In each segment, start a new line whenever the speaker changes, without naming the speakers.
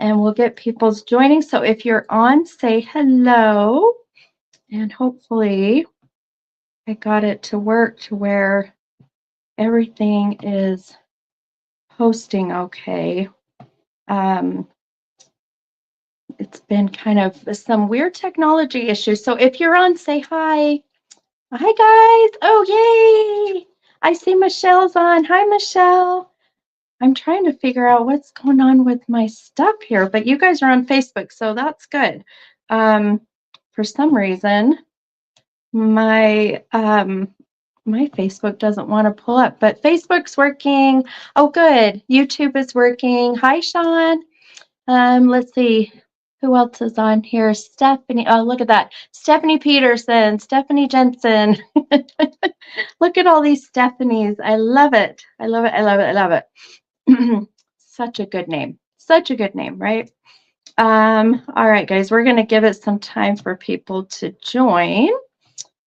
and we'll get people's joining. So if you're on, say hello, and hopefully I got it to work to where everything is posting okay. It's been kind of some weird technology issues. So if you're on, say hi. Hi, guys. Oh, yay. I see Michelle's on. Hi, Michelle. I'm trying to figure out what's going on with my stuff here, but you guys are on Facebook, so that's good. For some reason, my my Facebook doesn't want to pull up, but Facebook's working. Oh, good. YouTube is working. Hi, Sean. Let's see. Who else is on here? Stephanie. Oh, look at that. Stephanie Peterson, Stephanie Jensen. Look at all these Stephanies. I love it. I love it. I love it. I love it. Such a good name. Such a good name, right? All right, guys, we're going to give it some time for people to join.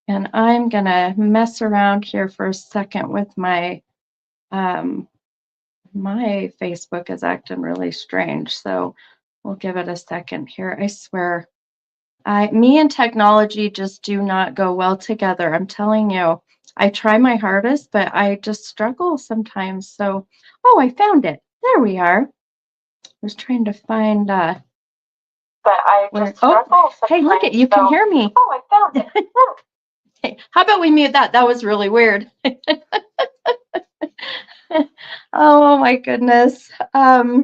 And I'm going to mess around here for a second with my my Facebook is acting really strange. So we'll give it a second here. I swear, me and technology just do not go well together. I'm telling you, I try my hardest, but I just struggle sometimes. So, oh, I found it. There we are. I was trying to find, but I just struggle sometimes. Hey, look at you can hear me. Oh, I found it. Hey, how about we mute that? That was really weird. Oh my goodness. I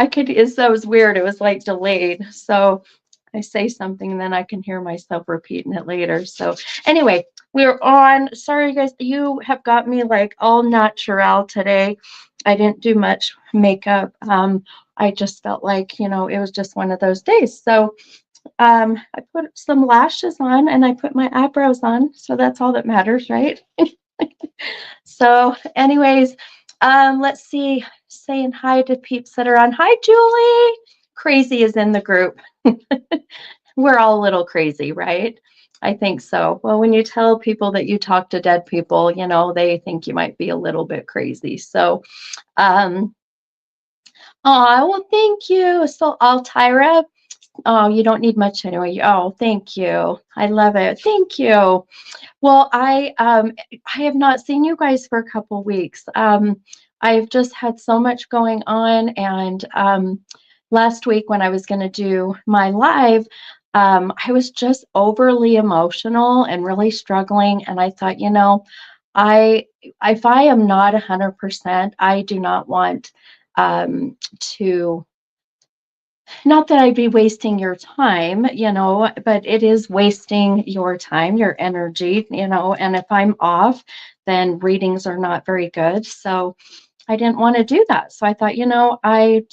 could, that was weird. It was like delayed. So I say something and then I can hear myself repeating it later. So anyway, we're on. Sorry, guys, you have got me like all natural today. I didn't do much makeup. I just felt like, you know, it was just one of those days. So I put some lashes on and I put my eyebrows on. So that's all that matters, right? So anyways, let's see, saying hi to peeps that are on. Hi, Julie. Crazy is in the group. We're all a little crazy, right? I think so. Well, when you tell people that you talk to dead people, you know, they think you might be a little bit crazy. So, oh, well, thank you. So, Altyra, oh, you don't need much anyway. Oh, thank you. I love it. Thank you. Well, I have not seen you guys for a couple weeks. I've just had so much going on, and last week when I was going to do my live, I was just overly emotional and really struggling. And I thought, you know, if I am not 100%, I do not want to. Not that I'd be wasting your time, you know, but it is wasting your time, your energy, you know, and if I'm off, then readings are not very good. So I didn't want to do that. So I thought, you know,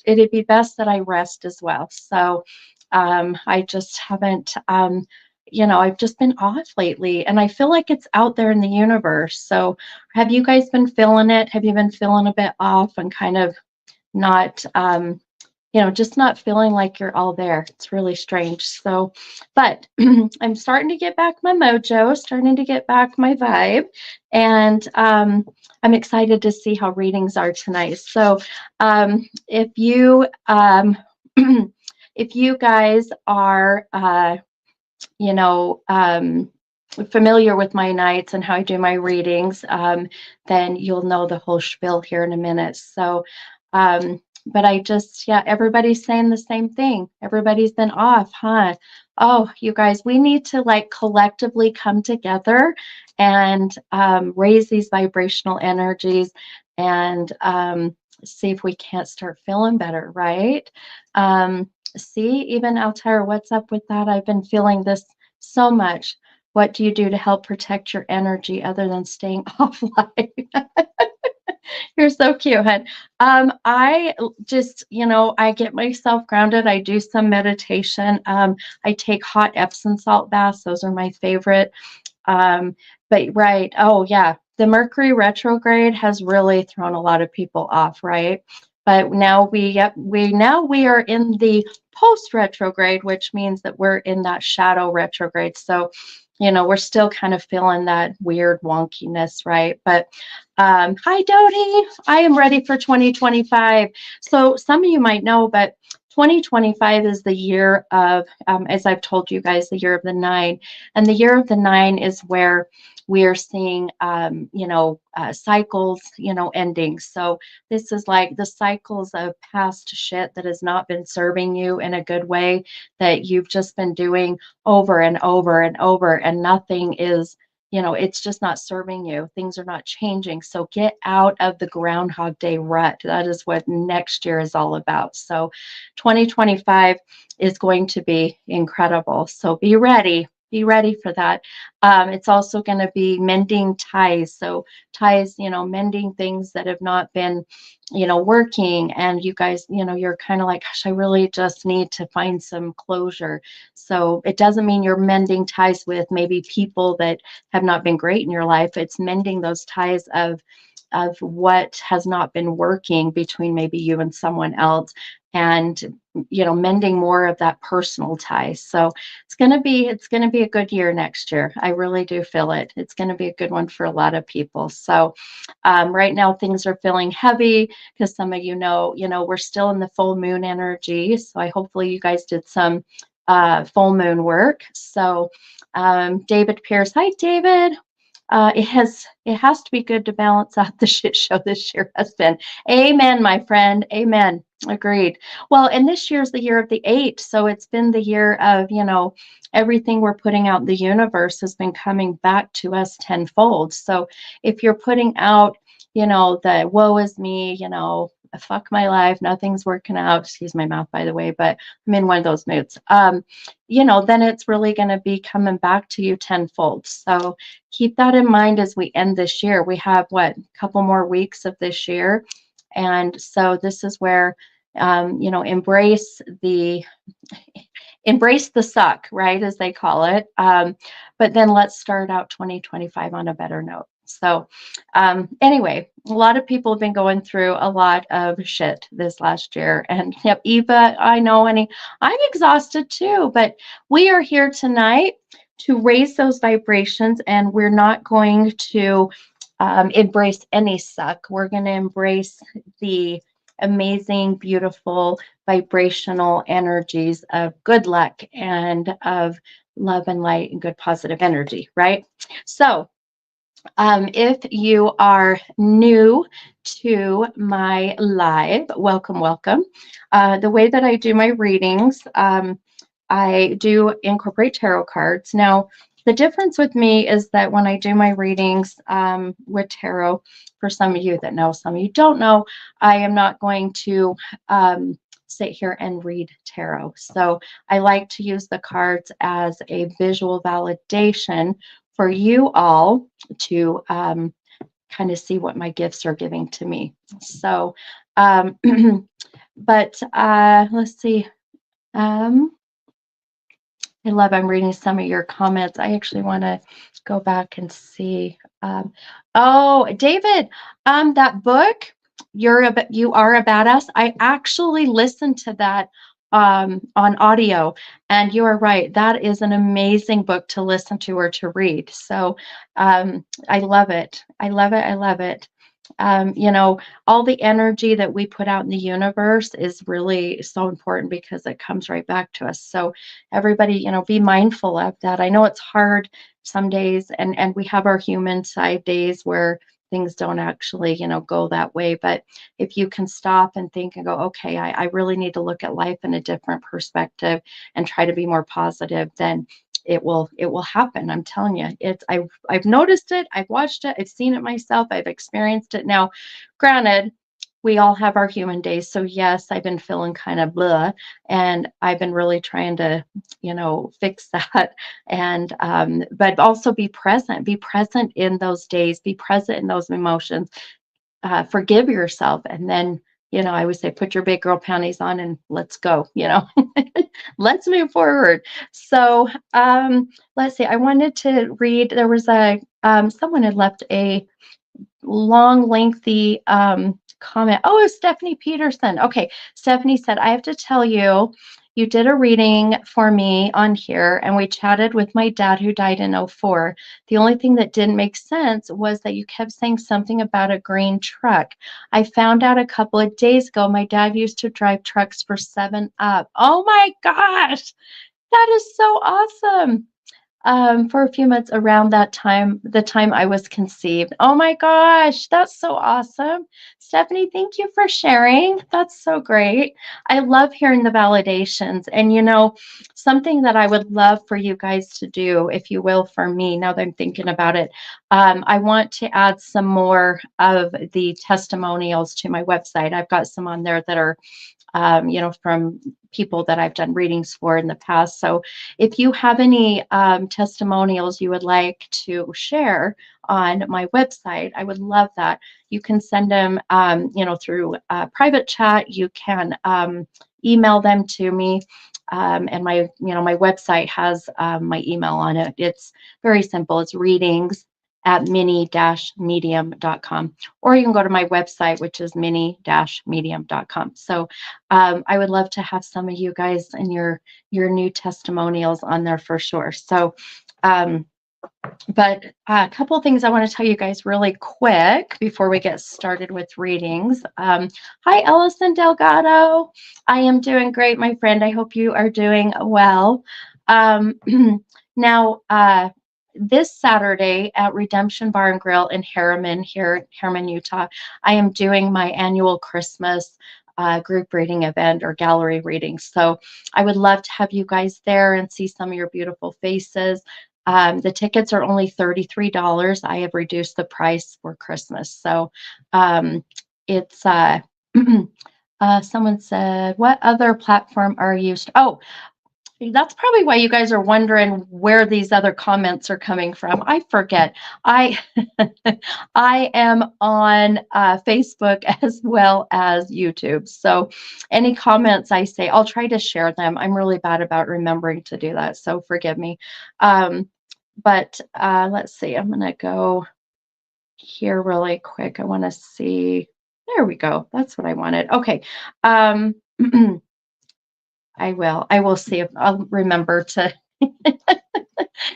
it'd be best that I rest as well. So I just haven't, you know, I've just been off lately and I feel like it's out there in the universe. So have you guys been feeling it? Have you been feeling a bit off and kind of not, you know, just not feeling like you're all there? It's really strange. So, but I'm starting to get back my mojo, starting to get back my vibe, and I'm excited to see how readings are tonight. So, if you if you guys are, you know, familiar with my nights and how I do my readings, then you'll know the whole spiel here in a minute. So, but I just, yeah, everybody's saying the same thing. Everybody's been off, huh? Oh, you guys, we need to like collectively come together and raise these vibrational energies and see if we can't start feeling better, right? See, even Altair, what's up with that? I've been feeling this so much. What do you do to help protect your energy other than staying offline? You're so cute, hon. I just, you know, I get myself grounded. I do some meditation. I take hot Epsom salt baths. Those are my favorite. But right, oh yeah, the Mercury retrograde has really thrown a lot of people off, right? But now we are in the post retrograde, which means that we're in that shadow retrograde. So, you know, we're still kind of feeling that weird wonkiness, right? But Hi, Dodie. I am ready for 2025. So some of you might know, but 2025 is the year of, as I've told you guys, the year of the nine. And the year of the nine is where we are seeing, cycles, ending. So this is like the cycles of past shit that has not been serving you in a good way, that you've just been doing over and over and over, and nothing is, it's just not serving you. Things are not changing. So get out of the Groundhog Day rut. That is what next year is all about. So 2025 is going to be incredible. So be ready. Be ready for that. It's also going to be mending ties. So ties, mending things that have not been, working. And you guys, you're kind of like, gosh, I really just need to find some closure. So it doesn't mean you're mending ties with maybe people that have not been great in your life. It's mending those ties of what has not been working between maybe you and someone else, and mending more of that personal tie. So it's going to be a good year next year. I really do feel it. It's going to be a good one for a lot of people. So right now things are feeling heavy because some of we're still in the full moon energy. So I hopefully you guys did some full moon work. So David Pierce, hi David. It has to be good to balance out the shit show this year has been. Amen, my friend. Amen. Agreed. Well, and this year's the year of the eight, so it's been the year of everything we're putting out in the universe has been coming back to us tenfold. So if you're putting out, the woe is me, fuck my life, nothing's working out. Excuse my mouth, by the way, but I'm in one of those moods. Then it's really going to be coming back to you tenfold. So keep that in mind as we end this year. We have a couple more weeks of this year. And so this is where, embrace the suck, right, as they call it. But then let's start out 2025 on a better note. So anyway, a lot of people have been going through a lot of shit this last year. And yep, Eva, I know, honey, I'm exhausted too, but we are here tonight to raise those vibrations, and we're not going to embrace any suck. We're going to embrace the amazing, beautiful, vibrational energies of good luck and of love and light and good positive energy, right? So if you are new to my live, welcome, welcome. The way that I do my readings, I do incorporate tarot cards. Now, the difference with me is that when I do my readings with tarot, for some of you that know, some of you don't know, I am not going to sit here and read tarot. So I like to use the cards as a visual validation for you all to kind of see what my gifts are giving to me. So, but let's see. I'm reading some of your comments. I actually want to go back and see. Oh, David, that book, you are a badass. I actually listened to that on audio, and you are right. That is an amazing book to listen to or to read. So I love it. I love it. I love it. All the energy that we put out in the universe is really so important because it comes right back to us. So everybody, be mindful of that. I know it's hard some days, and we have our human side days where things don't actually, go that way. But if you can stop and think and go, okay, I really need to look at life in a different perspective and try to be more positive, then it will happen. I'm telling you, I've noticed it, I've watched it, I've seen it myself, I've experienced it. Now, granted, we all have our human days. So yes, I've been feeling kind of blah, and I've been really trying to, fix that. And but also be present in those days, be present in those emotions, forgive yourself, and then I always say, put your big girl panties on and let's go, let's move forward. So let's see, I wanted to read, there was someone had left a long, lengthy comment. Oh, Stephanie Peterson. Okay. Stephanie said, I have to tell you, You did a reading for me on here, and we chatted with my dad who died in '04. The only thing that didn't make sense was that you kept saying something about a green truck. I found out a couple of days ago my dad used to drive trucks for 7 Up. Oh my gosh, that is so awesome. For a few months around that time, the time I was conceived. Oh my gosh, that's so awesome. Stephanie, thank you for sharing. That's so great. I love hearing the validations. And something that I would love for you guys to do, if you will, for me, now that I'm thinking about it, I want to add some more of the testimonials to my website. I've got some on there that are from people that I've done readings for in the past. So if you have any testimonials you would like to share on my website, I would love that. You can send them, through private chat. You can email them to me. And my website has my email on it. It's very simple. It's readings @mini-medium.com, or you can go to my website, which is mini-medium.com. So I would love to have some of you guys and your new testimonials on there for sure. So but a couple of things I want to tell you guys really quick before we get started with readings. Hi, Ellison Delgado. I am doing great, my friend. I hope you are doing well. Now, this Saturday at Redemption Bar and Grill in Harriman, Utah, I am doing my annual Christmas group reading event or gallery reading. So I would love to have you guys there and see some of your beautiful faces. The tickets are only $33. I have reduced the price for Christmas. So it's someone said, what other platform are you? Oh, that's probably why you guys are wondering where these other comments are coming from. I forget. I I am on Facebook as well as YouTube. So any comments I say, I'll try to share them. I'm really bad about remembering to do that, so forgive me. But let's see. I'm going to go here really quick. I want to see. There we go. That's what I wanted. Okay. I will see if I'll remember to.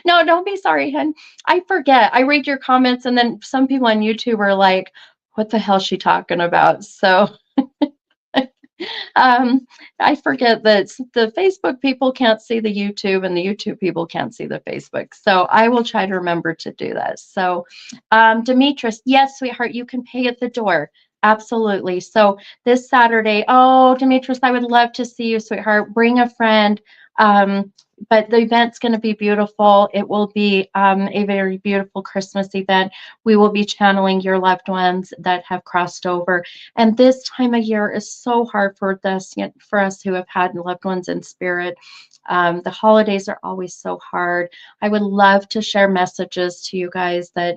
No, don't be sorry, hun. I forget. I read your comments, and then some people on YouTube are like, what the hell is she talking about? So I forget that the Facebook people can't see the YouTube and the YouTube people can't see the Facebook. So I will try to remember to do that. So Demetrius, yes, sweetheart, you can pay at the door. Absolutely. So this Saturday, oh, Demetrius, I would love to see you, sweetheart. Bring a friend. But the event's going to be beautiful. It will be a very beautiful Christmas event. We will be channeling your loved ones that have crossed over. And this time of year is so hard for us who have had loved ones in spirit. The holidays are always so hard. I would love to share messages to you guys that,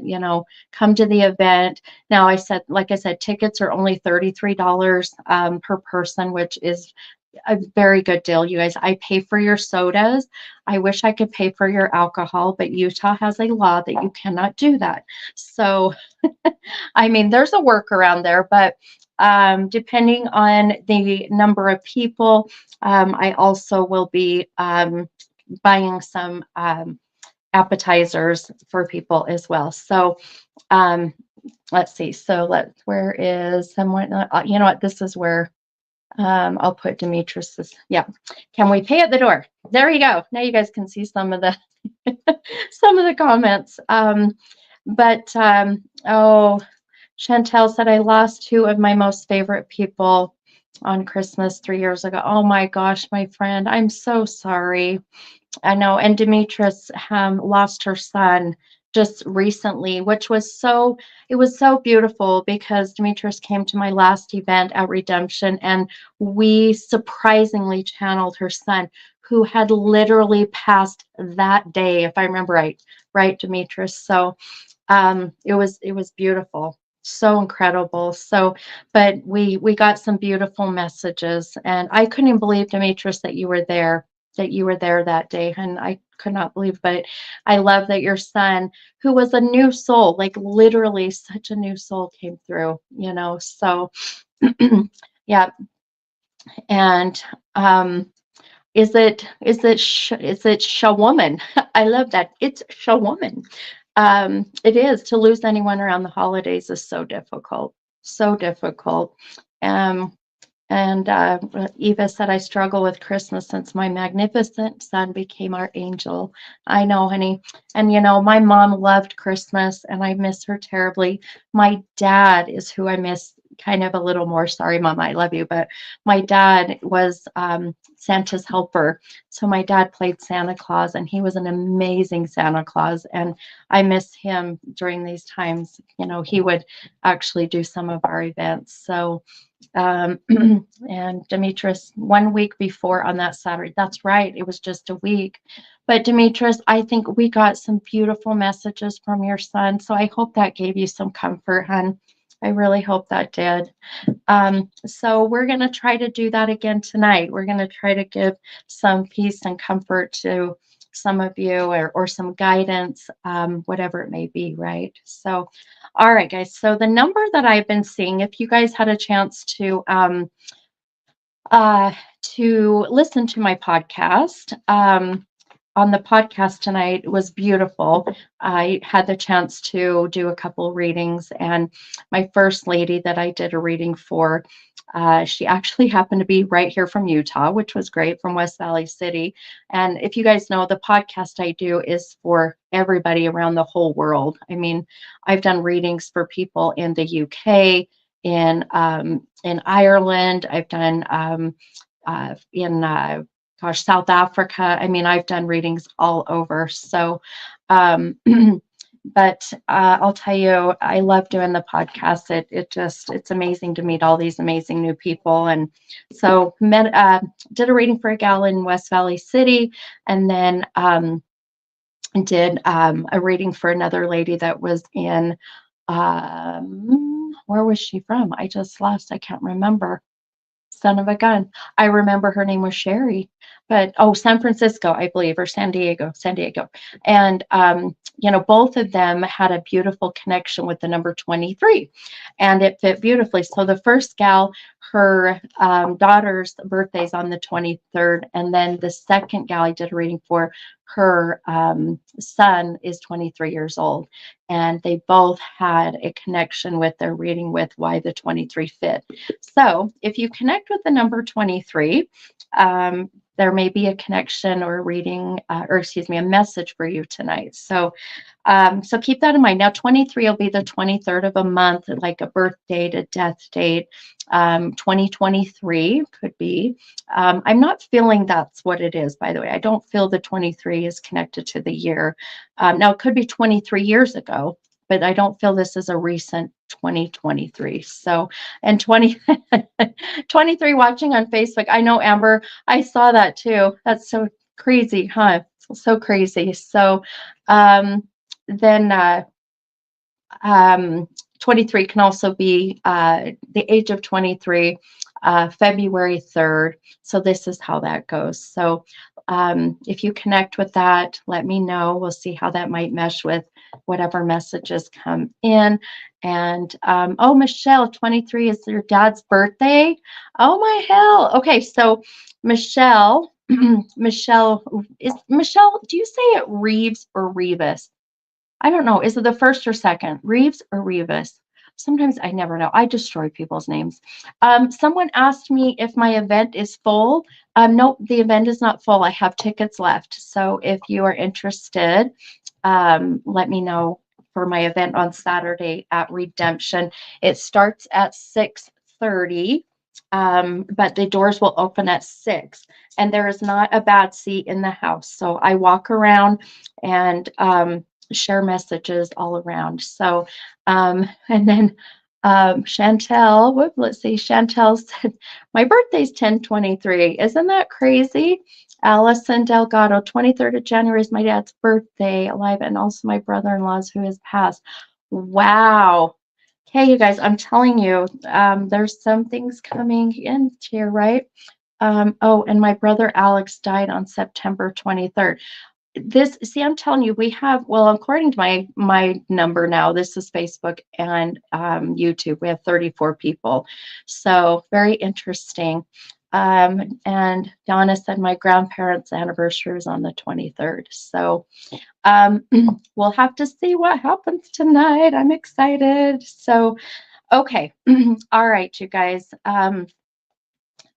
come to the event. Now, like I said, tickets are only $33 per person, which is a very good deal, you guys. I pay for your sodas. I wish I could pay for your alcohol, but Utah has a law that you cannot do that. So, I mean, there's a workaround there, but depending on the number of people, I also will be buying some appetizers for people as well. So, let's see. So where is someone? You know what? This is where I'll put Demetrius's. Yeah. Can we pay at the door? There you go. Now you guys can see some of the some of the comments. Oh, Chantel said I lost two of my most favorite people on Christmas 3 years ago. Oh my gosh, my friend, I'm so sorry. I know. And Demetrius lost her son just recently, it was so beautiful because Demetrius came to my last event at Redemption and we surprisingly channeled her son who had literally passed that day, if I remember right, Demetrius? So it was beautiful, so incredible. So, but we got some beautiful messages and I couldn't believe, Demetrius, that you were there that day. And I could not believe, but I love that your son, who was a new soul, like literally such a new soul, came through, so yeah. And is it shawoman? I love that. It's shawoman. It is to lose anyone around the holidays is so difficult, so difficult. Um, and Eva said, I struggle with Christmas since my magnificent son became our angel. I know, honey. And my mom loved Christmas and I miss her terribly. My dad is who I miss kind of a little more. Sorry, Mom, I love you. But my dad was Santa's helper. So my dad played Santa Claus and he was an amazing Santa Claus. And I miss him during these times. He would actually do some of our events. So, um, and Demetrius, 1 week before on that Saturday, that's right, it was just a week. But Demetrius, I think we got some beautiful messages from your son. So I hope that gave you some comfort, hon. I really hope that did. So we're going to try to do that again tonight. We're going to try to give some peace and comfort to some of you or some guidance, whatever it may be, right? So, all right, guys. So the number that I've been seeing, if you guys had a chance to listen to my podcast, on the podcast tonight, it was beautiful. I had the chance to do a couple of readings, and my first lady that I did a reading for, she actually happened to be right here from Utah, which was great, from West Valley City. And if you guys know, the podcast I do is for everybody around the whole world. I mean, I've done readings for people in the UK, in Ireland. I've done in South Africa. I mean, I've done readings all over. So, um, but I'll tell you, I love doing the podcast. It's amazing to meet all these amazing new people. And so did a reading for a gal in West Valley City, and then did a reading for another lady that was in, where was she from? I just lost, I can't remember. Son of a gun. I remember her name was Sherry, but San Francisco, I believe, or San Diego. And, both of them had a beautiful connection with the number 23, and it fit beautifully. So the first gal, her daughter's birthday's on the 23rd. And then the second gal I did a reading for, her son is 23 years old. And they both had a connection with their reading with why the 23 fit. So if you connect with the number 23, there may be a connection or a reading, a message for you tonight. So keep that in mind. Now, 23 will be the 23rd of a month, like a birth date, a death date. 2023 could be. I'm not feeling that's what it is, by the way. I don't feel the 23 is connected to the year. Now, it could be 23 years ago, but I don't feel this is a recent 2023. So, and 23 watching on Facebook. I know, Amber, I saw that too. That's so crazy, huh? So crazy. So, then 23 can also be the age of 23, February 3rd. So this is how that goes. So if you connect with that, let me know. We'll see how that might mesh with whatever messages come in. And Michelle, 23 is your dad's birthday. Oh my hell. Okay, so Michelle, Michelle, do you say it Reeves or Revis? I don't know. Is it the first or second? Reeves or Revis? Sometimes I never know. I destroy people's names. Someone asked me if my event is full. No, the event is not full. I have tickets left. So if you are interested, let me know for my event on Saturday at Redemption. It starts at 6:30. But the doors will open at 6, and there is not a bad seat in the house. So I walk around and share messages all around. So, and then Chantel, let's see, Chantel said, my birthday's 10/23. Isn't that crazy? Allison Delgado, 23rd of January is my dad's birthday, alive, and also my brother-in-law's who has passed. Wow. Okay, you guys, I'm telling you, there's some things coming in here, right? And my brother Alex died on September 23rd. I'm telling you, we have, well, according to my number now, this is Facebook and YouTube, we have 34 people. So very interesting. And Donna said my grandparents' anniversary was on the 23rd. So we'll have to see what happens tonight. I'm excited. So, okay. All right, you guys.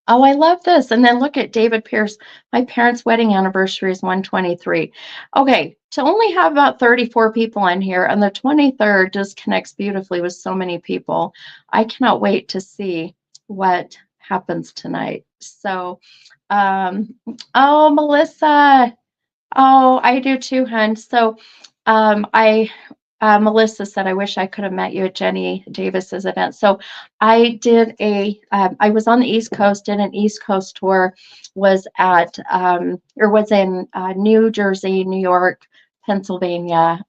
Oh, I love this. And then look at David Pierce. My parents' wedding anniversary is 123. Okay, to only have about 34 people on here, and the 23rd just connects beautifully with so many people. I cannot wait to see what happens tonight. So, oh, Melissa. Oh, I do too, hun. So, I Melissa said, I wish I could have met you at Jenny Davis's event. So I did I was on the East Coast, did an East Coast tour, was or was in New Jersey, New York, Pennsylvania,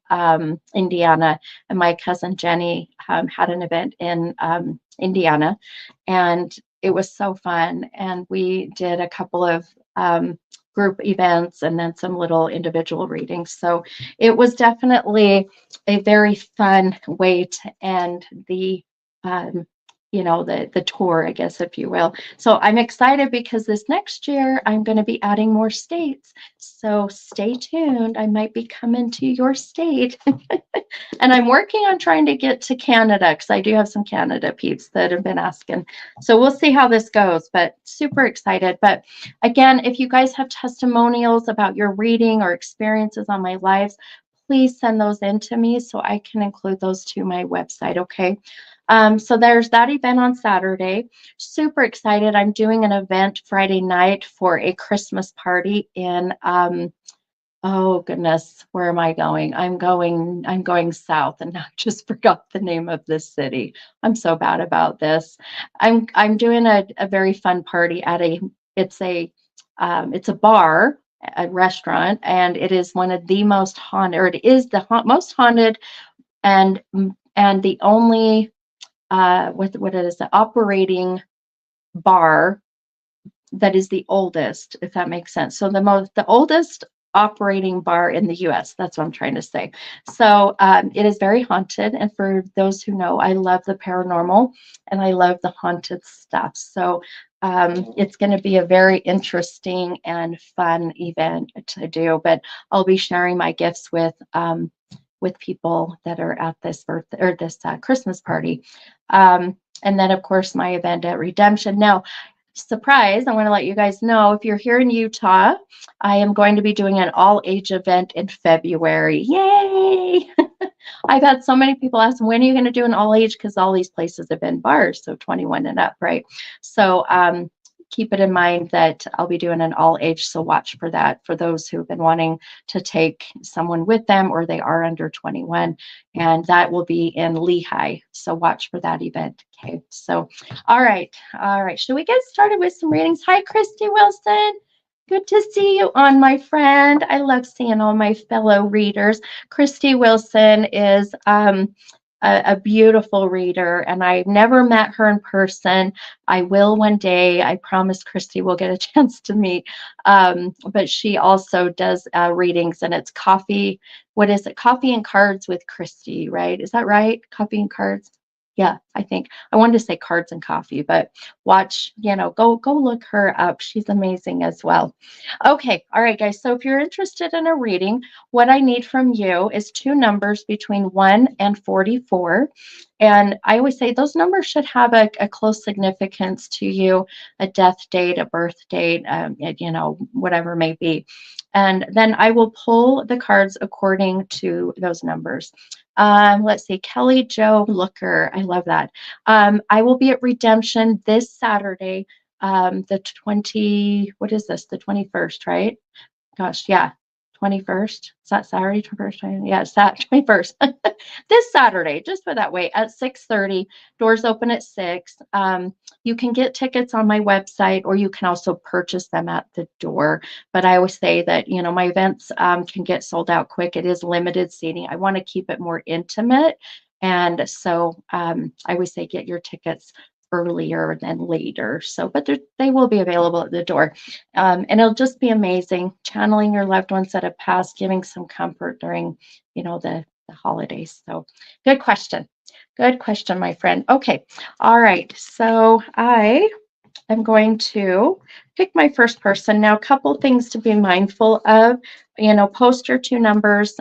Indiana, and my cousin Jenny had an event in Indiana, and it was so fun. And we did a couple of group events and then some little individual readings. So it was definitely a very fun way to end um, the tour, I guess, if you will. So I'm excited because this next year I'm going to be adding more states. So stay tuned. I might be coming to your state. And I'm working on trying to get to Canada because I do have some Canada peeps that have been asking. So we'll see how this goes, but super excited. But again, if you guys have testimonials about your reading or experiences on my lives, please send those in to me so I can include those to my website, okay? So there's that event on Saturday. Super excited. I'm doing an event Friday night for a Christmas party in oh goodness, where am I going? I'm going south and I just forgot the name of this city. I'm so bad about this. I'm doing a very fun party at it's a bar, a restaurant, and it is one of the most haunted, or it is the most haunted and the only what it is, the operating bar that is the oldest, if that makes sense. So the oldest operating bar in the US. That's what I'm trying to say. So it is very haunted. And for those who know, I love the paranormal and I love the haunted stuff. So it's going to be a very interesting and fun event to do. But I'll be sharing my gifts with people that are at this birthday or this Christmas party. And then, of course, my event at Redemption. Now, surprise, I want to let you guys know if you're here in Utah, I am going to be doing an all age event in February. Yay! I've had so many people ask, when are you going to do an all age? Because all these places have been bars, so 21 and up, right? So keep it in mind that I'll be doing an all age, so watch for that for those who've been wanting to take someone with them or they are under 21. And that will be in Lehigh. So watch for that event. Okay. So, all right. All right. Should we get started with some readings? Hi, Christy Wilson. Good to see you on, my friend. I love seeing all my fellow readers. Christy Wilson is a beautiful reader, and I've never met her in person. I will one day. I promise Christy will get a chance to meet. But she also does readings, and it's coffee. What is it? Coffee and Cards with Christy, right? Is that right? Coffee and Cards. Yeah, I think I wanted to say cards and coffee, but watch, go look her up. She's amazing as well. Okay, all right, guys. So if you're interested in a reading, what I need from you is two numbers between 1 and 44. And I always say those numbers should have a close significance to you, a death date, a birth date, whatever it may be. And then I will pull the cards according to those numbers. Let's see, Kelly Jo Looker. I love that. I will be at Redemption this Saturday, the 20, what is this? The 21st, right? Gosh, yeah. 21st. Is that Saturday? 21st? Yeah, it's that 21st. This Saturday, just for that way, at 6:30. Doors open at 6. You can get tickets on my website, or you can also purchase them at the door. But I always say that, my events can get sold out quick. It is limited seating. I want to keep it more intimate. And so I always say get your tickets earlier than later. So, but they will be available at the door. And it'll just be amazing channeling your loved ones that have passed, giving some comfort during, the holidays. So good question. Good question, my friend. Okay. All right. So I'm going to pick my first person. Now, a couple things to be mindful of, post your two numbers,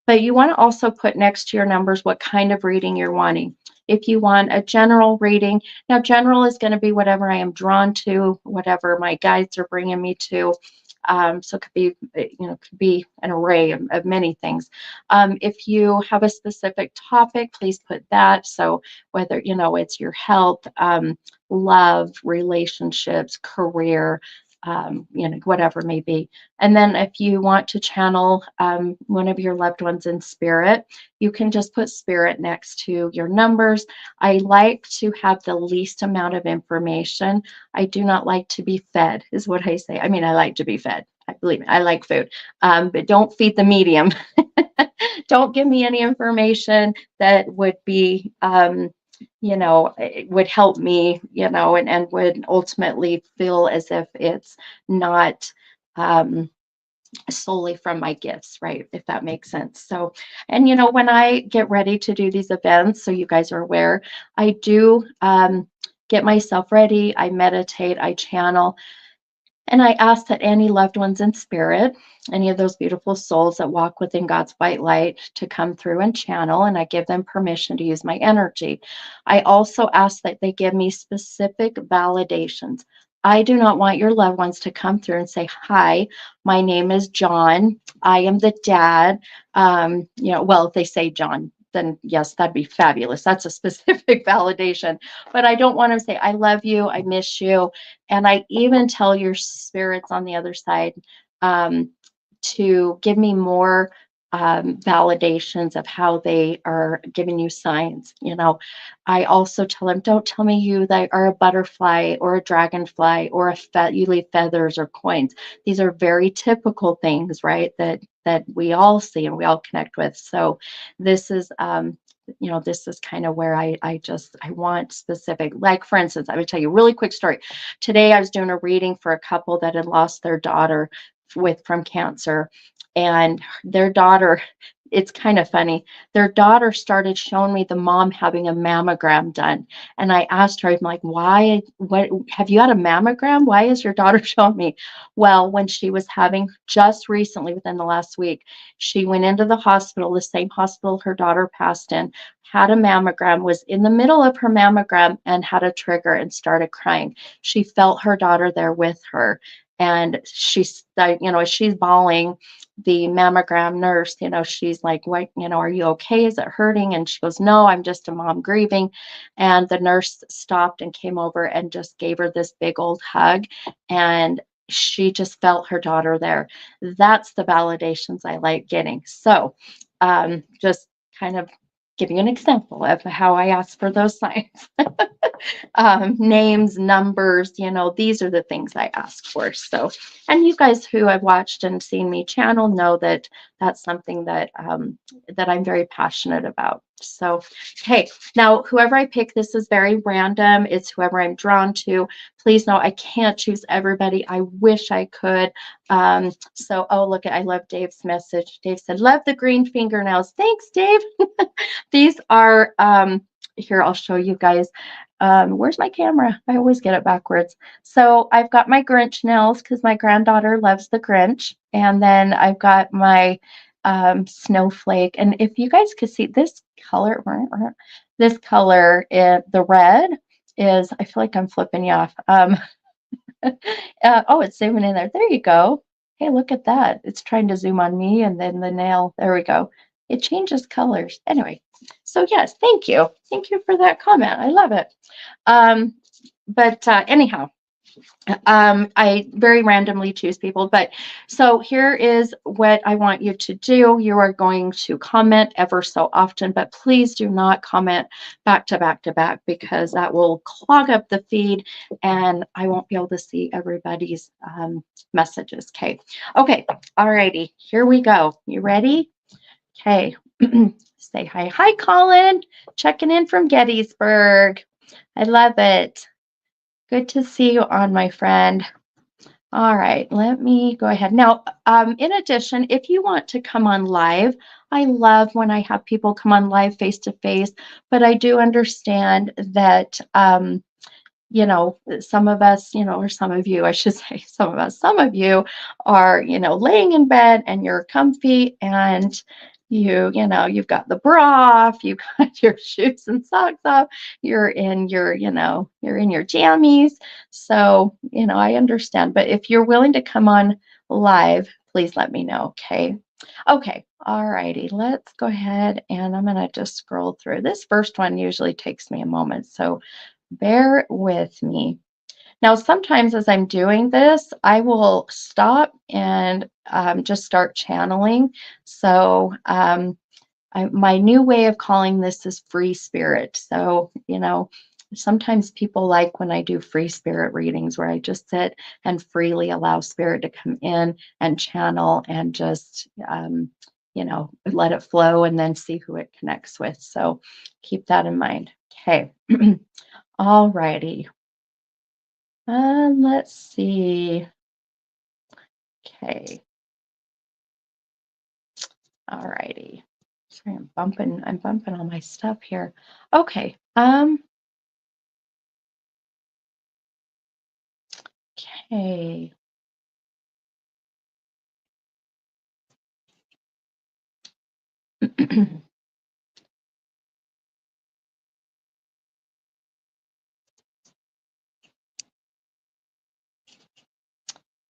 but you want to also put next to your numbers what kind of reading you're wanting. If you want a general reading, now general is going to be whatever I am drawn to, whatever my guides are bringing me to. So it could be, could be an array of many things. If you have a specific topic, please put that. So whether, it's your health, love, relationships, career, whatever it may be. And then if you want to channel one of your loved ones in spirit, you can just put spirit next to your numbers. I like to have the least amount of information. I do not like to be fed, is what I say. I mean, I like to be fed. I believe me, I like food, but don't feed the medium. Don't give me any information that would be it would help me, and would ultimately feel as if it's not solely from my gifts, right? If that makes sense. So, and when I get ready to do these events, so you guys are aware, I do get myself ready, I meditate, I channel. And I ask that any loved ones in spirit, any of those beautiful souls that walk within God's white light, to come through and channel, and I give them permission to use my energy. I also ask that they give me specific validations. I do not want your loved ones to come through and say, "Hi, my name is John. I am the dad." Well, if they say John, then yes, that'd be fabulous. That's a specific validation. But I don't want to say, "I love you, I miss you." And I even tell your spirits on the other side to give me more validations of how they are giving you signs. I also tell them, don't tell me you that are a butterfly or a dragonfly or you leave feathers or coins. These are very typical things, right? That we all see and we all connect with. So this is this is kind of where I want specific, like for instance, I would tell you a really quick story. Today I was doing a reading for a couple that had lost their daughter from cancer, and their daughter, it's kind of funny. Their daughter started showing me the mom having a mammogram done. And I asked her, I'm like, why, what, have you had a mammogram? Why is your daughter showing me? Well, when she was having, just recently, within the last week, she went into the hospital, the same hospital her daughter passed in, had a mammogram, was in the middle of her mammogram and had a trigger and started crying. She felt her daughter there with her. And she's, as she's bawling, the mammogram nurse, she's like, what, are you okay? Is it hurting? And she goes, no, I'm just a mom grieving. And the nurse stopped and came over and just gave her this big old hug. And she just felt her daughter there. That's the validations I like getting. So just kind of giving you an example of how I ask for those signs. Names, numbers, these are the things I ask for. So, and you guys who have watched and seen me channel know that that's something that that I'm very passionate about. So, okay, now whoever I pick, this is very random. It's whoever I'm drawn to. Please know I can't choose everybody. I wish I could. So, oh, look, I love Dave's message. Dave said, love the green fingernails. Thanks, Dave. These are, here, I'll show you guys. Where's my camera? I always get it backwards. So I've got my Grinch nails because my granddaughter loves the Grinch. And then I've got my snowflake. And if you guys could see this color, the red is, I feel like I'm flipping you off. Oh, it's zooming in there. There you go. Hey, look at that. It's trying to zoom on me and then the nail. There we go. It changes colors. Anyway, so yes, thank you. Thank you for that comment. I love it. But anyhow, I very randomly choose people. But so here is what I want you to do. You are going to comment ever so often, but please do not comment back to back to back because that will clog up the feed and I won't be able to see everybody's messages. Okay. Okay. All righty. Here we go. You ready? Okay. Say hi. Hi, Colin. Checking in from Gettysburg. I love it. Good to see you on, my friend. All right, let me go ahead. Now, in addition, if you want to come on live, I love when I have people come on live face to face, but I do understand that you know, some of us, you know, or some of you, I should say, some of us, some of you are, you know, laying in bed and you're comfy and you know, you've got the bra off, you've got your shoes and socks off, you're in your, you know, you're in your jammies. So, you know, I understand. But if you're willing to come on live, please let me know. Okay. Okay. All righty. Let's go ahead and I'm going to just scroll through. This first one usually takes me a moment. So bear with me. Now, sometimes as I'm doing this, I will stop and just start channeling. So, my new way of calling this is free spirit. So, you know, sometimes people like when I do free spirit readings where I just sit and freely allow spirit to come in and channel and just, you know, let it flow and then see who it connects with. So keep that in mind. Okay. All righty. Let's see. Okay. All righty. Sorry, I'm bumping all my stuff here. Okay. Okay.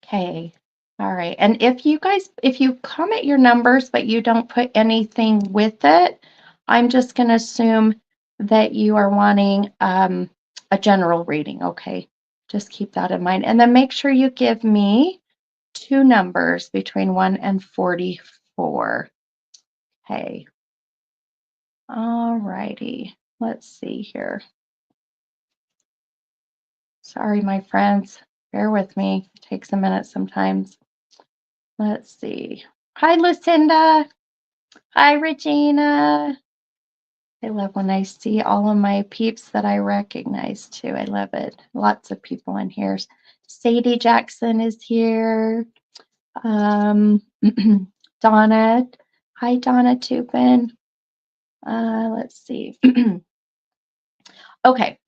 Okay. All right. And if you guys, if you comment your numbers, but you don't put anything with it, I'm just going to assume that you are wanting a general reading. Okay. Just keep that in mind. And then make sure you give me two numbers between 1 and 44. Okay. All righty. Let's see here. Sorry, my friends. Bear with me. It takes a minute sometimes. Let's see. Hi, Lucinda. Hi, Regina. I love when I see all of my peeps that I recognize too. I love it. Lots of people in here. Sadie Jackson is here. Donna. Hi, Donna Tupin. Let's see. Okay.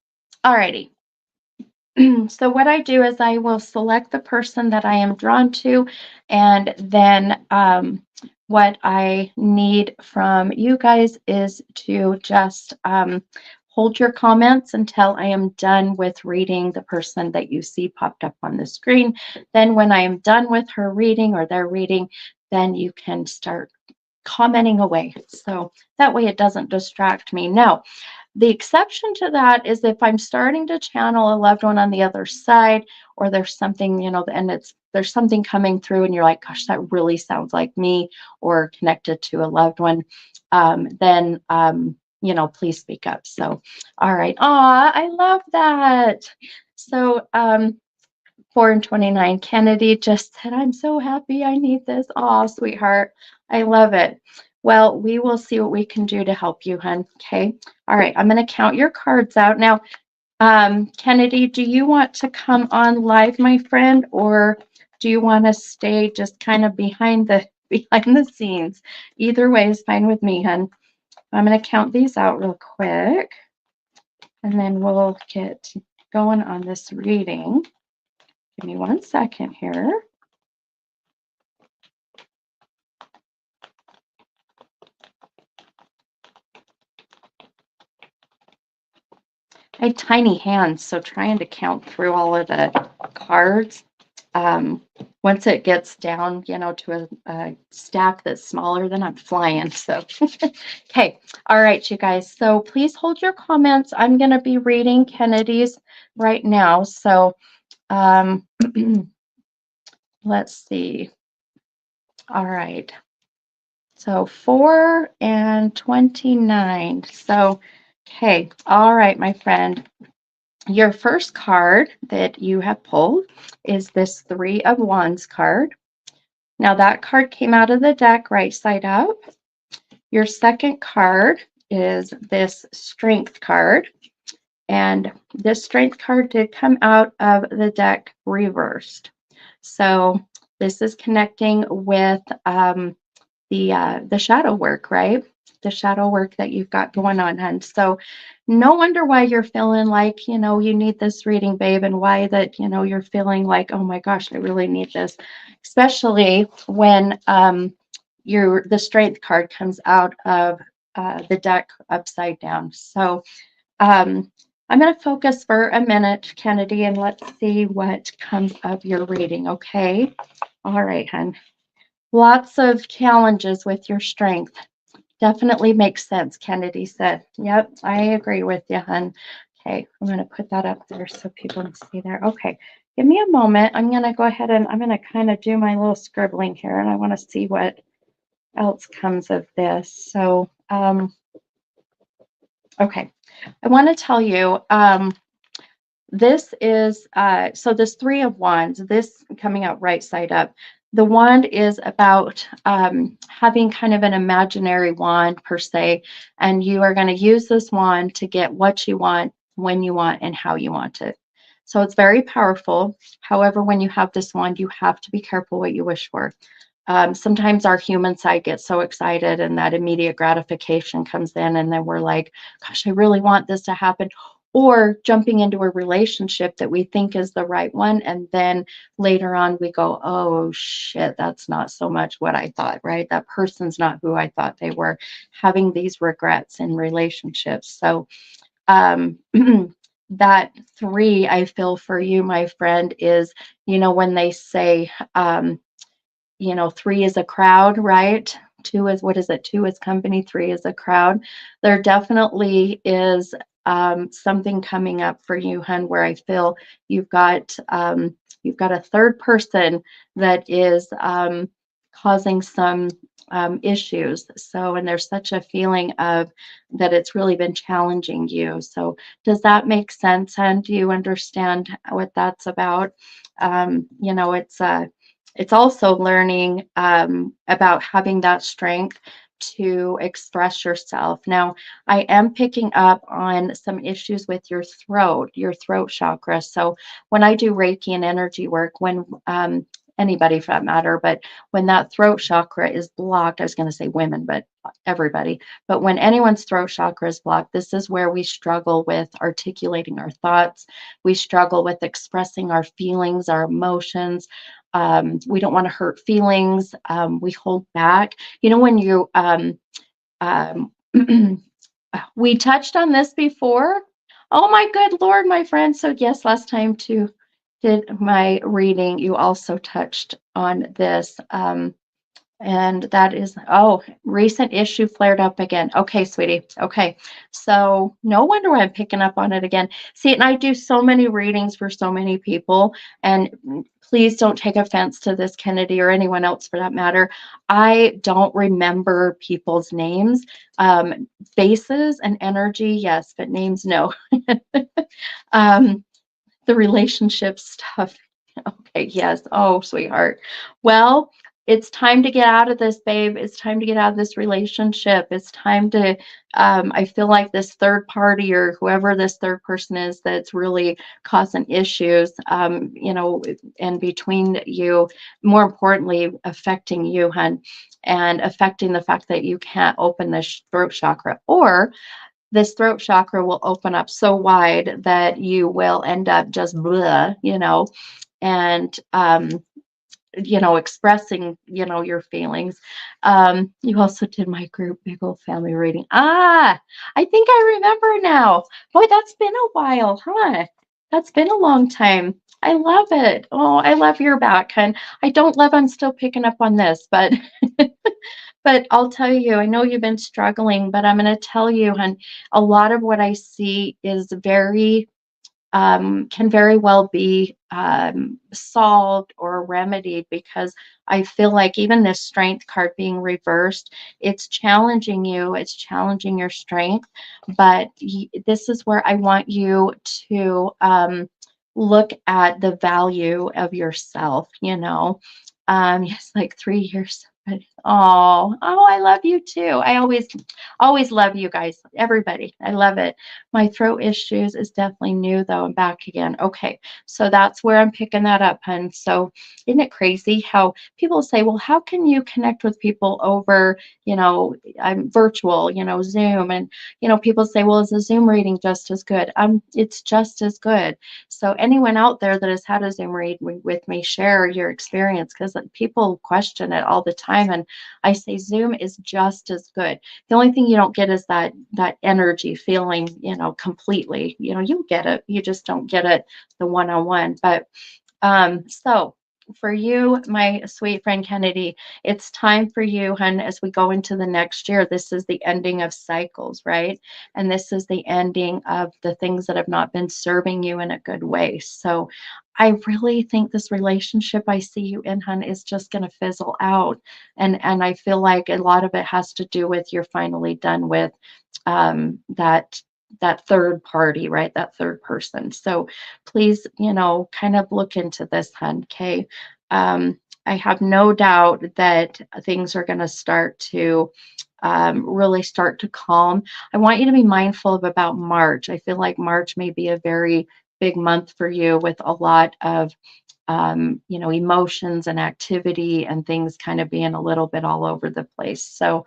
Alrighty. So what I do is I will select the person that I am drawn to, and then what I need from you guys is to just hold your comments until I am done with reading the person that you see popped up on the screen. Then when I am done with her reading or their reading, then you can start commenting away. So that way it doesn't distract me. Now, the exception to that is if I'm starting to channel a loved one on the other side, or there's something, you know, and there's something coming through and you're like, gosh, that really sounds like me or connected to a loved one, then, you know, please speak up. So, all right. Aw, I love that. So, 4 and 29, Kennedy just said, I'm so happy. I need this. Aw, sweetheart. I love it. Well, we will see what we can do to help you, hon. Okay. All right. I'm going to count your cards out. Now, Kennedy, do you want to come on live, my friend, or do you want to stay just kind of behind the scenes? Either way is fine with me, hon. I'm going to count these out real quick, and then we'll get going on this reading. Give me 1 second here. I had tiny hands, so trying to count through all of the cards. Once it gets down, you know, to a stack that's smaller, then I'm flying. So, okay. All right, you guys. So please hold your comments. I'm going to be reading Kennedy's right now. So, let's see. All right. So 4 and 29. So, okay. All right, my friend. Your first card that you have pulled is this 3 of Wands card. Now that card came out of the deck right side up. Your second card is this Strength card. And this Strength card did come out of the deck reversed. So this is connecting with the shadow work, right? the shadow work that you've got going on, hun. So no wonder why you're feeling like, you need this reading, babe, and why that, you're feeling like, oh my gosh, I really need this, especially when the strength card comes out of the deck upside down. So I'm going to focus for a minute, Kennedy, and let's see what comes of your reading, okay? All right, hun. Lots of challenges with your strength. Definitely makes sense, Kennedy said. Yep, I agree with you, hun. Okay, I'm going to put that up there so people can see there. Okay, give me a moment. I'm going to go ahead and I'm going to kind of do my little scribbling here, and I want to see what else comes of this. So, okay, I want to tell you, this is, so this Three of Wands, this coming out right side up. The wand is about having kind of an imaginary wand per se, and you are going to use this wand to get what you want, when you want, and how you want it. So it's very powerful. However, when you have this wand, you have to be careful what you wish for. Sometimes our human side gets so excited and that immediate gratification comes in, and then we're like, gosh, I really want this to happen. Or jumping into a relationship that we think is the right one. And then later on we go, oh shit, that's not so much what I thought, right? That person's not who I thought they were, having these regrets in relationships. So that three, I feel for you, my friend, is, when they say, three is a crowd, right? Two is, what is it? Two is company, three is a crowd. There definitely is something coming up for you, hun, where I feel you've got a third person that is causing some issues. So, and there's such a feeling of that it's really been challenging you. So, does that make sense, hun? Do you understand what that's about? It's also learning about having that strength to express yourself. Now, I am picking up on some issues with your throat chakra. So when I do Reiki and energy work, when anybody for that matter, but when that throat chakra is blocked, I was going to say women, but everybody, but when anyone's throat chakra is blocked, this is where we struggle with articulating our thoughts. We struggle with expressing our feelings, our emotions. We don't want to hurt feelings. We hold back. When you, um, we touched on this before. Oh my good Lord, my friend. So yes, last time too did my reading, you also touched on this. And that is, oh, recent issue flared up again. Okay, sweetie. Okay. So no wonder why I'm picking up on it again. See, and I do so many readings for so many people, and please don't take offense to this, Kennedy, or anyone else for that matter. I don't remember people's names. Faces and energy, yes, but names, no. um, the relationship stuff. Okay, yes. Oh, sweetheart. Well, it's time to get out of this, babe. It's time to get out of this relationship. It's time to, I feel like this third party or whoever this third person is that's really causing issues, and between you, more importantly, affecting you, hun, and affecting the fact that you can't open this throat chakra, or this throat chakra will open up so wide that you will end up just blah, and expressing, your feelings. You also did my group big old family reading. I think I remember now. Boy, that's been a while, huh? That's been a long time. I love it. Oh, I love your back, hun. I don't love I'm still picking up on this, but but I'll tell you, I know you've been struggling, but I'm going to tell you, hun, a lot of what I see is can very well be solved or remedied, because I feel like even this strength card being reversed, it's challenging you, it's challenging your strength. But this is where I want you to look at the value of yourself, yes, like 3 years. Oh, I love you too. I always love you guys, everybody. I love it. My throat issues is definitely new though. I'm back again. Okay, so that's where I'm picking that up, hun. So isn't it crazy how people say, well, how can you connect with people over, I'm virtual, Zoom, and people say, well, is a Zoom reading just as good? It's just as good. So anyone out there that has had a Zoom read with me, share your experience because people question it all the time, and I say Zoom is just as good. The only thing you don't get is that energy feeling, completely. You get it. You just don't get it the one-on-one. But so for you, my sweet friend Kennedy, it's time for you, hun, as we go into the next year. This is the ending of cycles, right? And this is the ending of the things that have not been serving you in a good way. So I really think this relationship I see you in, hun, is just going to fizzle out. And I feel like a lot of it has to do with you're finally done with that third party, right? That third person. So please, kind of look into this, hun. Okay. I have no doubt that things are going to start to really start to calm. I want you to be mindful of about March. I feel like March may be a very big month for you with a lot of emotions and activity and things kind of being a little bit all over the place. So,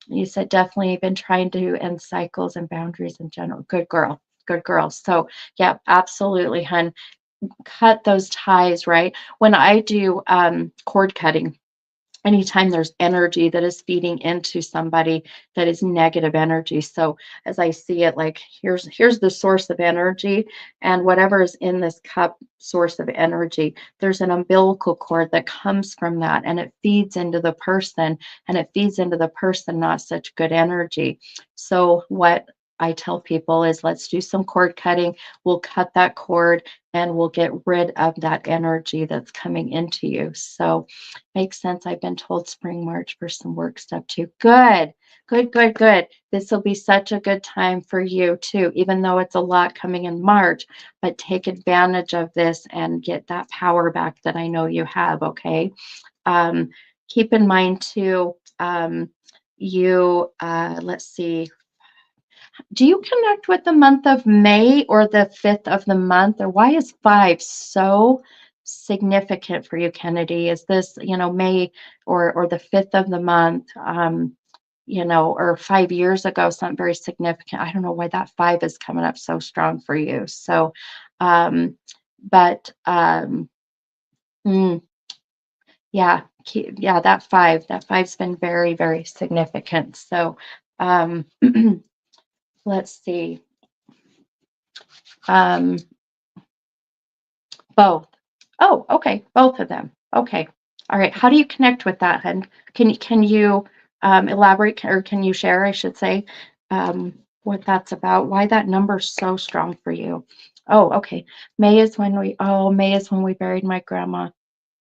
you said definitely been trying to end cycles and boundaries in general. Good girl. Good girl. So, yeah, absolutely, hun. Cut those ties, right? When I do cord cutting, anytime there's energy that is feeding into somebody that is negative energy. So as I see it, like here's the source of energy, and whatever is in this cup source of energy, there's an umbilical cord that comes from that, and it feeds into the person, and it feeds into the person not such good energy. So what I tell people is, let's do some cord cutting. We'll cut that cord and we'll get rid of that energy that's coming into you. So makes sense. I've been told spring, March for some work stuff too. Good, good, good, good. This will be such a good time for you too, even though it's a lot coming in March, but take advantage of this and get that power back that I know you have, okay? Um, Keep in mind too, let's see, do you connect with the month of May or the 5th of the month? Or why is 5 so significant for you, Kennedy? Is this, May or the 5th of the month, or 5 years ago, something very significant? I don't know why that 5 is coming up so strong for you. So, um, but mm, yeah, yeah, that five's been very, very significant. So, um, let's see. Um, Both. Oh, okay. Both of them. Okay. All right. How do you connect with that? And can you elaborate, or can you share, I should say, what that's about? Why that number's so strong for you? Oh, okay. May is when we buried my grandma.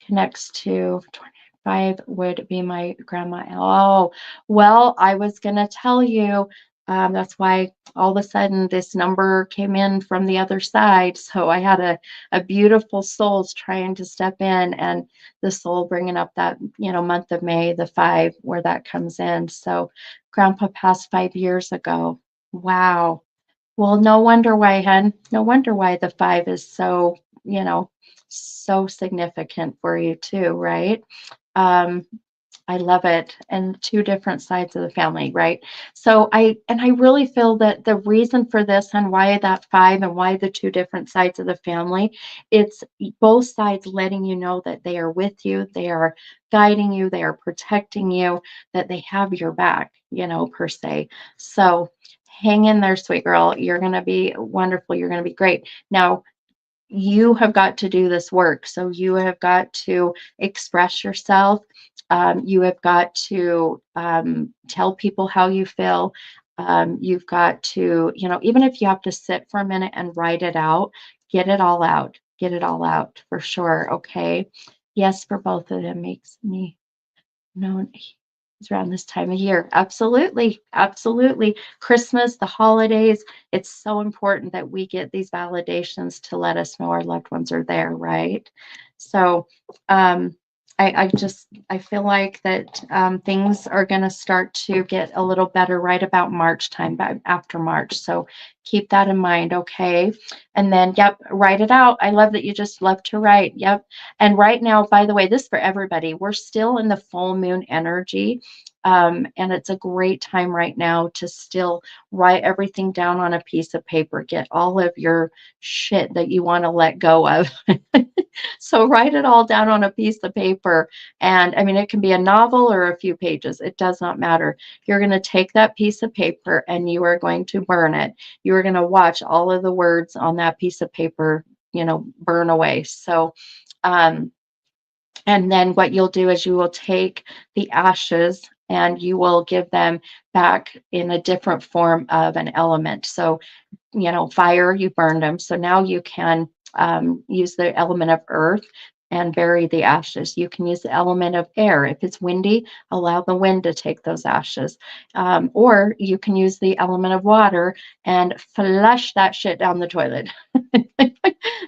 Connects to 25 would be my grandma. Oh, well, I was gonna tell you. That's why all of a sudden this number came in from the other side. So I had a beautiful souls trying to step in, and the soul bringing up that month of May, the 5, where that comes in. So grandpa passed 5 years ago. Wow. Well, no wonder why, hun. No wonder why the 5 is so, so significant for you too, right? Um, I love it. And two different sides of the family, right? So I really feel that the reason for this and why that 5 and why the two different sides of the family, it's both sides letting you know that they are with you, they are guiding you, they are protecting you, that they have your back, per se. So hang in there, sweet girl. You're going to be wonderful. You're going to be great. Now, you have got to do this work. So you have got to express yourself. You have got to tell people how you feel. You've got to, even if you have to sit for a minute and write it out, get it all out. Get it all out for sure. Okay. Yes, for both of them makes me known. It's around this time of year. Absolutely. Absolutely. Christmas, the holidays, it's so important that we get these validations to let us know our loved ones are there, right? So, um, I feel like that things are going to start to get a little better right about March time, but after March. So keep that in mind, okay? And then, yep, write it out. I love that you just love to write. Yep. And right now, by the way, this is for everybody. We're still in the full moon energy. And it's a great time right now to still write everything down on a piece of paper. Get all of your shit that you want to let go of. So write it all down on a piece of paper. And I mean, it can be a novel or a few pages. It does not matter. You're going to take that piece of paper and you are going to burn it. You are going to watch all of the words on that piece of paper, burn away. So, um, and then what you'll do is you will take the ashes and you will give them back in a different form of an element. So fire, you burned them. So now you can use the element of earth and bury the ashes. You can use the element of air. If it's windy, allow the wind to take those ashes. Or you can use the element of water and flush that shit down the toilet.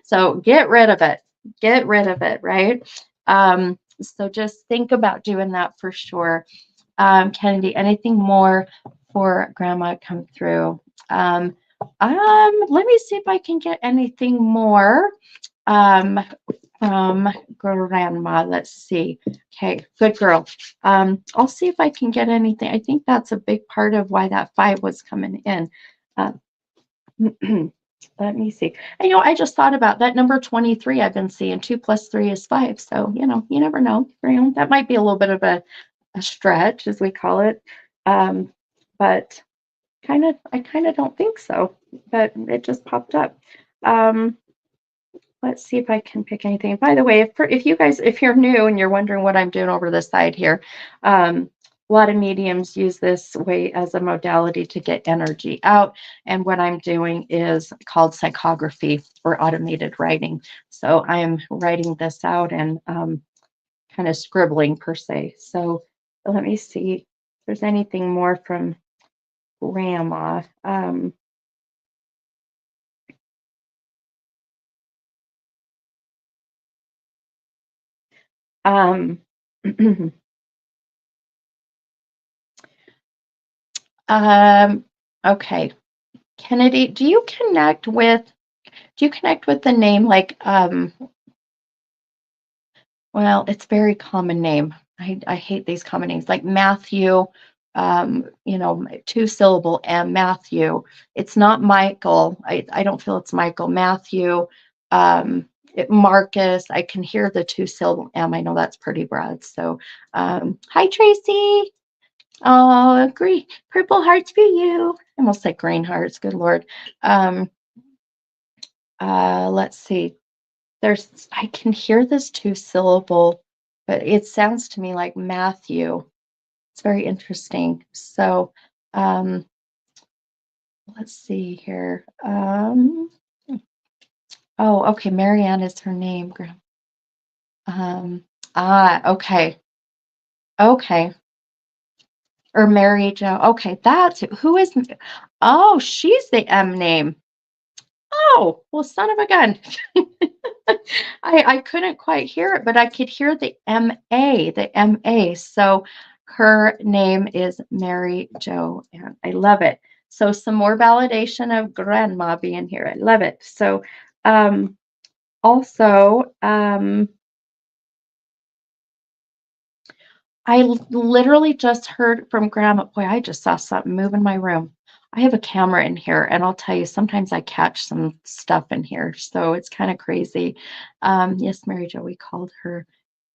So get rid of it. Get rid of it, right? So just think about doing that for sure. Kennedy, anything more for Grandma come through? Let me see if I can get anything more from Grandma. Let's see. Okay, good girl. I'll see if I can get anything. I think that's a big part of why that 5 was coming in. Uh, let me see. And, I just thought about that number 23 I've been seeing. 2 plus 3 is 5. So, you never know. That might be a little bit of a stretch, as we call it. But I kind of don't think so, but it just popped up. Let's see if I can pick anything. By the way, if you guys, if you're new and you're wondering what I'm doing over the side here, a lot of mediums use this way as a modality to get energy out. And what I'm doing is called psychography or automated writing. So I am writing this out and kind of scribbling per se. So let me see if there's anything more from Grandma. Um, um, okay. Kennedy, do you connect with the name like, well, it's a very common name. I hate these common names like Matthew, 2-syllable M, Matthew. It's not Michael. I don't feel it's Michael. Matthew, Marcus. I can hear the 2-syllable M. I know that's pretty broad. So, hi, Tracy. Oh, green, purple hearts for you. I almost said green hearts. Good Lord. Um, let's see. I can hear this 2-syllable, but it sounds to me like Matthew. It's very interesting. So, um, let's see here. Oh, okay. Marianne is her name. Okay. Okay. Or Mary Jo. Okay. Who is, oh, she's the M name. Oh, well, son of a gun. I couldn't quite hear it, but I could hear the M-A, the M-A. So her name is Mary Jo, and I love it. So some more validation of Grandma being here. I love it. So also, I literally just heard from Grandma. Boy, I just saw something move in my room. I have a camera in here, and I'll tell you, sometimes I catch some stuff in here. So it's kind of crazy. Yes, Mary Jo, we called her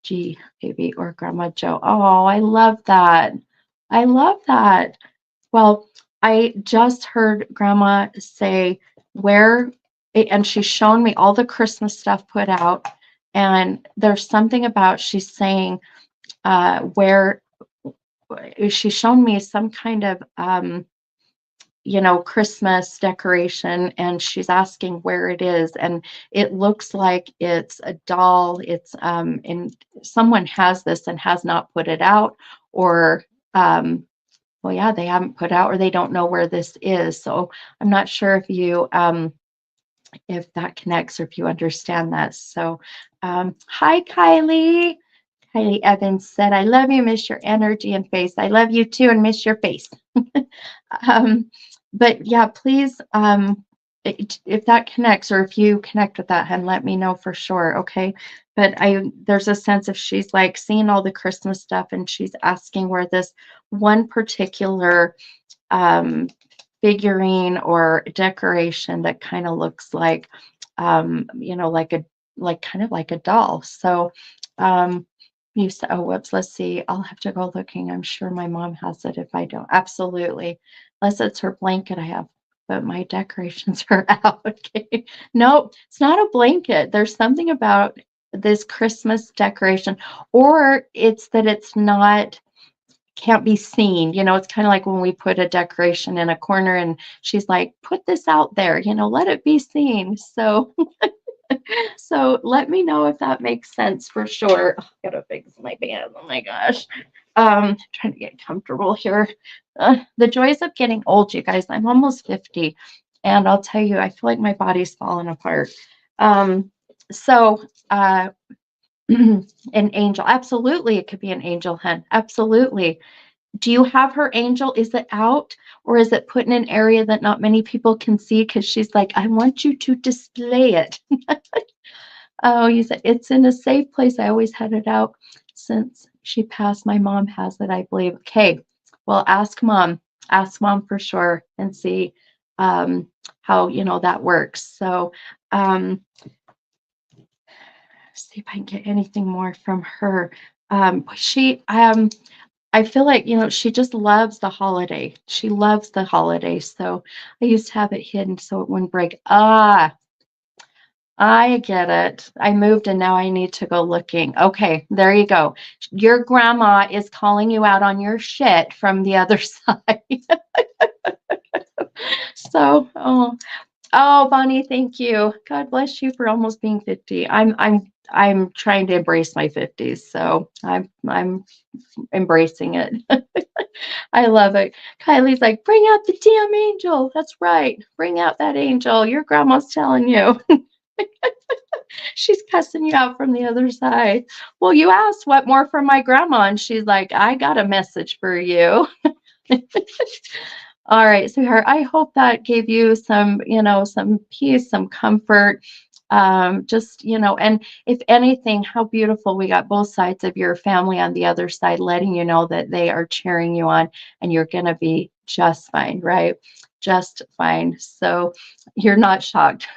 G baby or Grandma Joe. Oh, I love that. I love that. Well, I just heard Grandma say where, and she's shown me all the Christmas stuff put out. And there's something about she's saying where she's shown me some kind of Christmas decoration, and she's asking where it is, and it looks like it's a doll. It's and someone has this and has not put it out, or well, yeah, they haven't put out, or they don't know where this is. So I'm not sure if that connects or if you understand that. So hi, Kylie. Kylie Evans said, I love you, miss your energy and face. I love you too and miss your face. um, but yeah, please, if that connects or if you connect with that, and let me know for sure. Okay. But there's a sense of she's like seeing all the Christmas stuff and she's asking where this one particular um, figurine or decoration that kind of looks like, like kind of like a doll. So, you said, oh, whoops, let's see. I'll have to go looking. I'm sure my mom has it if I don't. Absolutely. Unless it's her blanket I have, but my decorations are out. Okay. No, it's not a blanket. There's something about this Christmas decoration, or it's that it's not can't be seen. It's kind of like when we put a decoration in a corner and she's like, put this out there, let it be seen. So, so let me know if that makes sense for sure. Oh, I gotta fix my band. Oh my gosh. Trying to get comfortable here. The joys of getting old, you guys. I'm almost 50. And I'll tell you, I feel like my body's falling apart. So, an angel. Absolutely, it could be an angel, hen. Absolutely. Do you have her angel? Is it out or is it put in an area that not many people can see? Because she's like, I want you to display it. Oh, you said it's in a safe place. I always had it out since she passed. My mom has it, I believe. Okay, well, ask mom. Ask mom for sure and see how that works. So, see if I can get anything more from her. She I feel like, she just loves the holiday. She loves the holiday. So I used to have it hidden so it wouldn't break. Ah, I get it. I moved and now I need to go looking. Okay, there you go. Your grandma is calling you out on your shit from the other side. So, oh, Bonnie, thank you. God bless you for almost being 50. I'm trying to embrace my 50s. So I'm embracing it. I love it. Kylie's like, bring out the damn angel. That's right. Bring out that angel. Your grandma's telling you. She's cussing you out from the other side. Well, you asked what more from my grandma, and she's like, I got a message for you. All right, sweetheart. I hope that gave you some peace, some comfort. Just, and if anything, how beautiful we got both sides of your family on the other side, letting you know that they are cheering you on and you're going to be just fine, right? Just fine. So you're not shocked.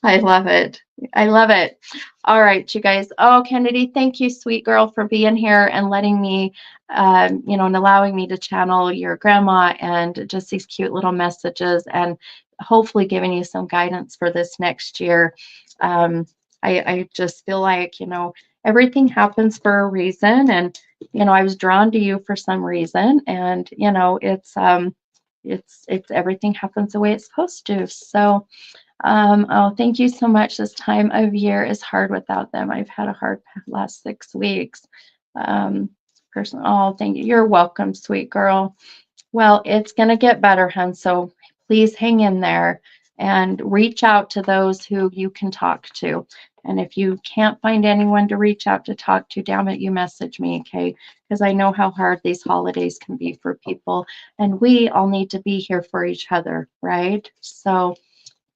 I love it. I love it. All right, you guys. Oh, Kennedy, thank you, sweet girl, for being here and letting me, and allowing me to channel your grandma and just these cute little messages and hopefully giving you some guidance for this next year. I just feel like, everything happens for a reason. And, I was drawn to you for some reason. And, it's everything happens the way it's supposed to. So, oh, thank you so much. This time of year is hard without them. I've had a hard last 6 weeks. Oh, thank you. You're welcome, sweet girl. Well, it's going to get better, hun. So please hang in there and reach out to those who you can talk to. And if you can't find anyone to reach out to talk to, damn it, you message me, okay? Because I know how hard these holidays can be for people. And we all need to be here for each other, right? So,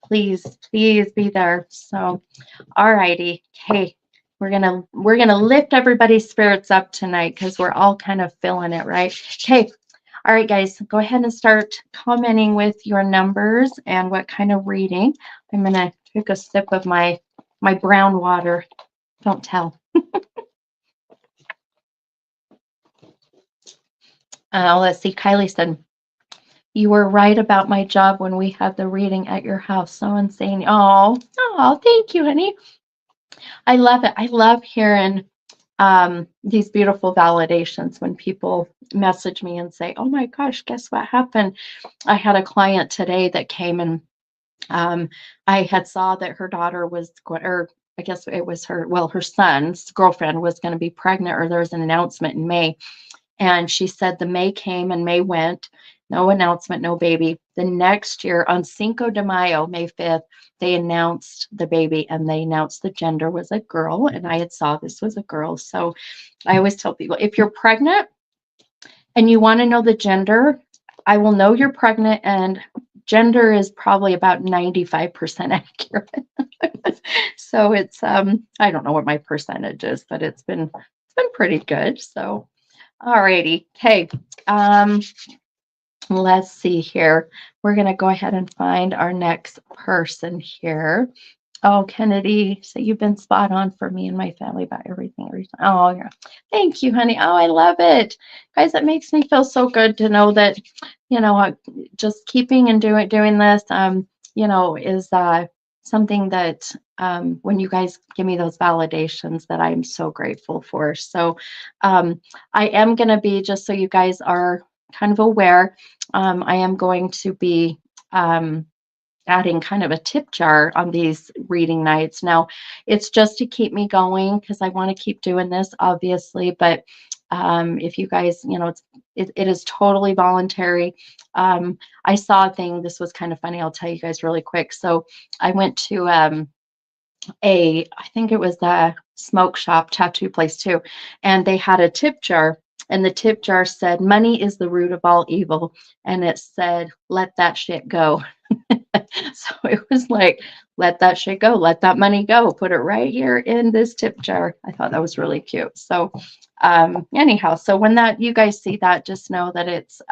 please be there. So, all righty. Okay. We're gonna lift everybody's spirits up tonight because we're all kind of feeling it, right? Okay. All right, guys, go ahead and start commenting with your numbers and what kind of reading. I'm gonna take a sip of my brown water. Don't tell. Let's see. Kylie said, you were right about my job when we had the reading at your house. So insane. Oh, thank you, honey. I love it. I love hearing these beautiful validations when people message me and say, oh my gosh, guess what happened? I had a client today that came and I had saw that her daughter was, or I guess it was her son's girlfriend was going to be pregnant, or there was an announcement in May. And she said the May came and May went. No announcement, no baby. The next year on Cinco de Mayo, May 5th, they announced the baby and they announced the gender was a girl. And I had saw this was a girl. So I always tell people if you're pregnant and you want to know the gender, I will know you're pregnant, and gender is probably about 95% accurate. So it's I don't know what my percentage is, but it's been pretty good. So all righty. Okay. Let's see here. We're going to go ahead and find our next person here. Oh, Kennedy, so you've been spot on for me and my family about everything. Oh, yeah. Thank you, honey. Oh, I love it. Guys, it makes me feel so good to know that, just keeping and doing this, is something that when you guys give me those validations that I'm so grateful for. So I am going to be, just so you guys are kind of aware, I am going to be adding kind of a tip jar on these reading nights. Now, it's just to keep me going because I want to keep doing this, obviously. But if you guys, it is totally voluntary. I saw a thing. This was kind of funny. I'll tell you guys really quick. So I went to I think it was the smoke shop, tattoo place too, and they had a tip jar. And the tip jar said, "Money is the root of all evil." And it said, "Let that shit go." So it was like, let that shit go, let that money go, put it right here in this tip jar. I thought that was really cute. So anyhow, so when that you guys see that, just know that it's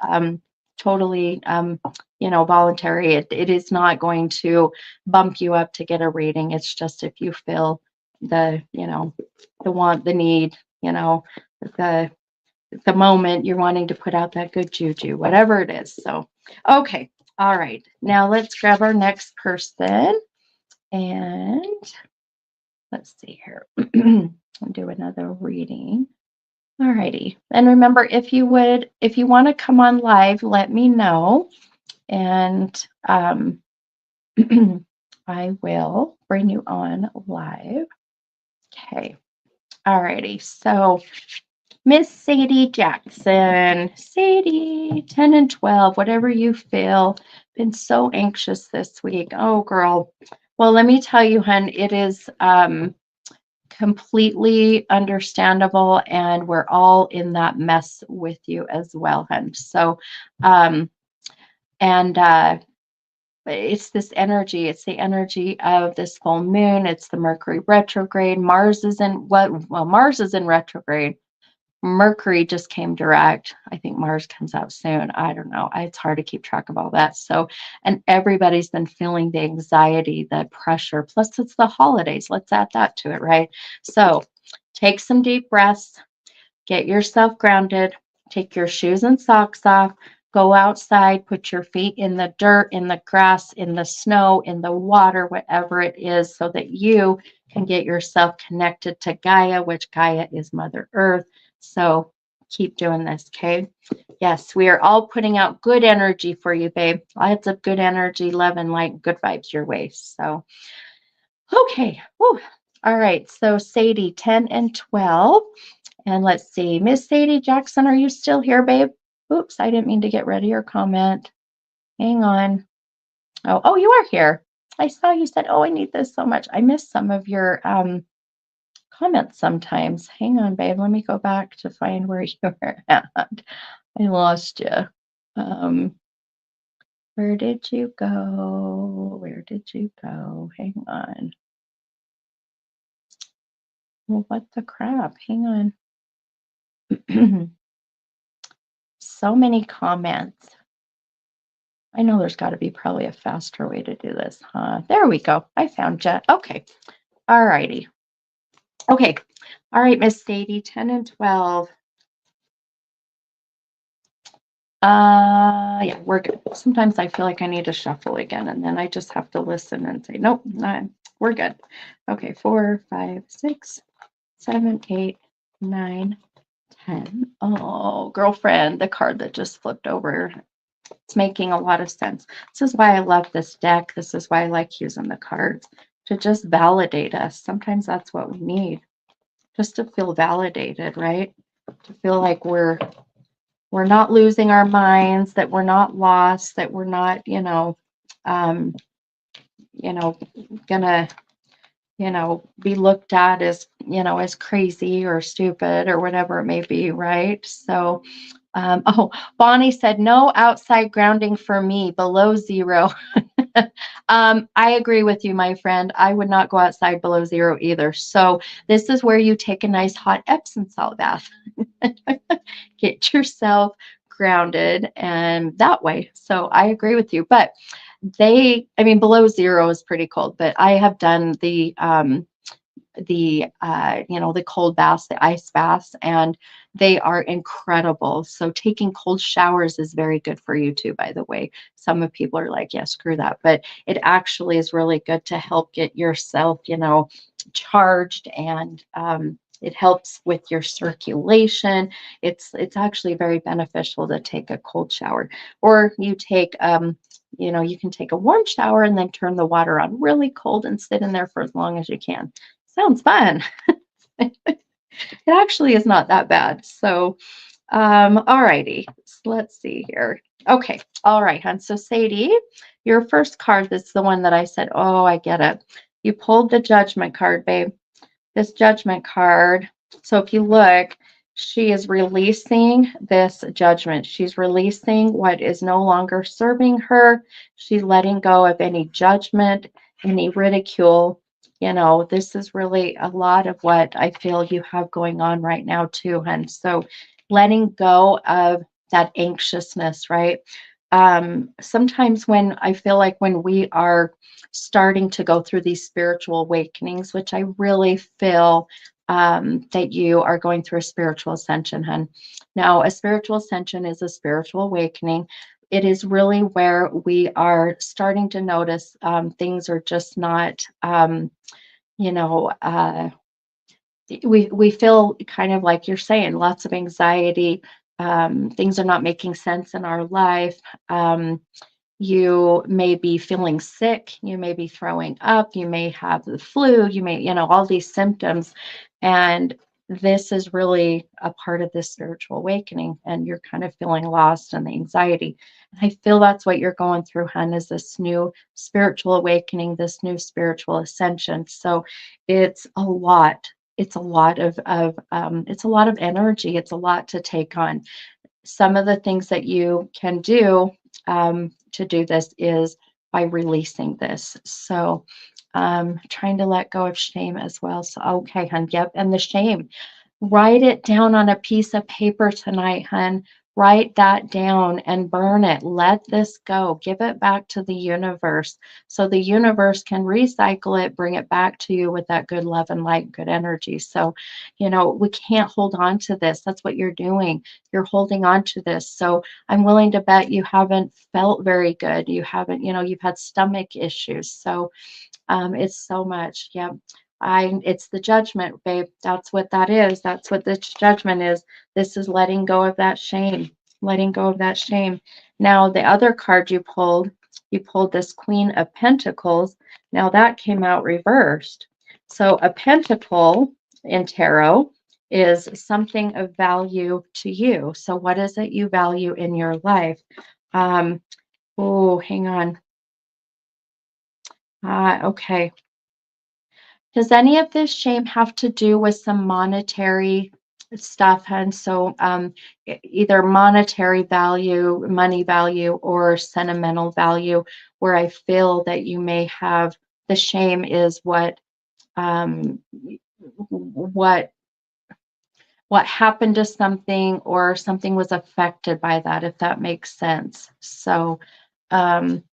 totally voluntary. It is not going to bump you up to get a reading. It's just if you feel the want, the need, the the moment you're wanting to put out that good juju, whatever it is. So, okay. All right. Now let's grab our next person and let's see here. I'll do another reading. All righty. And remember, if you want to come on live, let me know. And I will bring you on live. Okay. All righty. So Miss Sadie Jackson, Sadie, 10 and 12, whatever you feel. Been so anxious this week. Oh, girl. Well, let me tell you, hun, it is completely understandable, and we're all in that mess with you as well, hun. So, and it's this energy. It's the energy of this full moon. It's the Mercury retrograde. Mars is in retrograde. Mercury just came direct. I think Mars comes out soon. I don't know. It's hard to keep track of all that. So, and everybody's been feeling the anxiety, the pressure. Plus, it's the holidays. Let's add that to it, right? So, take some deep breaths, get yourself grounded, take your shoes and socks off, go outside, put your feet in the dirt, in the grass, in the snow, in the water, whatever it is, so that you can get yourself connected to Gaia, which Gaia is Mother Earth. So keep doing this, okay? Yes, we are all putting out good energy for you, babe. Lots of good energy, love, and light, good vibes your way. So, okay. Whew. All right. So Sadie, 10 and 12. And let's see. Miss Sadie Jackson, are you still here, babe? Oops, I didn't mean to get rid of your comment. Hang on. Oh, you are here. I saw you said, "Oh, I need this so much." I missed some of your comments sometimes. Hang on, babe. Let me go back to find where you were at. I lost you. Where did you go? Where did you go? Hang on. Well, what the crap? Hang on. So many comments. I know there's got to be probably a faster way to do this, huh? There we go. I found you. Okay. All righty. Okay. All right, Miss Sadie, 10 and 12. Yeah, we're good. Sometimes I feel like I need to shuffle again, and then I just have to listen and say, nope, we're good. Okay, 4, 5, 6, 7, 8, 9, 10. Oh, girlfriend, the card that just flipped over. It's making a lot of sense. This is why I love this deck. This is why I like using the cards, to just validate us. Sometimes that's what we need, just to feel validated, right? To feel like we're we're not losing our minds, that we're not lost, that we're not, um, you know, gonna, be looked at as, as crazy or stupid or whatever it may be, right? So, oh, Bonnie said, no outside grounding for me, below zero. I agree with you, my friend. I would not go outside below zero either. So this is where you take a nice hot Epsom salt bath. Get yourself grounded and that way. So I agree with you. But I mean, below zero is pretty cold, but I have done the cold baths, the ice baths, and they are incredible. So taking cold showers is very good for you too, by the way. Some of people are like, yeah, screw that, but it actually is really good to help get yourself, charged, and it helps with your circulation. It's actually very beneficial to take a cold shower, or you can take a warm shower and then turn the water on really cold and sit in there for as long as you can. Sounds fun. It actually is not that bad. So, all righty. So let's see here. Okay. All right, hon. So Sadie, your first card, that's the one that I said, oh, I get it. You pulled the judgment card, babe. This judgment card. So if you look, she is releasing this judgment. She's releasing what is no longer serving her. She's letting go of any judgment, any ridicule. This is really a lot of what I feel you have going on right now too, hun. So letting go of that anxiousness, right? Sometimes when I feel like when we are starting to go through these spiritual awakenings, which I really feel that you are going through a spiritual ascension, hun. Now, a spiritual ascension is a spiritual awakening. It is really where we are starting to notice things are just not, you know, uh, we feel kind of like you're saying, lots of anxiety. Things are not making sense in our life. You may be feeling sick, you may be throwing up, you may have the flu, you may, all these symptoms. And this is really a part of this spiritual awakening, and you're kind of feeling lost and the anxiety. I feel that's what you're going through, hun, is this new spiritual awakening, this new spiritual ascension. So it's a lot. It's a lot it's a lot of energy. It's a lot to take on. Some of the things that you can do to do this is by releasing this. So trying to let go of shame as well. So, okay, hun. Yep. And the shame, write it down on a piece of paper tonight, hun. Write that down and burn it. Let this go. Give it back to the universe so the universe can recycle it, bring it back to you with that good love and light, good energy. So, we can't hold on to this. That's what you're doing. You're holding on to this. So I'm willing to bet you haven't felt very good. You haven't, you've had stomach issues. So it's so much. Yeah. It's the judgment, babe. That's what that is. That's what this judgment is. This is letting go of that shame, letting go of that shame. Now, the other card you pulled this Queen of Pentacles. Now that came out reversed. So a pentacle in tarot is something of value to you. So what is it you value in your life? Oh, hang on. Okay. Does any of this shame have to do with some monetary stuff? And so either monetary value, money value, or sentimental value, where I feel that you may have the shame is um, what what happened to something, or something was affected by that, if that makes sense. So um,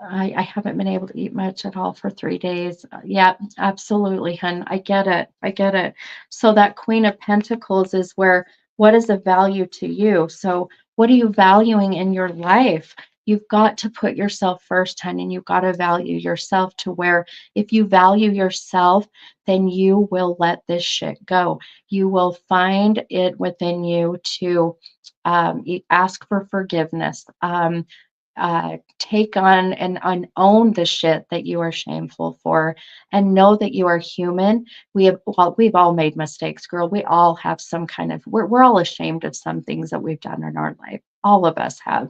I haven't been able to eat much at all for 3 days. Yeah, absolutely, hun. I get it. I get it. So that Queen of Pentacles is where, what is of value to you? So what are you valuing in your life? You've got to put yourself first, hun, and you've got to value yourself, to where if you value yourself, then you will let this shit go. You will find it within you to ask for forgiveness. take on and own the shit that you are shameful for, and know that you are human. We've all made mistakes, girl. We all have some kind of, we're all ashamed of some things that we've done in our life. All of us have.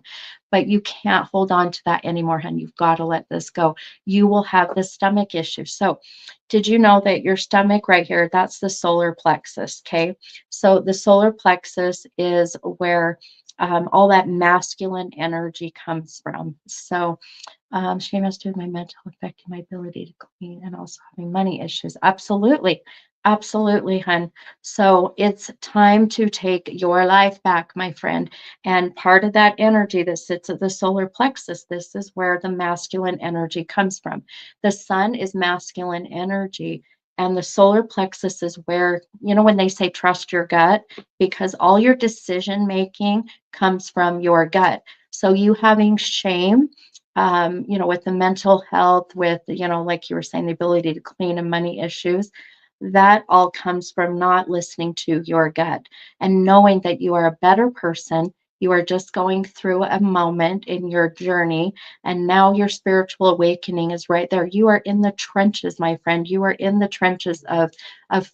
But you can't hold on to that anymore, hun. You've got to let this go. You will have the stomach issue. So, did you know that your stomach right here, that's the solar plexus? Okay. So, the solar plexus is where all that masculine energy comes from. So, shame has to do with my mental affecting my ability to clean and also having money issues. Absolutely. Absolutely, hun. So it's time to take your life back, my friend. And part of that energy that sits at the solar plexus, this is where the masculine energy comes from. The sun is masculine energy. And the solar plexus is where, when they say trust your gut, because all your decision making comes from your gut. So you having shame, with the mental health, with, like you were saying, the ability to clean and money issues, that all comes from not listening to your gut and knowing that you are a better person. You are just going through a moment in your journey, and now your spiritual awakening is right there. You are in the trenches, my friend. You are in the trenches of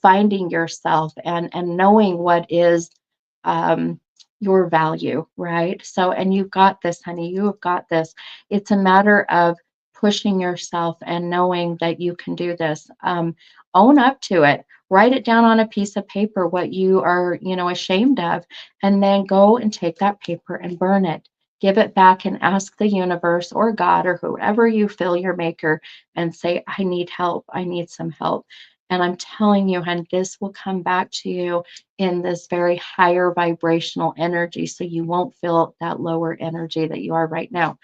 finding yourself and knowing what is um, your value, right? So, and you've got this, honey. You have got this. It's a matter of pushing yourself and knowing that you can do this. Own up to it. Write it down on a piece of paper what you are, ashamed of, and then go and take that paper and burn it. Give it back and ask the universe or God or whoever you feel your maker and say, I need help. I need some help. And I'm telling you, hon, this will come back to you in this very higher vibrational energy. So you won't feel that lower energy that you are right now.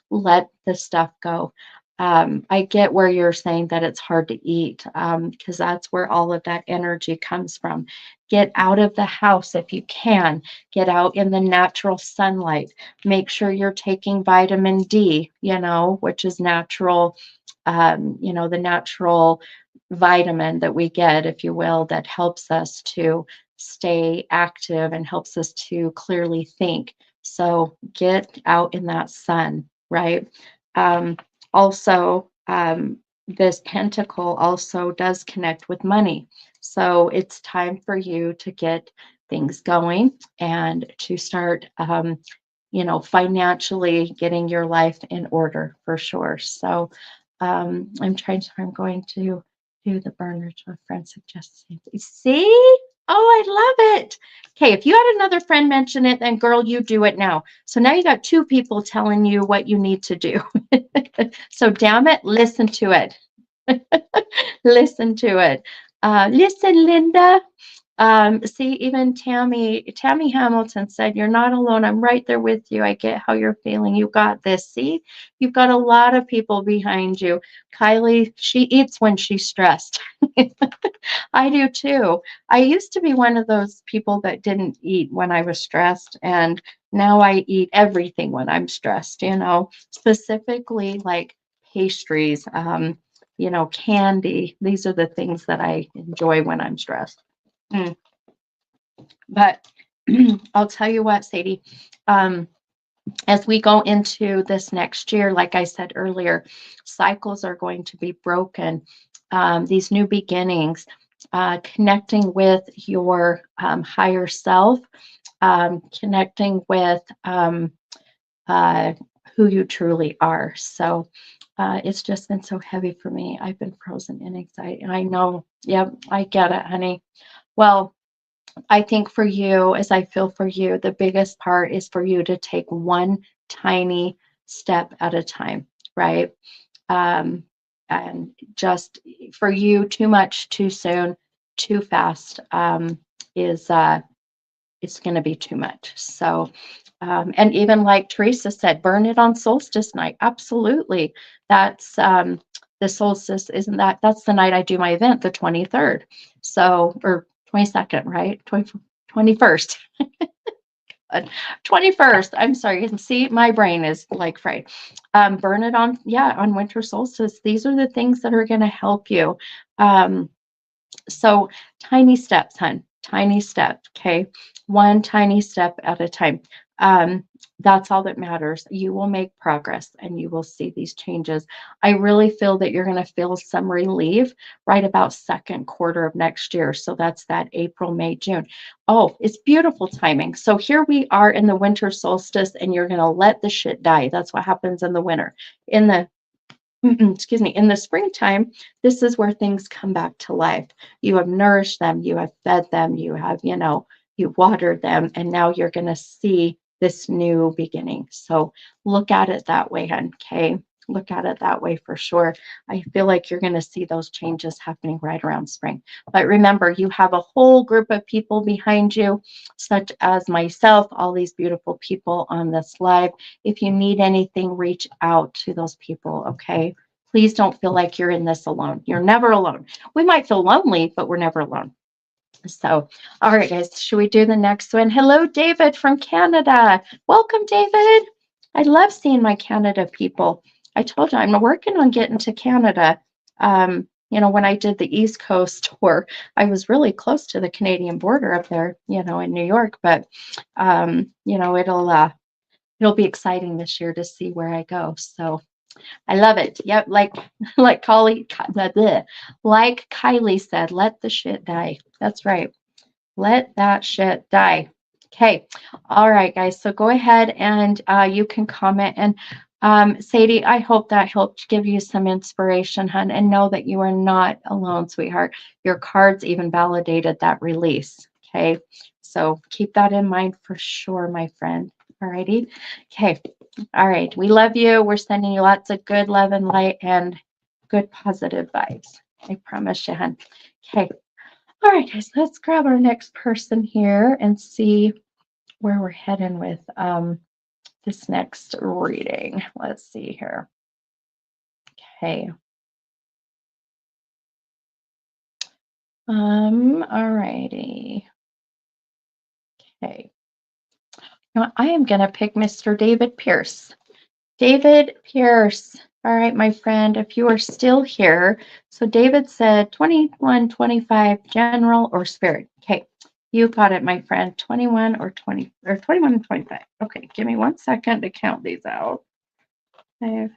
Let the stuff go. I get where you're saying that it's hard to eat, because that's where all of that energy comes from. Get out of the house if you can. Get out in the natural sunlight. Make sure you're taking vitamin D, which is natural, the natural vitamin that we get, if you will, that helps us to stay active and helps us to clearly think. So get out in that sun, right? Also, this pentacle also does connect with money. So it's time for you to get things going and to start, financially getting your life in order for sure. So I'm going to do the burners my friend suggested. See? Oh, I love it. Okay, if you had another friend mention it, then girl, you do it now. So now you got two people telling you what you need to do. So damn it, listen to it. Listen to it. Listen, Linda. See, even Tammy Hamilton said, you're not alone. I'm right there with you. I get how you're feeling. You got this. See, you've got a lot of people behind you. Kylie, she eats when she's stressed. I do too. I used to be one of those people that didn't eat when I was stressed, and now I eat everything when I'm stressed, specifically like pastries, candy. These are the things that I enjoy when I'm stressed. Mm. But I'll tell you what, Sadie, as we go into this next year, like I said earlier, cycles are going to be broken. These new beginnings, connecting with your higher self, connecting with who you truly are. So it's just been so heavy for me. I've been frozen in anxiety. I know. Yep, I get it, honey. Well, I think for you, as I feel for you, the biggest part is for you to take one tiny step at a time, right? And just for you, too much, too soon, too fast is it's going to be too much. So, and even like Teresa said, burn it on solstice night. Absolutely, that's the solstice. Isn't that's the night I do my event, the 23rd. So, or 22nd, right? 21st. 21st. I'm sorry. You can see my brain is like fried. Burn it on winter solstice. These are the things that are going to help you. So tiny steps, hun. tiny step, okay? One tiny step at a time. Um, that's all that matters. You will make progress and you will see these changes. I really feel that you're going to feel some relief right about second quarter of next year. So that's that April, May, June. Oh, it's beautiful timing. So here we are in the winter solstice and you're going to let the shit die. That's what happens in the winter. In the excuse me, in the springtime, this is where things come back to life. You have nourished them, you have fed them, you have, you watered them, and now you're going to see this new beginning. So look at it that way, hun, okay? Look at it that way for sure. I feel like you're going to see those changes happening right around spring. But remember, you have a whole group of people behind you, such as myself, all these beautiful people on this live. If you need anything, reach out to those people, okay? Please don't feel like you're in this alone. You're never alone. We might feel lonely, but we're never alone. So, all right, guys, should we do the next one? Hello, David from Canada. Welcome, David. I love seeing my Canada people. I told you I'm working on getting to Canada. When I did the East Coast tour, I was really close to the Canadian border up there, in New York. But it'll be exciting this year to see where I go. So I love it. Yep, like Kylie said, let the shit die. That's right. Let that shit die. Okay. All right, guys. So go ahead and you can comment. And Sadie, I hope that helped give you some inspiration, hun, and know that you are not alone, sweetheart. Your cards even validated that release. Okay. So keep that in mind for sure, my friend. All righty. Okay. All right. We love you. We're sending you lots of good love and light and good positive vibes. I promise you, hun. Okay. All right, guys, let's grab our next person here and see where we're heading with this next reading. Let's see here. Okay. All righty. Okay. Now I am gonna pick Mr. David Pierce. David Pierce. All right, my friend, if you are still here. So David said 21, 25, general or spirit. Okay, you got it, my friend. 21 or 20 or 21 and 25. Okay, give me 1 second to count these out. 5,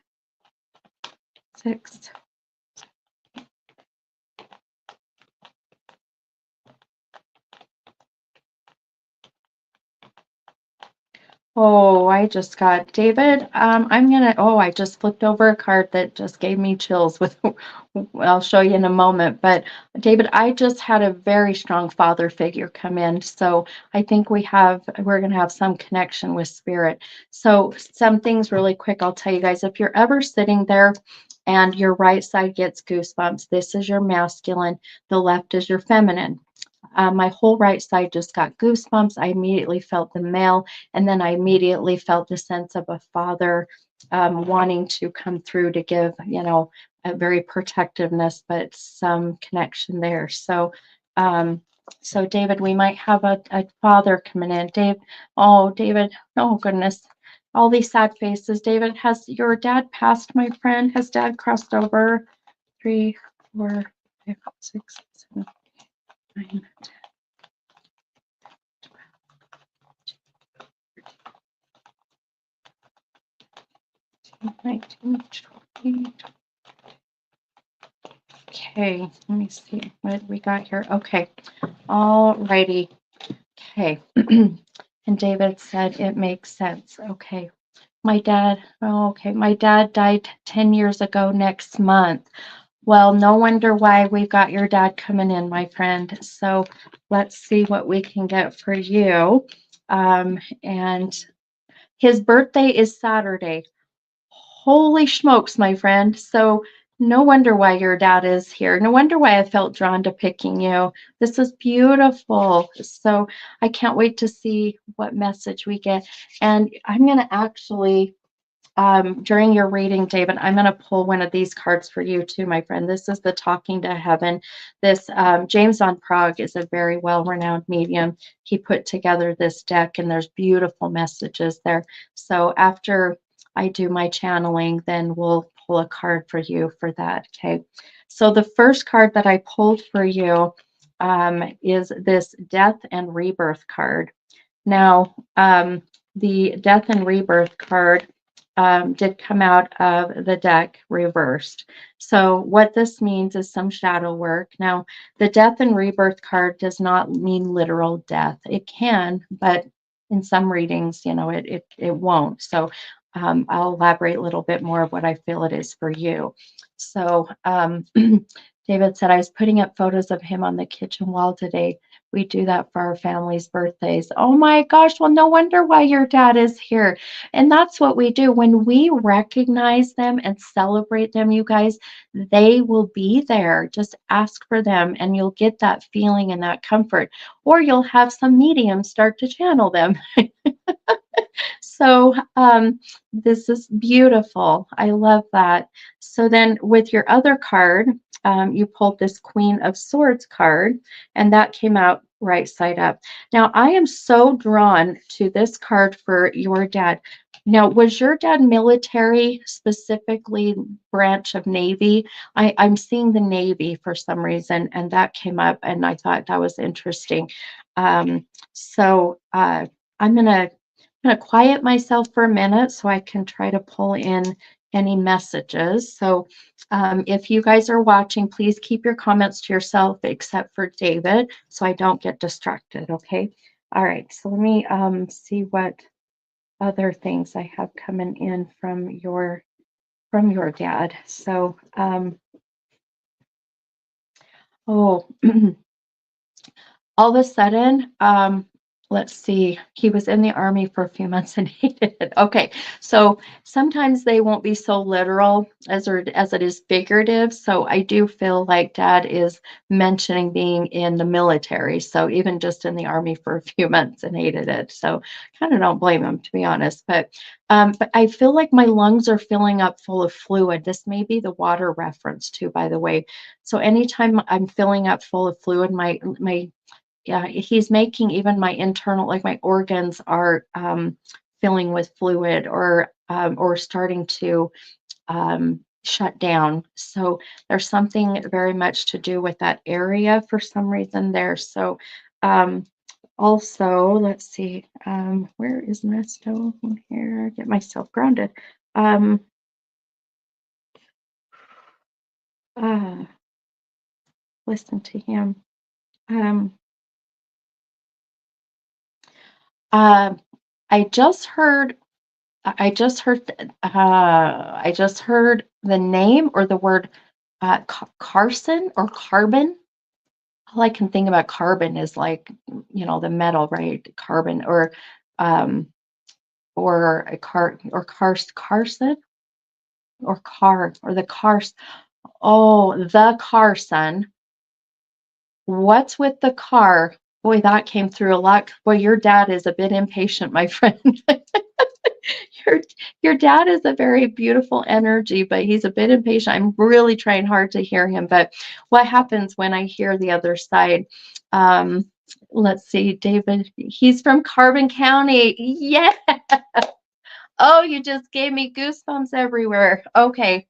6. Oh, I just got David. I just flipped over a card that just gave me chills with, I'll show you in a moment. But David, I just had a very strong father figure come in. So I think we're going to have some connection with spirit. So some things really quick, I'll tell you guys, if you're ever sitting there and your right side gets goosebumps, this is your masculine, the left is your feminine. My whole right side just got goosebumps. I immediately felt the male, and then I immediately felt the sense of a father wanting to come through to give, a very protectiveness, but some connection there. So David, we might have a father coming in. David, oh goodness, all these sad faces. David, has your dad passed, my friend? Has dad crossed over? 3, 4, 5, 6, 7, 9. Okay, let me see what we got here. Okay, all righty. Okay, and David said it makes sense. Okay, my dad died 10 years ago next month. Well, no wonder why we've got your dad coming in, my friend. So let's see what we can get for you. And his birthday is Saturday. Holy smokes, my friend. So no wonder why your dad is here. No wonder why I felt drawn to picking you. This is beautiful. So I can't wait to see what message we get. And I'm going to actually, during your reading, David, I'm going to pull one of these cards for you too, my friend. This is the Talking to Heaven. This James on Prague is a very well-renowned medium. He put together this deck, and there's beautiful messages there. So after I do my channeling, then we'll pull a card for you for that. Okay. So the first card that I pulled for you is this death and rebirth card. Now, the death and rebirth card did come out of the deck reversed. So what this means is some shadow work. Now, the death and rebirth card does not mean literal death. It can, but in some readings, it won't. So I'll elaborate a little bit more of what I feel it is for you. So David said, I was putting up photos of him on the kitchen wall today. We do that for our family's birthdays. Oh my gosh, well, no wonder why your dad is here. And that's what we do. When we recognize them and celebrate them, you guys, they will be there. Just ask for them and you'll get that feeling and that comfort. Or you'll have some medium start to channel them. So this is beautiful. I love that. So then with your other card, you pulled this Queen of Swords card, and that came out right side up. Now, I am so drawn to this card for your dad. Now, was your dad military, specifically branch of Navy? I'm seeing the Navy for some reason, and that came up, and I thought that was interesting. So I'm going to quiet myself for a minute so I can try to pull in any messages. So if you guys are watching, please keep your comments to yourself, except for David, so I don't get distracted, okay? All right, so let me see what other things I have coming in from your dad. So, oh, all of a sudden, let's see, he was in the army for a few months and hated it. Okay, so sometimes they won't be so literal as it is figurative. So I do feel like dad is mentioning being in the military. So even just in the army for a few months and hated it. So kind of don't blame him, to be honest. But I feel like my lungs are filling up full of fluid. This may be the water reference too, by the way. So anytime I'm filling up full of fluid, my yeah, he's making even my internal, like my organs are filling with fluid or starting to shut down. So there's something very much to do with that area for some reason there. So also, let's see, where is my stove in here? Get myself grounded. Uh, listen to him. Um, uh, I just heard I just heard the name or the word Carson or carbon. All I can think about carbon is like, the metal, right? Carbon um or a car or Carson or car or the cars. Oh, the Carson. What's with the car? Boy, that came through a lot. Boy, your dad is a bit impatient, my friend. Your your dad is a very beautiful energy, but he's a bit impatient. I'm really trying hard to hear him. But what happens when I hear the other side? Um, let's see, David, he's from Carbon County. Yeah. Oh, you just gave me goosebumps everywhere. Okay.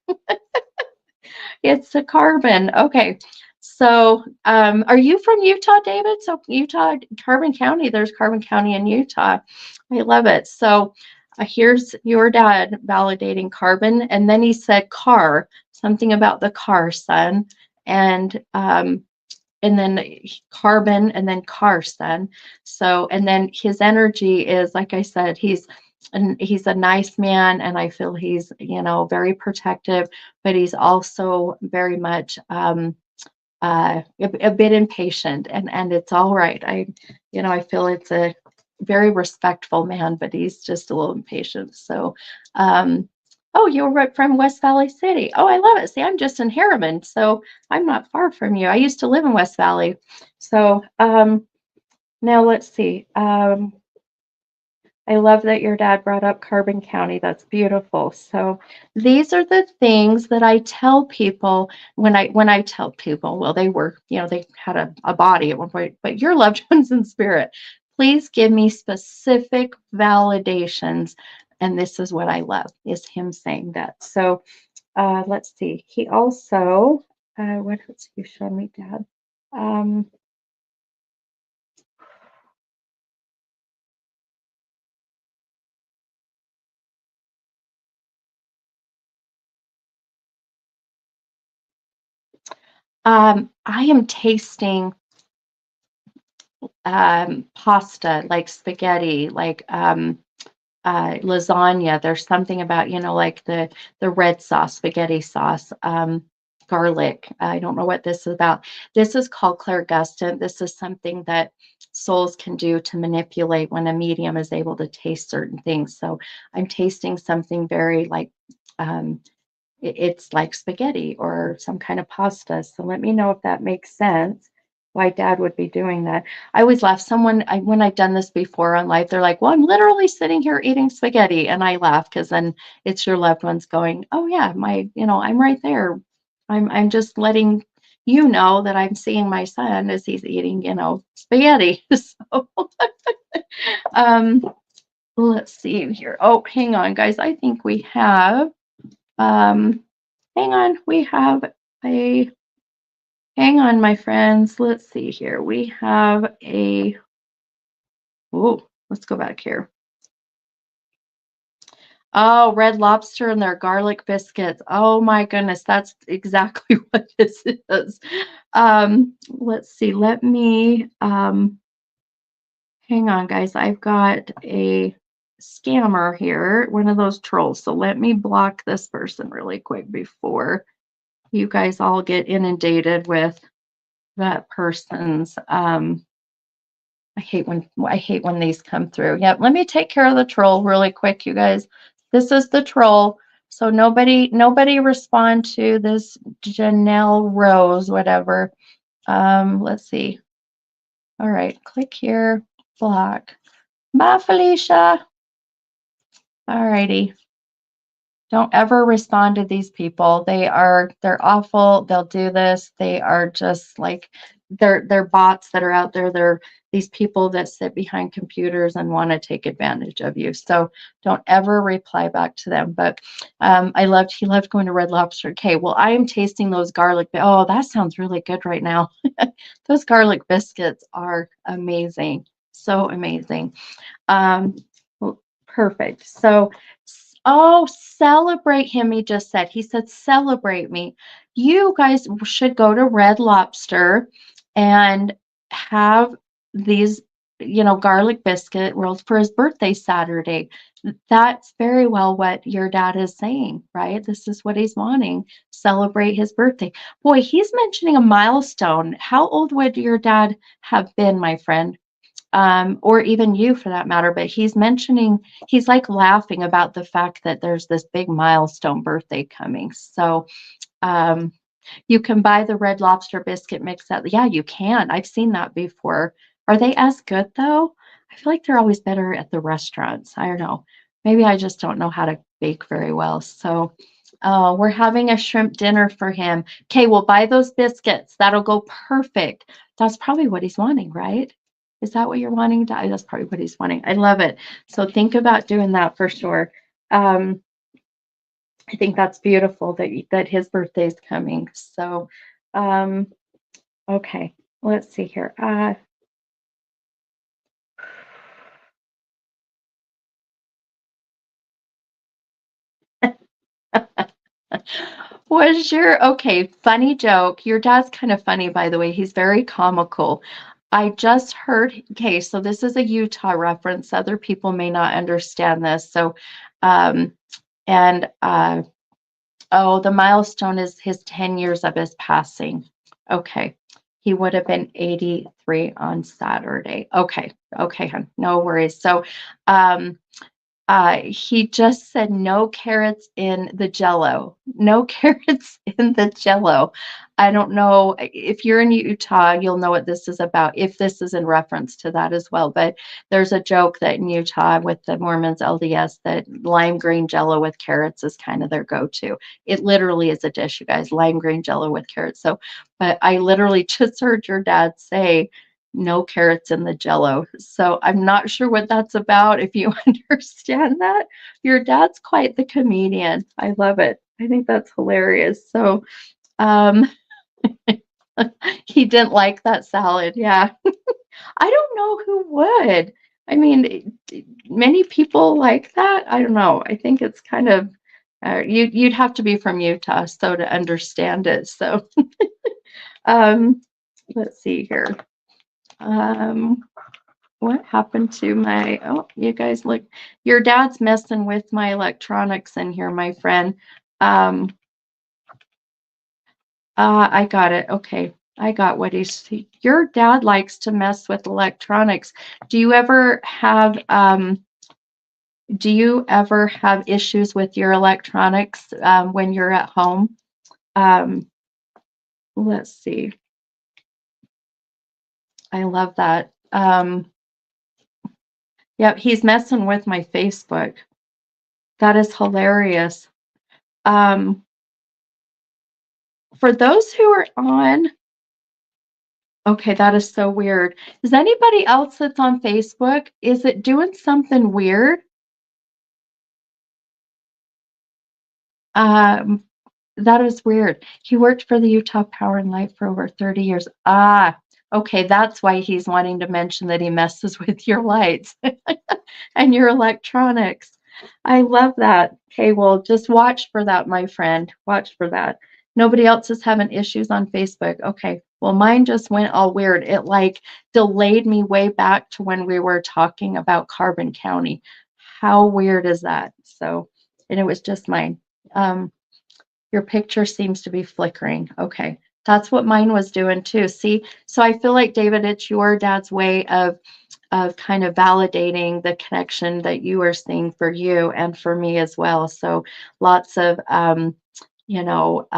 It's a carbon. Okay. So, are you from Utah, David? So, Utah, Carbon County, there's Carbon County in Utah. I love it. So, here's your dad validating carbon. And then he said car, something about the car, son. And then carbon and then Carson. So, and then his energy is, like I said, he's a nice man, and I feel he's, very protective, but he's also very much a bit impatient, and it's all right. I feel it's a very respectful man, but he's just a little impatient. So, oh, you're right from West Valley City. Oh, I love it. See, I'm just in Harriman, so I'm not far from you. I used to live in West Valley. So, now let's see. I love that your dad brought up Carbon County. That's beautiful. So these are the things that I tell people when I tell people, well, they were, they had a body at one point, but your loved ones in spirit. Please give me specific validations. And this is what I love, is him saying that. So let's see. He also, what else you showed me, Dad? I am tasting pasta, like spaghetti, like lasagna. There's something about, like the red sauce, spaghetti sauce, garlic. I don't know what this is about. This is called clairgustant. This is something that souls can do to manipulate when a medium is able to taste certain things. So I'm tasting something very like it's like spaghetti or some kind of pasta. So let me know if that makes sense. Why Dad would be doing that. I always laugh. When I've done this before on live, they're like, "Well, I'm literally sitting here eating spaghetti," and I laugh because then it's your loved ones going, "Oh yeah, I'm right there. I'm just letting you know that I'm seeing my son as he's eating, spaghetti." So, um, let's see here. Oh, hang on, guys. I think we have. Um, hang on, we have a, hang on, my friends. Let's see here. We have let's go back here. Oh, Red Lobster and their garlic biscuits. Oh my goodness, that's exactly what this is. Let's see. Let me, hang on, guys. I've got a scammer here, one of those trolls. So let me block this person really quick before you guys all get inundated with that person's I hate when these come through. Yep, let me take care of the troll really quick, you guys. This is the troll. So nobody respond to this Janelle Rose, whatever. Let's see. All right, click here, block. Bye, Felicia. All righty. Don't ever respond to these people. They're awful. They'll do this. They are just like they're bots that are out there. They're these people that sit behind computers and want to take advantage of you. So don't ever reply back to them. But he loved going to Red Lobster. Okay, well, I am tasting those garlic. Oh, that sounds really good right now. Those garlic biscuits are amazing. So amazing. Um, Perfect. So, oh, celebrate him. He just said, he said, celebrate me. You guys should go to Red Lobster and have these, garlic biscuit rolls for his birthday Saturday. That's very well what your dad is saying, right? This is what he's wanting. Celebrate his birthday. Boy, he's mentioning a milestone. How old would your dad have been, my friend? Or even you for that matter, but he's like laughing about the fact that there's this big milestone birthday coming. So um, you can buy the Red Lobster biscuit mix that, yeah, you can. I've seen that before. Are they as good though? I feel like they're always better at the restaurants. I don't know. Maybe I just don't know how to bake very well. So we're having a shrimp dinner for him. Okay, we'll buy those biscuits. That'll go perfect. That's probably what he's wanting, right? Is that what you're wanting? That's probably what he's wanting. I love it. So think about doing that for sure. Um, I think that's beautiful that his birthday is coming. So, um, okay, let's see here. Was your okay? Funny joke. Your dad's kind of funny, by the way. He's very comical. I just heard. Okay, so this is a Utah reference. Other people may not understand this. So, um, and oh, the milestone is his 10 years of his passing. Okay. He would have been 83 on Saturday. Okay. Okay, hon. No worries. So, um, he just said no carrots in the jello. No carrots in the jello. I don't know if you're in Utah, you'll know what this is about, if this is in reference to that as well. But there's a joke that in Utah with the Mormons LDS that lime green jello with carrots is kind of their go-to. It literally is a dish, you guys, lime green jello with carrots. So, but I literally just heard your dad say no carrots in the jello. So I'm not sure what that's about. If you understand that, your dad's quite the comedian. I love it. I think that's hilarious. So um, he didn't like that salad. Yeah. I don't know who would. I mean, many people like that. I don't know. I think it's kind of, You'd have to be from Utah so to understand it. So um, let's see here. Um, what happened to my, oh, you guys look, your dad's messing with my electronics in here, my friend. I got it. Okay. I got what your dad likes to mess with electronics. Do you ever have, issues with your electronics, when you're at home? Um, let's see. I love that. Yep, he's messing with my Facebook. That is hilarious. Um, for those who are on, okay, that is so weird. Is anybody else that's on Facebook? Is it doing something weird? Um, that is weird. He worked for the Utah Power and Light for over 30 years. Ah, okay, that's why he's wanting to mention that he messes with your lights and your electronics. I love that. Okay, well, just watch for that, my friend. Watch for that. Nobody else is having issues on Facebook. Okay, well, mine just went all weird. It like delayed me way back to when we were talking about Carbon County. How weird is that? So, and it was just mine. Um, your picture seems to be flickering. Okay. That's what mine was doing too. See, so I feel like David, it's your dad's way of kind of validating the connection that you are seeing for you and for me as well. So lots of you know,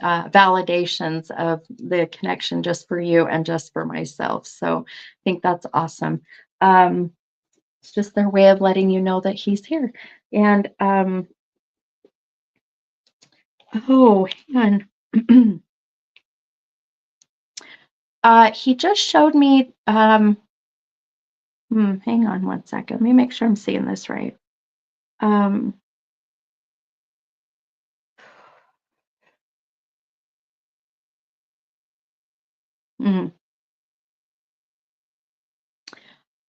validations of the connection just for you and just for myself. So I think that's awesome. It's just their way of letting you know that he's here. And oh, hang on. He just showed me, hang on one second. Let me make sure I'm seeing this right. Um, mm,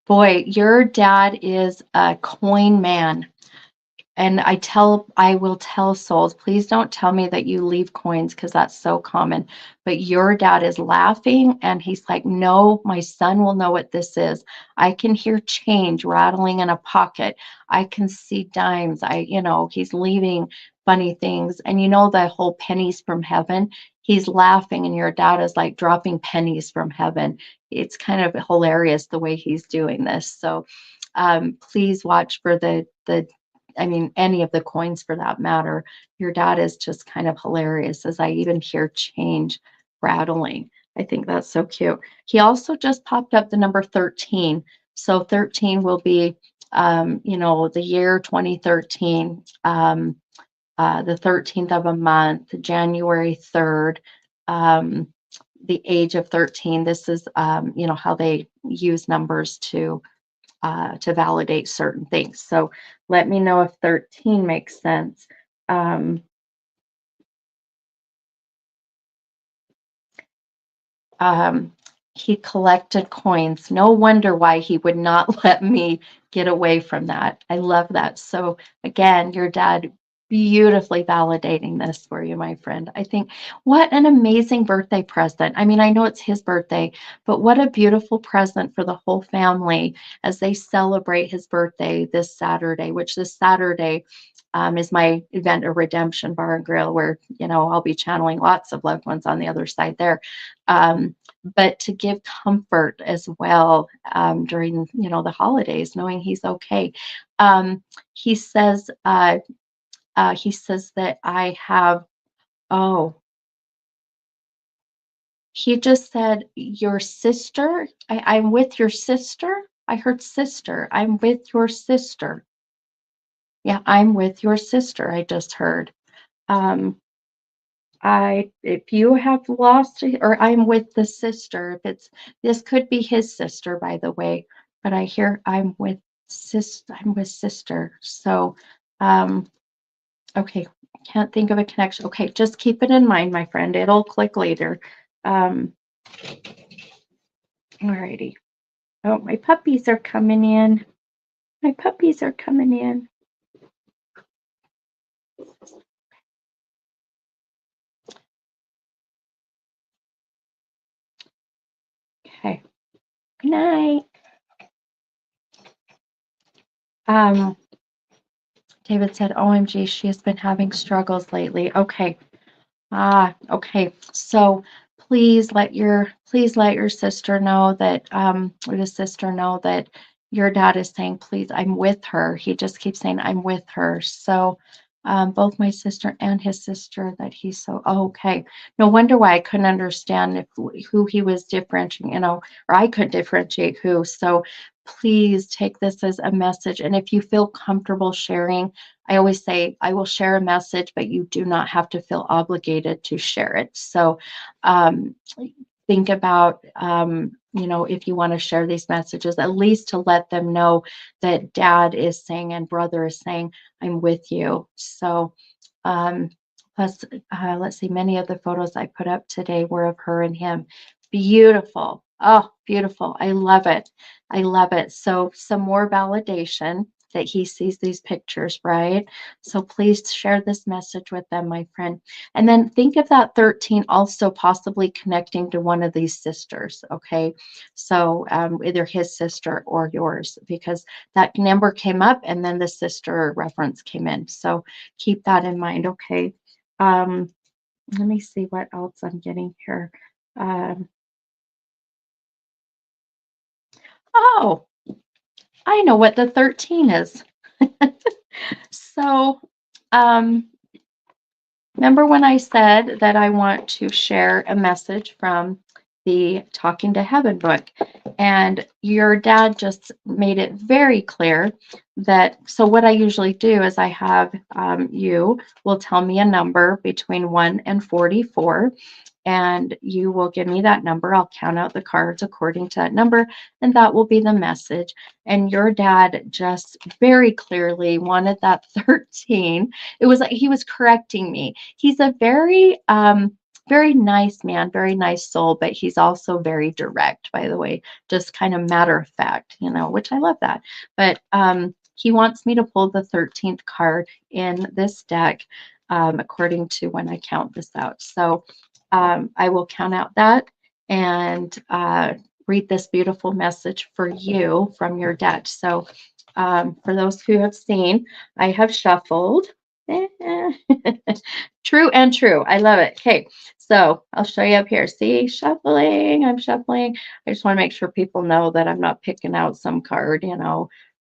boy, your dad is a coin man. And I will tell souls, please don't tell me that you leave coins because that's so common. But your dad is laughing and he's like, no, my son will know what this is. I can hear change rattling in a pocket. I can see dimes. He's leaving funny things. And the whole pennies from heaven, he's laughing and your dad is like dropping pennies from heaven. It's kind of hilarious the way he's doing this. So please watch for any of the coins for that matter. Your dad is just kind of hilarious as I even hear change rattling. I think that's so cute. He also just popped up the number 13. So 13 will be, the year 2013, the 13th of a month, January 3rd, the age of 13. This is, how they use numbers to validate certain things. So let me know if 13 makes sense. Um, um, he collected coins. No wonder why he would not let me get away from that. I love that. So again, your dad beautifully validating this for you, my friend. I think what an amazing birthday present. I mean, I know it's his birthday, but what a beautiful present for the whole family as they celebrate his birthday this Saturday, which this Saturday is my event of Redemption Bar and Grill, where, I'll be channeling lots of loved ones on the other side there. But to give comfort as well during, the holidays, knowing he's okay. Um, he says, that I have, oh, he just said, your sister, I'm with your sister. I heard sister. I'm with your sister. Yeah, I'm with your sister. I just heard. Um, if you have lost, or I'm with the sister, this could be his sister, by the way, but I hear I'm with sister. So, um, okay, can't think of a connection. Okay, just keep it in mind, my friend. It'll click later. Um, Alrighty. Oh, my puppies are coming in. My puppies are coming in. Okay. Good night. Um, David said, OMG, she has been having struggles lately. Okay. Okay. So please let your sister know that or the sister know that your dad is saying, please, I'm with her. He just keeps saying, I'm with her. So both my sister and his sister that he's so okay. No wonder why I couldn't understand if who he was differentiating, or I couldn't differentiate who. So please take this as a message. And if you feel comfortable sharing, I always say, I will share a message, but you do not have to feel obligated to share it. So um, think about, if you want to share these messages, at least to let them know that dad is saying and brother is saying, I'm with you. So, um, plus, let's see, many of the photos I put up today were of her and him. Beautiful. Oh, beautiful. I love it. I love it. So, some more validation that he sees these pictures, right? So, please share this message with them, my friend. And then think of that 13 also possibly connecting to one of these sisters, okay? So, either his sister or yours, because that number came up and then the sister reference came in. So, keep that in mind, okay? Um, Let me see what else I'm getting here. Um, oh, I know what the 13 is. So, um, remember when I said that I want to share a message from the Talking to Heaven book? And your dad just made it very clear that. So, what I usually do is I have you will tell me a number between 1 and 44, and you will give me that number. I'll count out the cards according to that number, and that will be the message. And your dad just very clearly wanted that 13. It was like he was correcting me. He's a very nice man, very nice soul, but he's also very direct, by the way, just kind of matter of fact, which I love that. But he wants me to pull the 13th card in this deck, according to when I count this out. So I will count out that and read this beautiful message for you from your deck. So for those who have seen, I have shuffled. True and true. I love it. Okay, so I'll show you up here. See, shuffling. I'm shuffling. I just want to make sure people know that I'm not picking out some card,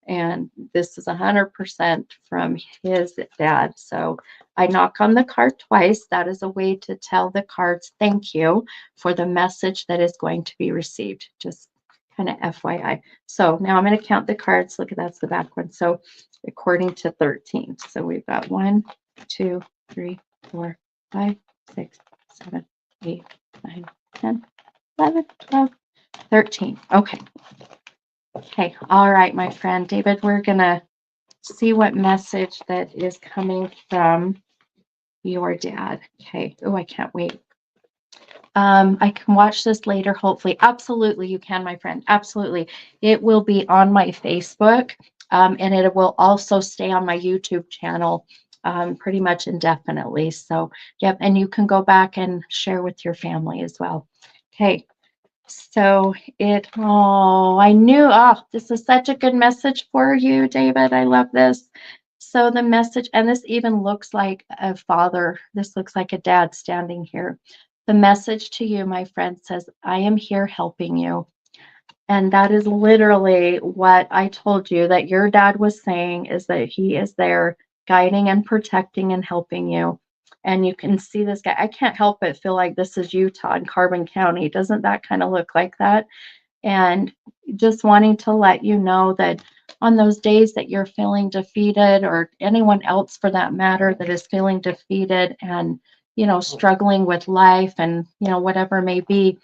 and this is 100% from his dad. So I knock on the card twice. That is a way to tell the cards thank you for the message that is going to be received. Just kind of FYI. So now I'm going to count the cards. Look at that's the back one. So according to 13. So we've got 1, 2, 3, 4, 5, 6, 7, 8, 9, 10, 11, 12, 13. Okay. Okay. All right, my friend David, we're going to see what message that is coming from your dad. Okay. Oh, I can't wait. I can watch this later, hopefully. Absolutely, you can, my friend. Absolutely. It will be on my Facebook, and it will also stay on my YouTube channel pretty much indefinitely. So, yep, and you can go back and share with your family as well. Okay. So this is such a good message for you, David. I love this. So the message, and this even looks like a father. This looks like a dad standing here. The message to you, my friend, says, I am here helping you. And that is literally what I told you that your dad was saying, is that he is there guiding and protecting and helping you. And you can see this guy. I can't help but feel like this is Utah and Carbon County. Doesn't that kind of look like that? And just wanting to let you know that on those days that you're feeling defeated, or anyone else for that matter that is feeling defeated and, struggling with life and, whatever may be,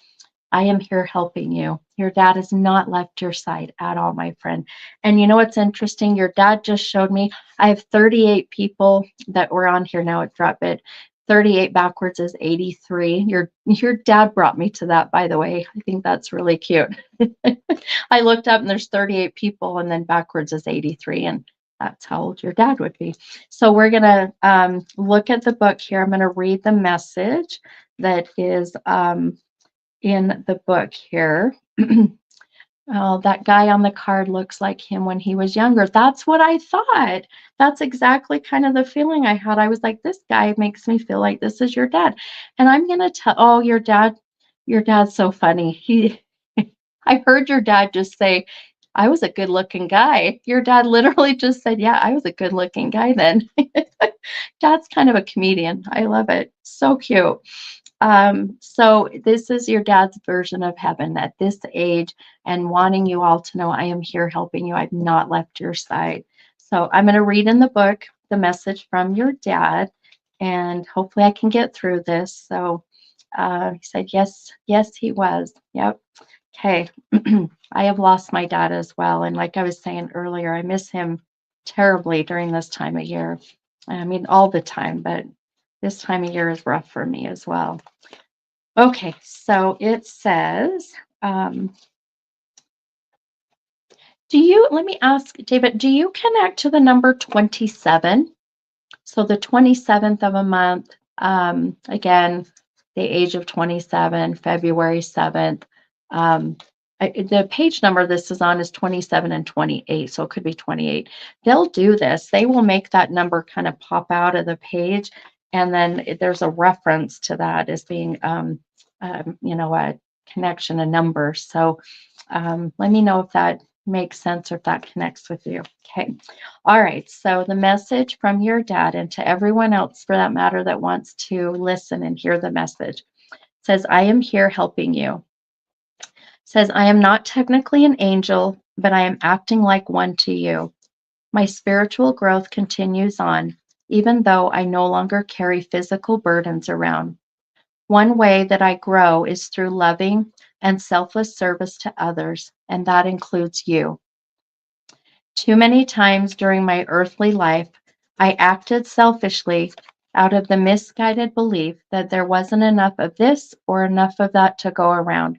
I am here helping you. Your dad has not left your side at all, my friend. And you know what's interesting? Your dad just showed me I have 38 people that were on here. Now it dropped it. 38 backwards is 83. Your dad brought me to that, by the way. I think that's really cute. I looked up and there's 38 people, and then backwards is 83. And that's how old your dad would be. So we're going to look at the book here. I'm going to read the message that is in the book here. Oh, that guy on the card looks like him when he was younger. That's what I thought. That's exactly kind of the feeling I had. I was like, this guy makes me feel like this is your dad. And I'm gonna tell, oh, your dad's so funny. I heard your dad just say, I was a good looking guy. Your dad literally just said, yeah, I was a good looking guy then. Dad's kind of a comedian. I love it. So cute. So this is your dad's version of heaven at this age and wanting you all to know I am here helping you. I've not left your side. So I'm going to read in the book the message from your dad, and hopefully I can get through this. So he said, yes, yes, he was. Yep. Okay. I have lost my dad as well. And like I was saying earlier, I miss him terribly during this time of year. I mean, all the time, but this time of year is rough for me as well. Okay, so it says, um, let me ask, David, do you connect to the number 27? So the 27th of a month, again, the age of 27, February 7th. The page number this is on is 27 and 28, so it could be 28. They'll do this. They will make that number kind of pop out of the page, and then there's a reference to that as being, a connection, a number. So let me know if that makes sense or if that connects with you. Okay. All right. So the message from your dad, and to everyone else for that matter that wants to listen and hear the message, says, I am here helping you. Says, I am not technically an angel, but I am acting like one to you. My spiritual growth continues on, even though I no longer carry physical burdens around. One way that I grow is through loving and selfless service to others, and that includes you. Too many times during my earthly life, I acted selfishly out of the misguided belief that there wasn't enough of this or enough of that to go around.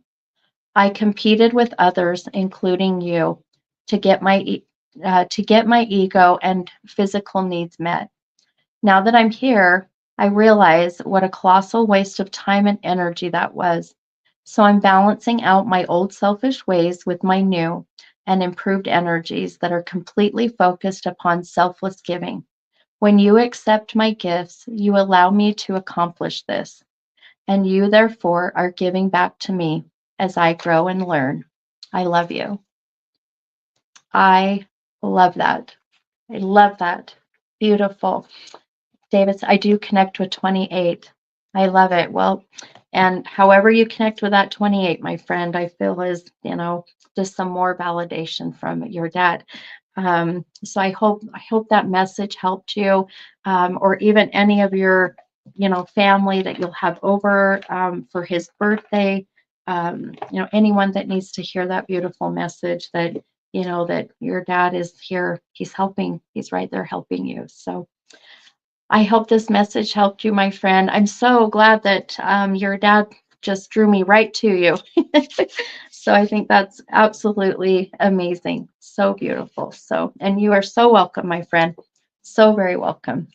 I competed with others, including you, to get my ego and physical needs met. Now that I'm here, I realize what a colossal waste of time and energy that was. So I'm balancing out my old selfish ways with my new and improved energies that are completely focused upon selfless giving. When you accept my gifts, you allow me to accomplish this, and you therefore are giving back to me as I grow and learn. I love you. I love that. I love that. Beautiful. David, I do connect with 28. I love it. Well, and however you connect with that 28, my friend, I feel is, just some more validation from your dad. So I hope that message helped you, or even any of your, family that you'll have over for his birthday. Anyone that needs to hear that beautiful message that, that your dad is here. He's helping. He's right there helping you. So I hope this message helped you, my friend. I'm so glad that your dad just drew me right to you. So I think that's absolutely amazing. So beautiful. So, and you are so welcome, my friend. So very welcome.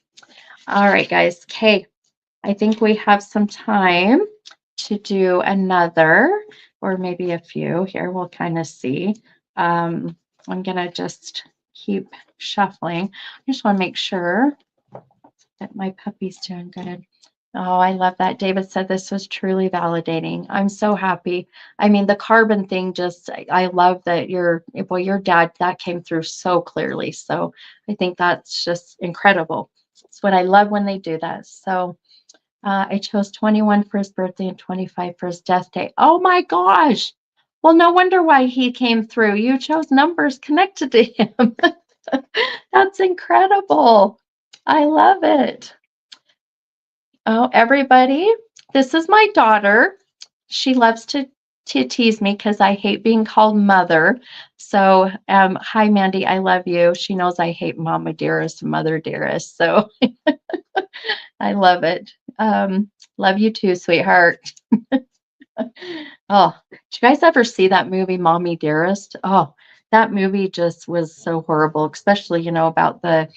All right, guys. Okay. I think we have some time to do another, or maybe a few here. We'll kind of see. I'm going to just keep shuffling. I just want to make sure that my puppy's doing good. Oh, I love that. David said this was truly validating. I'm so happy. I mean, the carbon thing I love that your dad, that came through so clearly. So I think that's just incredible. It's what I love when they do that. So I chose 21 for his birthday and 25 for his death day. Oh my gosh. Well, no wonder why he came through. You chose numbers connected to him. That's incredible. I love it. Oh, everybody, this is my daughter. She loves to tease me because I hate being called mother. So, hi, Mandy, I love you. She knows I hate mama dearest, mother dearest. So I love it. Love you too, sweetheart. Oh, did you guys ever see that movie, Mommy Dearest? Oh, that movie just was so horrible, especially, about the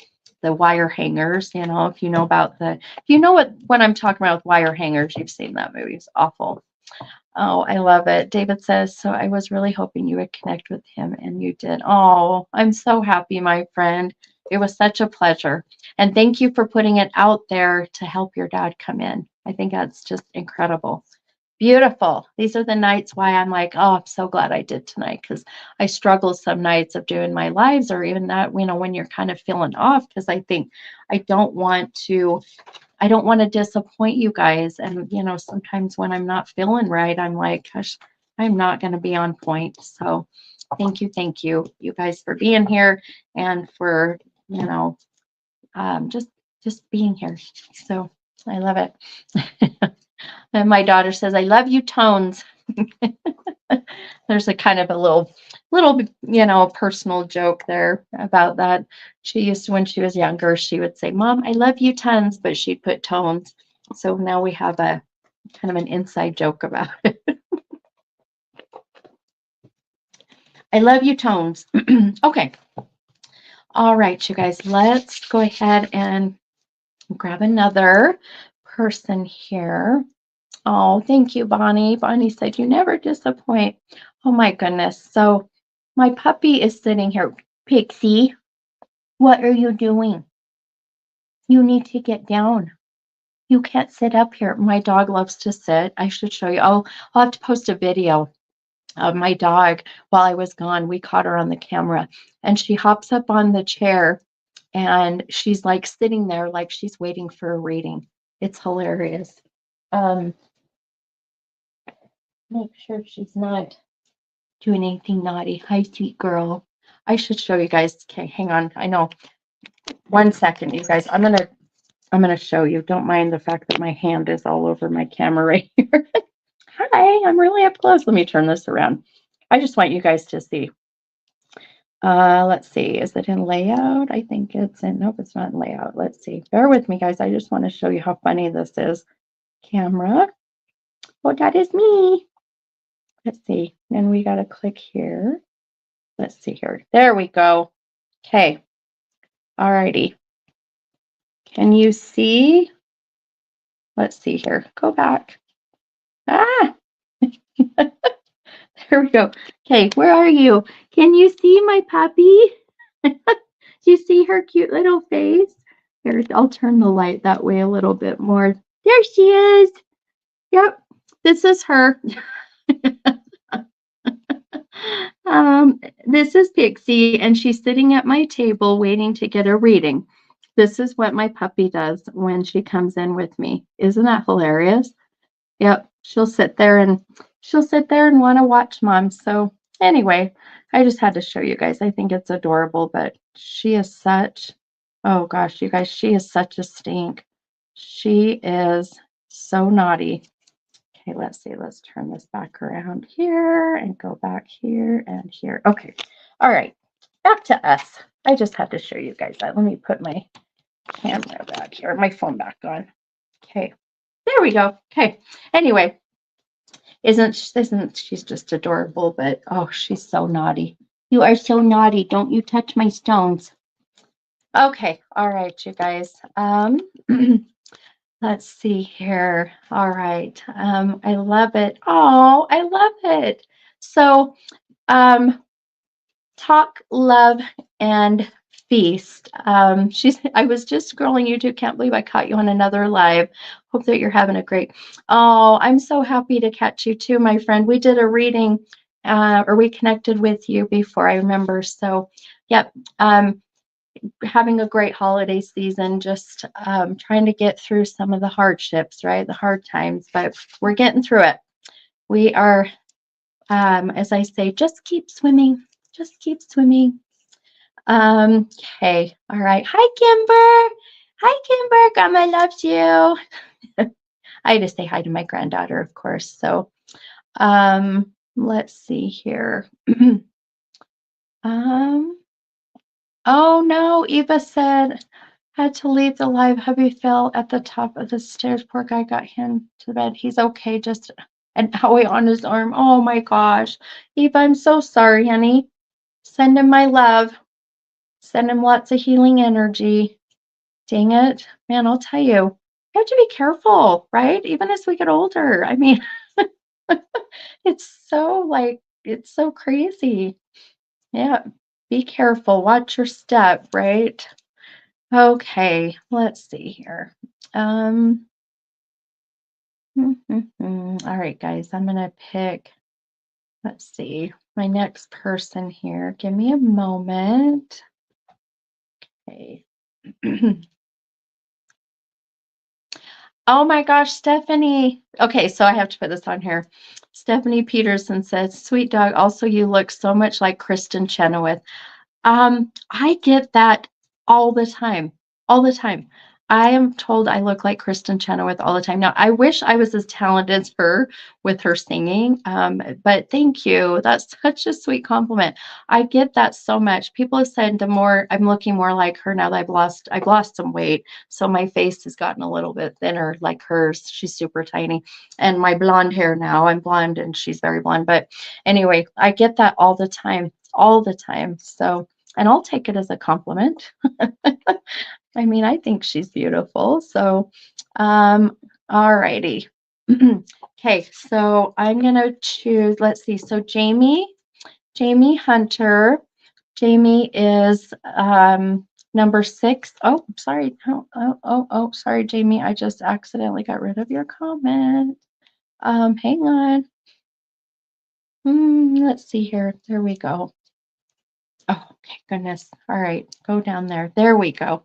wire hangers, if you know about if you know what I'm talking about with wire hangers, you've seen that movie. It's awful. Oh, I love it. David says, so I was really hoping you would connect with him and you did. Oh, I'm so happy, my friend. It was such a pleasure. And thank you for putting it out there to help your dad come in. I think that's just incredible. Beautiful. These are the nights why I'm like, oh, I'm so glad I did tonight because I struggle some nights of doing my lives or even that, when you're kind of feeling off because I think I don't want to disappoint you guys. And, sometimes when I'm not feeling right, I'm like, gosh, I'm not going to be on point. So thank you, you guys for being here and for, you know, just being here. So I love it. And my daughter says, I love you tones. There's a kind of a little, personal joke there about that. She used to, when she was younger, she would say, Mom, I love you tons, but she'd put tones. So now we have a kind of an inside joke about it. I love you tones. Okay. All right, you guys, let's go ahead and grab another person here. Oh, thank you, Bonnie. Bonnie said, you never disappoint. Oh, my goodness. So my puppy is sitting here. Pixie, what are you doing? You need to get down. You can't sit up here. My dog loves to sit. I should show you. I'll have to post a video of my dog while I was gone. We caught her on the camera, and she hops up on the chair, and she's like sitting there like she's waiting for a reading. It's hilarious. Um, Make sure she's not doing anything naughty. Hi, sweet girl. I should show you guys. Okay, hang on. I know. 1 second, you guys. I'm gonna show you. Don't mind the fact that my hand is all over my camera right here. Hi, I'm really up close. Let me turn this around. I just want you guys to see. Let's see. Is it in layout? I think it's in. Nope, it's not in layout. Let's see. Bear with me, guys. I just want to show you how funny this is. Camera. Oh, that is me. Let's see. And we got to click here. Let's see here. There we go. Okay. All righty. Can you see? Let's see here. Go back. Ah, there we go. Okay, where are you? Can you see my puppy? Do you see her cute little face? Here, I'll turn the light that way a little bit more. There she is. Yep, this is her. This is Pixie, and she's sitting at my table waiting to get a reading. This is what my puppy does when she comes in with me. Isn't that hilarious? Yep, she'll sit there and want to watch mom. So anyway, I just had to show you guys. I think it's adorable, but she is such, oh gosh, you guys, she is such a stink. She is so naughty. Okay, let's see. Let's turn this back around here and go back here and here. Okay. All right. Back to us. I just had to show you guys that. Let me put my camera back here, my phone back on. Okay. There we go. Okay. Anyway, isn't she's just adorable, but oh, she's so naughty. You are so naughty. Don't you touch my stones. Okay. All right, you guys. Let's see here. All right. I love it. Oh, I love it. So, talk, love, and feast. I was just scrolling YouTube. Can't believe I caught you on another live. Hope that you're having a great. Oh, I'm so happy to catch you too, my friend. We did a reading, or we connected with you before, I remember. So, yep. Having a great holiday season, just trying to get through some of the hardships, right? The hard times, but we're getting through it. We are, as I say, just keep swimming, just keep swimming. Okay, all right. Hi, Kimber. Hi, Kimber. Grandma loves you. I just say hi to my granddaughter, of course. So, let's see here. Oh no, Eva said, had to leave the live. Hubby fell at the top of the stairs. Poor guy got him to bed. He's okay, just an owie on his arm. Oh my gosh. Eva, I'm so sorry, honey. Send him my love. Send him lots of healing energy. Dang it. Man, I'll tell you, you have to be careful, right? Even as we get older. I mean, It's so like, it's so crazy. Yeah. Be careful. Watch your step, right? Okay, let's see here. Um, all right, guys, I'm gonna pick, let's see, my next person here. Give me a moment. Okay. Oh my gosh, Stephanie. Okay, so I have to put this on here. Stephanie Peterson says, "Sweet dog, also you look so much like Kristen Chenoweth." I get that all the time, all the time. I am told I look like Kristen Chenoweth all the time. Now, I wish I was as talented as her with her singing, but thank you. That's such a sweet compliment. I get that so much. People have said the more I'm looking more like her now that I've lost some weight, so my face has gotten a little bit thinner like hers. She's super tiny, and my blonde hair now. I'm blonde and she's very blonde. But anyway, I get that all the time. So, and I'll take it as a compliment. I mean, I think she's beautiful. So, all righty. Okay, so I'm gonna choose, let's see. So Jamie Hunter. Jamie is number 6. Oh, sorry. Oh, sorry, Jamie. I just accidentally got rid of your comment. Hang on. Let's see here. There we go. Oh, okay, goodness. All right, go down there. There we go.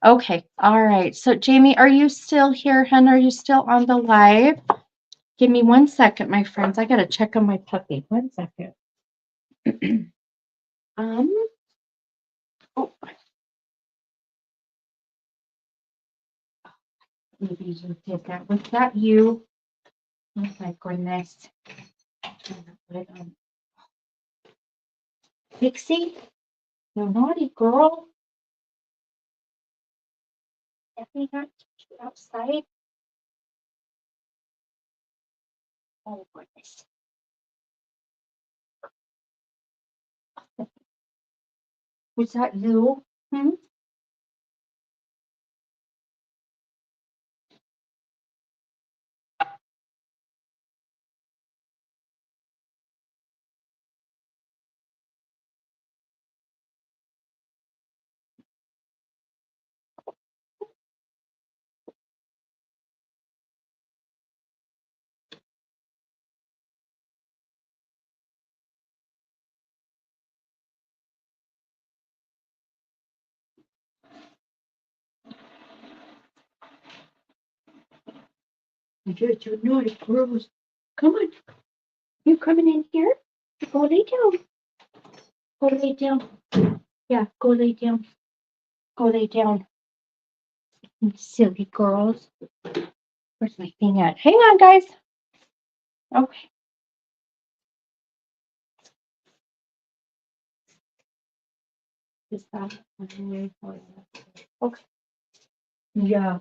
Okay, all right. So, Jamie, are you still here, hun? Are you still on the live? Give me 1 second, my friends. I gotta check on my puppy. 1 second. um. Oh, maybe you did that. Was that you? Oh my goodness. Pixie, you naughty girl. Definitely not outside. Oh goodness. Was that you? Hmm? You're too naughty girls. Come on. You coming in here? Go lay down. Go lay down. Yeah, go lay down. Go lay down. You silly girls. Where's my thing at? Hang on, guys. Okay. Is that okay? Yeah.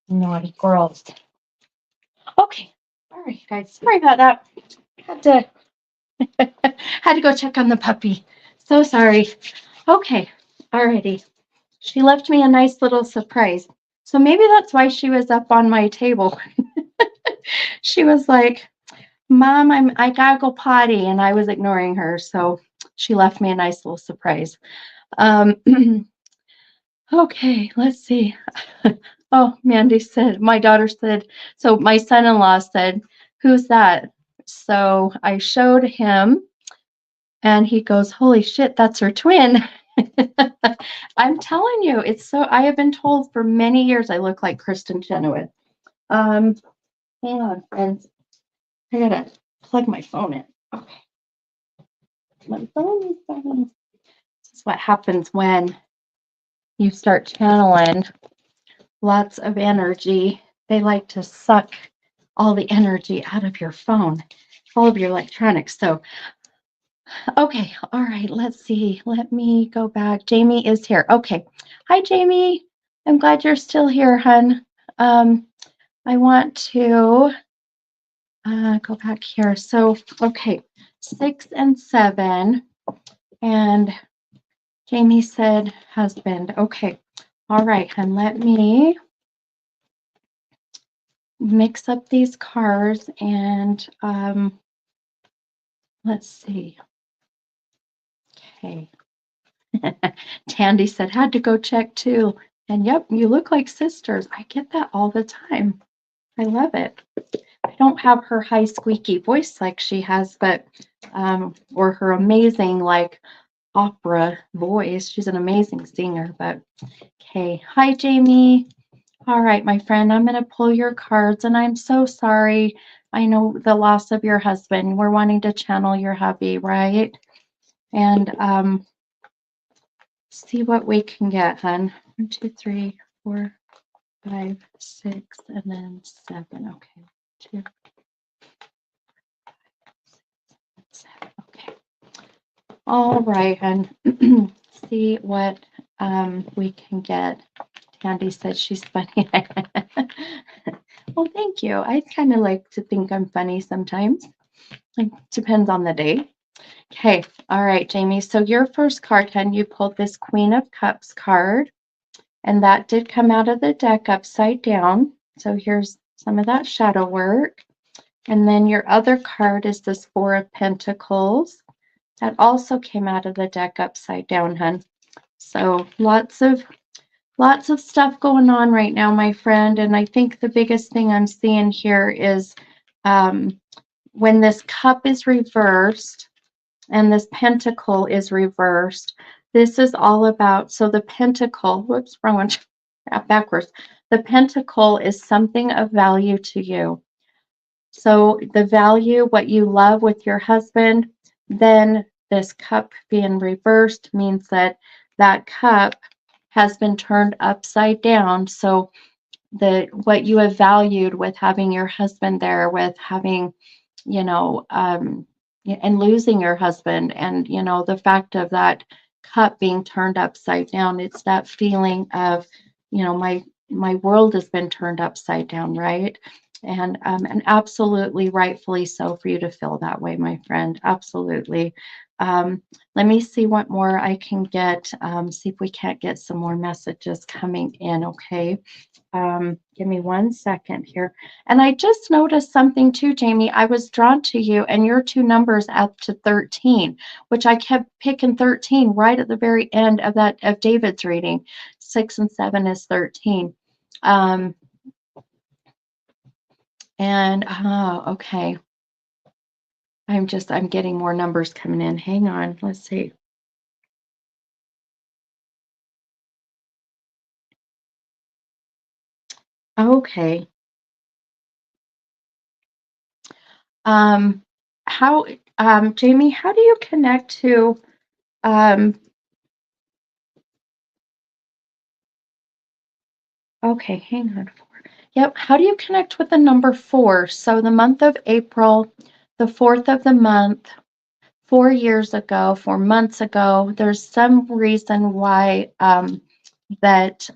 Naughty girls. Okay. All right, guys. Sorry about that. Had to had to go check on the puppy. So sorry. Okay. Alrighty. She left me a nice little surprise. So maybe that's why she was up on my table. She was like, "Mom, I gotta go potty," and I was ignoring her, so she left me a nice little surprise. Um, okay, let's see. Oh, Mandy said, my daughter said, so my son-in-law said, "Who's that?" So I showed him, and he goes, "Holy shit, that's her twin." I'm telling you, it's so. I have been told for many years I look like Kristen Chenoweth. Um, Hang on, friends. I gotta plug my phone in. Okay. My phone is dying. This is what happens when you start channeling lots of energy. They like to suck all the energy out of your phone, all of your electronics. So, okay, all right, let's see. Let me go back. Jamie is here. Okay. Hi, Jamie. I'm glad you're still here, hun. I want to go back here. So, okay, 6 and 7. And Jamie said husband. Okay. All right, hun. Let me mix up these cards and let's see. Okay. Tandy said, had to go check too. And yep, you look like sisters. I get that all the time. I love it. I don't have her high squeaky voice like she has, but or her amazing like opera voice. She's an amazing singer, but okay. Hi, Jamie. All right, my friend, I'm going to pull your cards and I'm so sorry. I know the loss of your husband. We're wanting to channel your hubby, right? And see what we can get, hun. 1, 2, 3, 4, 5, 6, and then 7. Okay. 2, 7. Okay. All right, hun. See what we can get. Candy said she's funny. Well, thank you. I kind of like to think I'm funny sometimes. It depends on the day. Okay. All right, Jamie. So your first card, hun, you pulled this Queen of Cups card. And that did come out of the deck upside down. So here's some of that shadow work. And then your other card is this Four of Pentacles. That also came out of the deck upside down, hun. So lots of stuff going on right now, my friend. And I think the biggest thing I'm seeing here is when this cup is reversed and this pentacle is reversed, this is all about, so the pentacle, whoops, wrong one, backwards. The pentacle is something of value to you. So the value, what you love with your husband, then this cup being reversed means that that cup has been turned upside down. So the what you have valued with having your husband there, with having, you know, and losing your husband, and you know, the fact of that cup being turned upside down, it's that feeling of, you know, my world has been turned upside down, right? And absolutely rightfully so for you to feel that way, my friend. Absolutely. um, let me see what more I can get. See if we can't get some more messages coming in. Okay. Give me 1 second here. And I just noticed something too, Jamie. I was drawn to you and your two numbers up to 13, which I kept picking 13 right at the very end of that of David's reading. 6 and 7 is 13. Um, and okay. I'm getting more numbers coming in. Hang on. Let's see. Okay. Um, how, Jamie, how do you connect to, um, okay, hang on. Yep. How do you connect with the number 4? So the month of April, the 4th of the month, 4 years ago, 4 months ago, there's some reason why that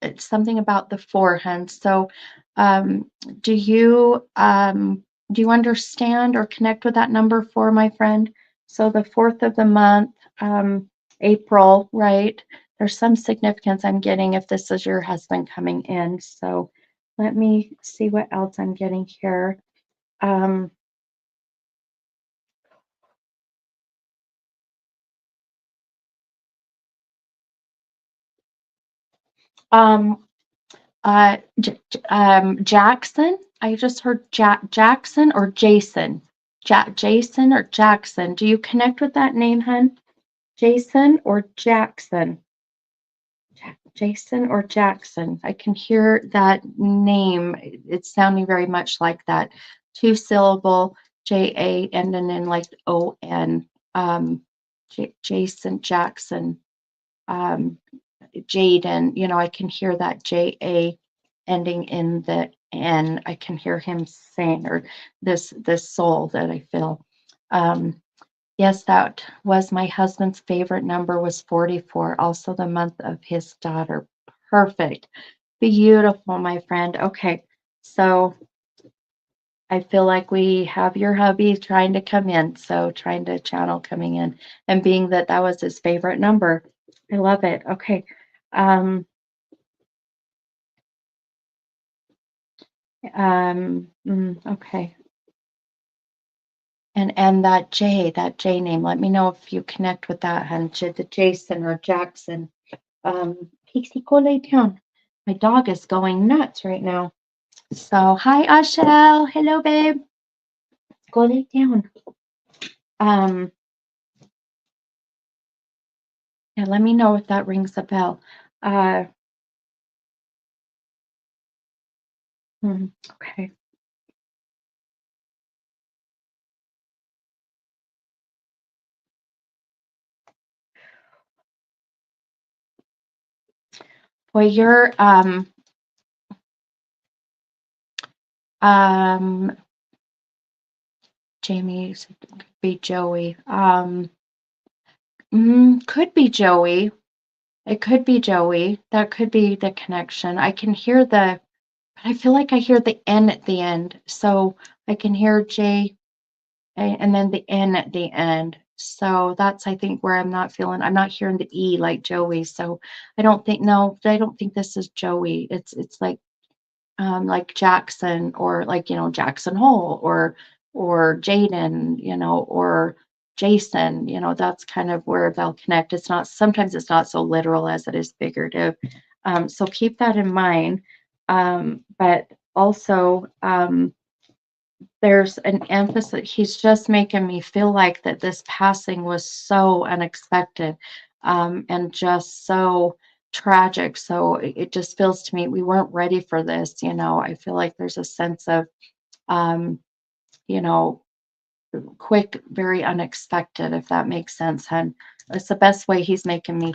it's something about the forehand. So um, do you do you understand or connect with that number 4, my friend? So the 4th of the month, April, right? There's some significance I'm getting if this is your husband coming in. So let me see what else I'm getting here. Um, um, Jackson. I just heard Jackson or Jason. Jason or Jackson. Do you connect with that name, hun? Jason or Jackson? Jason or Jackson. I can hear that name. It's sounding very much like that. 2 syllable J-A ending in like O-N. Jason Jackson. Um, Jaden, you know, I can hear that J-A ending in the N. I can hear him saying, or this soul that I feel. Yes, that was my husband's favorite number was 44, also the month of his daughter. Perfect. Beautiful, my friend. Okay, so I feel like we have your hubby trying to come in, so trying to channel coming in, and being that that was his favorite number. I love it. Okay. Um, Okay. And that J name, let me know if you connect with that, hun. The Jason or Jackson. Pixie, go lay down. My dog is going nuts right now. So, hi, Ashel. Hello, babe. Go lay down. Um, yeah, let me know if that rings a bell. Uh, okay. Well, you're um Jamie could be Joey. Could be Joey. It could be Joey. That could be the connection. I can hear but I feel like I hear the N at the end. So I can hear J and then the N at the end. So that's, I think, where I'm not hearing the E like Joey. So no, I don't think this is Joey. It's like Jackson or like, Jackson Hole or Jaden, or Jason, that's kind of where they'll connect. Sometimes it's not so literal as it is figurative. So keep that in mind. But also, there's an emphasis. He's just making me feel like that this passing was so unexpected, and just so tragic. So it just feels to me we weren't ready for this. I feel like there's a sense of, um, you know, quick, very unexpected, if that makes sense. And it's the best way he's making me,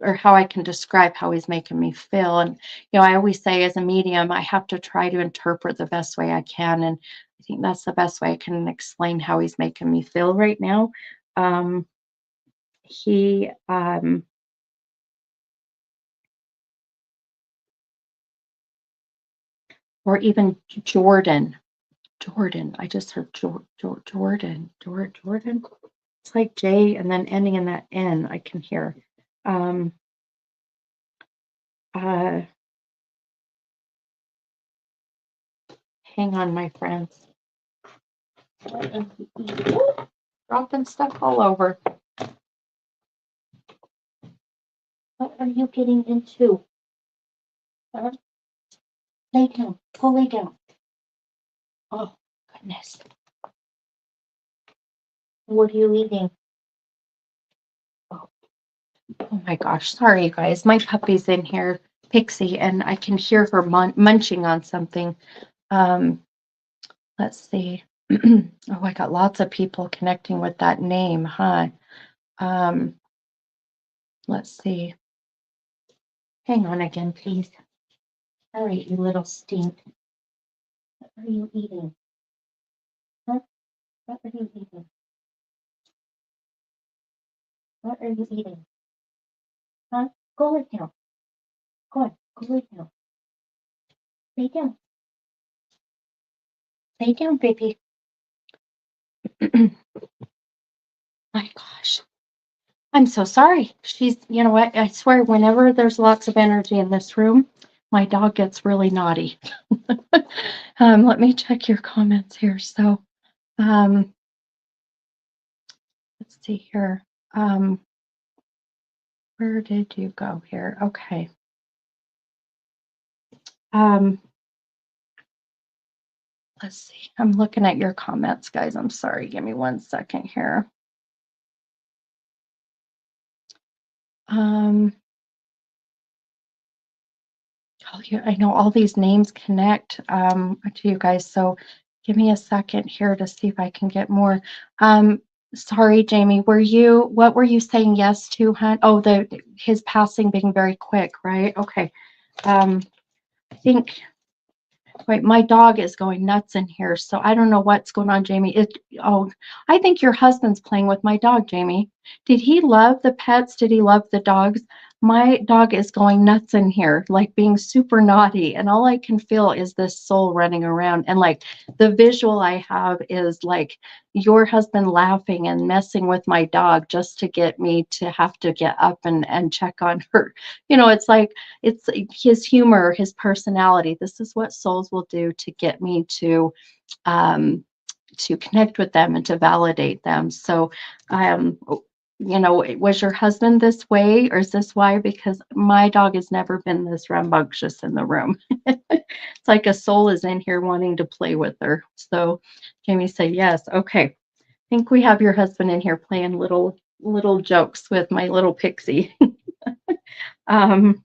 or how I can describe how he's making me feel. And, I always say as a medium, I have to try to interpret the best way I can. And I think that's the best way I can explain how he's making me feel right now. Um, he, or even Jordan. Jordan. I just heard Jordan. Jordan. It's like J and then ending in that N. I can hear. Um, uh, Hang on, my friends. Dropping stuff all over. What are you getting into? Lay down. Go lay down. Oh, goodness. What are you eating? Oh, oh my gosh. Sorry, you guys. My puppy's in here, Pixie, and I can hear her munching on something. Um, let's see. Oh, I got lots of people connecting with that name, huh? Um, let's see. Hang on again, please. All right, you little stink. What are you eating? Huh? What are you eating? What are you eating? Huh? Go lay down. Go on. Go lay down. Lay down. Lay down, baby. My gosh. I'm so sorry. You know what? I swear, whenever there's lots of energy in this room, my dog gets really naughty. Let me check your comments here. So, let's see here. Where did you go here? Okay. Let's see. I'm looking at your comments, guys. I'm sorry. Give me 1 second here. Oh, yeah, I know all these names connect to you guys. So give me a second here to see if I can get more. Sorry, Jamie, what were you saying yes to, hun? Oh, his passing being very quick, right? Okay. I think, wait, my dog is going nuts in here. So I don't know what's going on, Jamie. I think your husband's playing with my dog, Jamie. Did he love the pets? Did he love the dogs? my dog is going nuts in here, like being super naughty, and all I can feel is this soul running around. And like the visual I have is like your husband laughing and messing with my dog just to get me to have to get up and check on her. It's like it's his humor, his personality. This is what souls will do to get me um to connect with them and to validate them. So, um, was your husband this way, or is this why? Because my dog has never been this rambunctious in the room. It's like a soul is in here wanting to play with her. So, Jamie said, yes. Okay. I think we have your husband in here playing little jokes with my little pixie. um,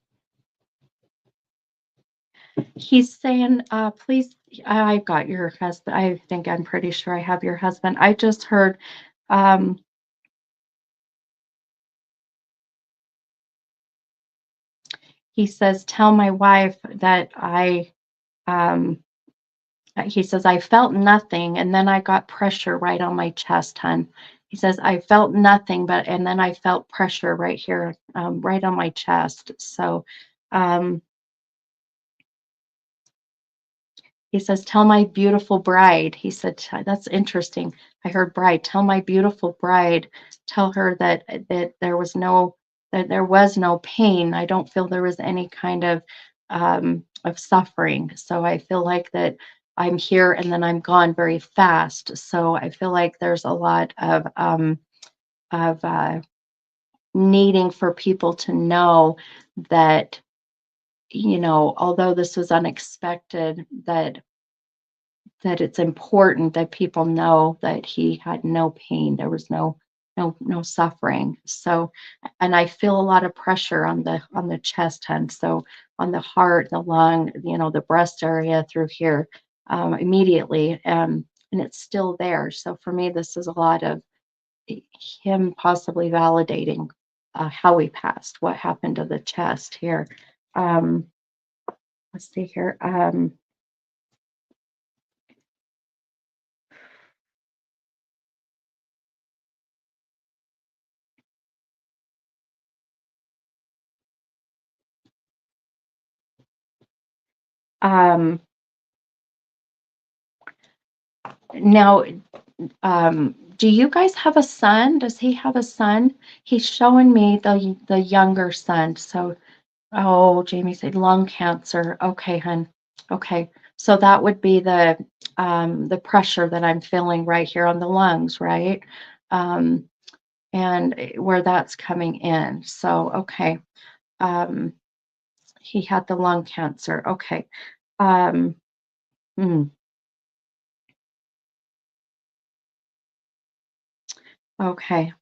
he's saying, please, I got your husband. I think I'm pretty sure I have your husband. I just heard, um, he says, tell my wife that um, he says, I felt nothing. And then I got pressure right on my chest, hun. He says, I felt nothing, and then I felt pressure right here, right on my chest. So, um, he says, "Tell my beautiful bride." He said, "That's interesting. I heard bride. Tell my beautiful bride. Tell her that there was no pain. I don't feel there was any kind of suffering. So I feel like that I'm here and then I'm gone very fast. So I feel like there's a lot of needing for people to know that, although this was unexpected, that it's important that people know that he had no pain. There was no suffering. So, and I feel a lot of pressure on the chest, and so on the heart, the lung, the breast area through here, immediately, and it's still there. So for me, this is a lot of him possibly validating how we passed, what happened to the chest here. Um, let's see here. Um, Now, do you guys have a son? Does he have a son? He's showing me the younger son. So, oh, Jamie said lung cancer. Okay, hun. Okay. So that would be the pressure that I'm feeling right here on the lungs, right? Um, and where that's coming in. So, okay. Um, he had the lung cancer. Okay. Um, hmm, okay.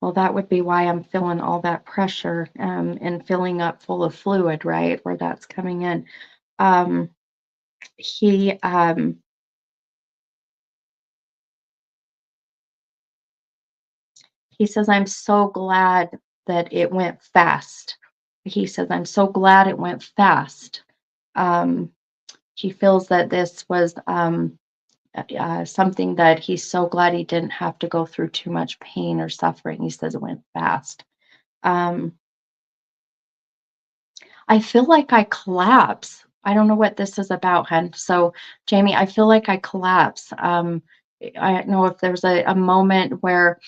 Well, that would be why I'm feeling all that pressure, and filling up full of fluid, right? Where that's coming in. Um, he he says, I'm so glad that it went fast. He says, I'm so glad it went fast. Um, he feels that this was something that he's so glad he didn't have to go through too much pain or suffering. He says it went fast. Um, I feel like I collapse. I don't know what this is about, hun. So, Jamie, I feel like I collapse. I don't know if there's a moment where,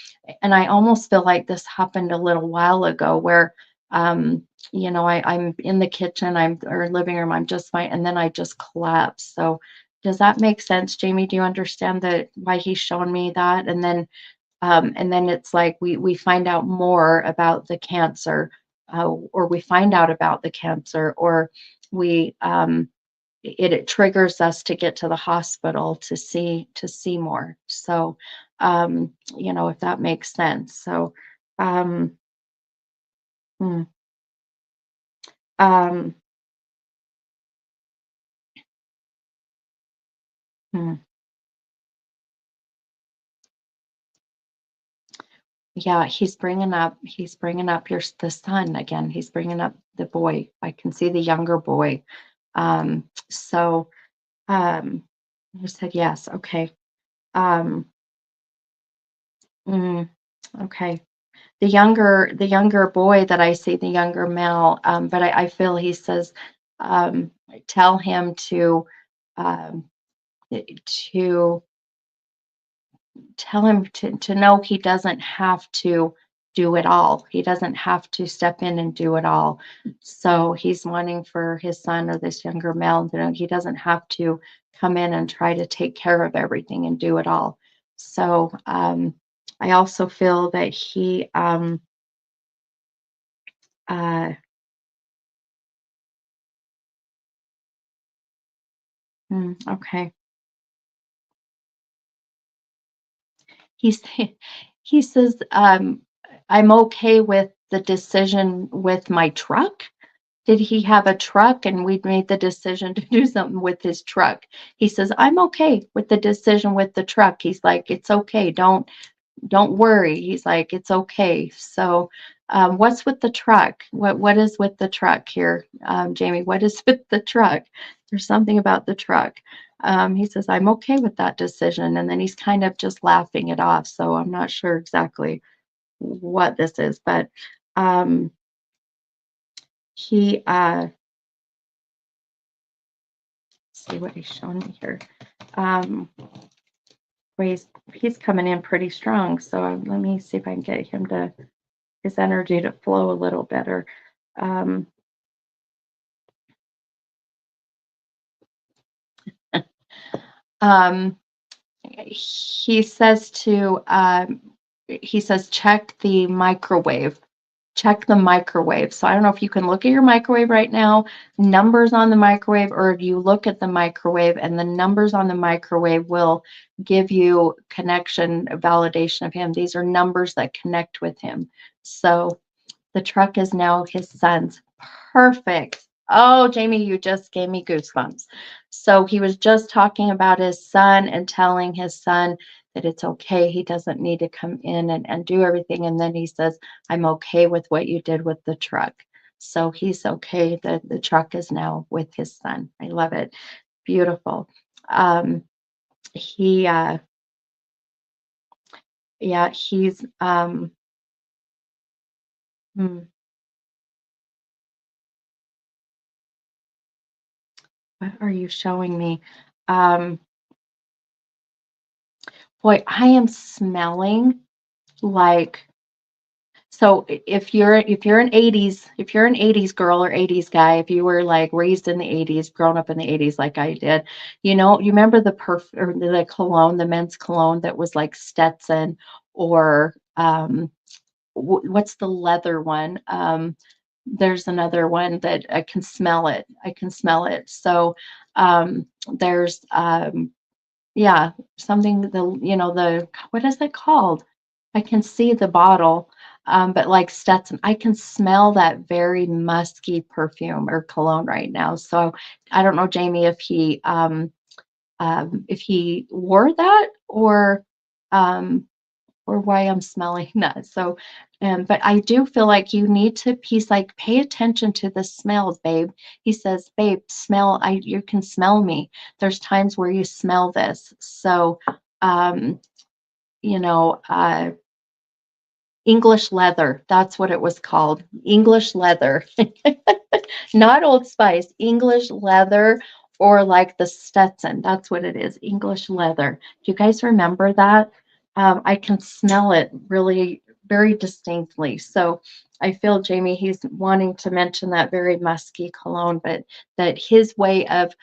and I almost feel like this happened a little while ago where, I'm in the kitchen, or living room, I'm just fine, and then I just collapse. So, does that make sense, Jamie? Do you understand that why he's showing me that? And then it's like we find out more about the cancer, or we find out about the cancer, or we it triggers us to get to the hospital to see more. So, if that makes sense. So, um, hmm, um, hmm. Yeah, he's bringing up the son again. He's bringing up the boy. I can see the younger boy. So, you said yes. Okay. Um, mm, okay. the younger boy that I see, the younger male, but I feel he says, tell him um, to tell him to know he doesn't have to do it all. He doesn't have to step in and do it all. So he's wanting for his son or this younger male to know he doesn't have to come in and try to take care of everything and do it all. So I also feel that he uh, okay. He's he says, I'm okay with the decision with my truck. Did he have a truck and we made the decision to do something with his truck? He says, I'm okay with the decision with the truck. He's like, it's okay. Don't worry. He's like, it's okay. So what's with the truck? What is with the truck here, Jamie? What is with the truck? There's something about the truck. He says, I'm okay with that decision. And then he's kind of just laughing it off. So I'm not sure exactly what this is, but um, he see what he's showing me here. Um, well, he's coming in pretty strong. So let me see if I can get him to his energy to flow a little better. Um, um, he says check the microwave. Check the microwave. So I don't know if you can look at your microwave right now, numbers on the microwave, or if you look at the microwave and the numbers on the microwave will give you connection, validation of him. These are numbers that connect with him. So the truck is now his son's. Perfect. Oh, Jamie, you just gave me goosebumps. So he was just talking about his son and telling his son that it's okay. He doesn't need to come in and do everything. And then he says, I'm okay with what you did with the truck. So he's okay. The truck is now with his son. I love it. Beautiful. Um, he, yeah, he's, hmm, what are you showing me? Um, Boy, I am smelling like so if you're an 80s girl or 80s guy, if you were like raised in the 80s, grown up in the 80s like I did, you remember the or the cologne, the men's cologne that was like Stetson or what's the leather one? There's another one that I can smell it. I can smell it. So there's yeah, something the what is it called? I can see the bottle, but like Stetson, I can smell that very musky perfume or cologne right now. So I don't know, Jamie, if he wore that um, or why I'm smelling that. So, but I do feel like you need to, he's like, pay attention to the smells, babe. He says, babe, you can smell me. There's times where you smell this. So, um, you know, uh, English leather, that's what it was called. English leather. Not Old Spice, English leather, or like the Stetson. That's what it is, English leather. Do you guys remember that? I can smell it really very distinctly. So I feel Jamie, he's wanting to mention that very musky cologne, but that his way of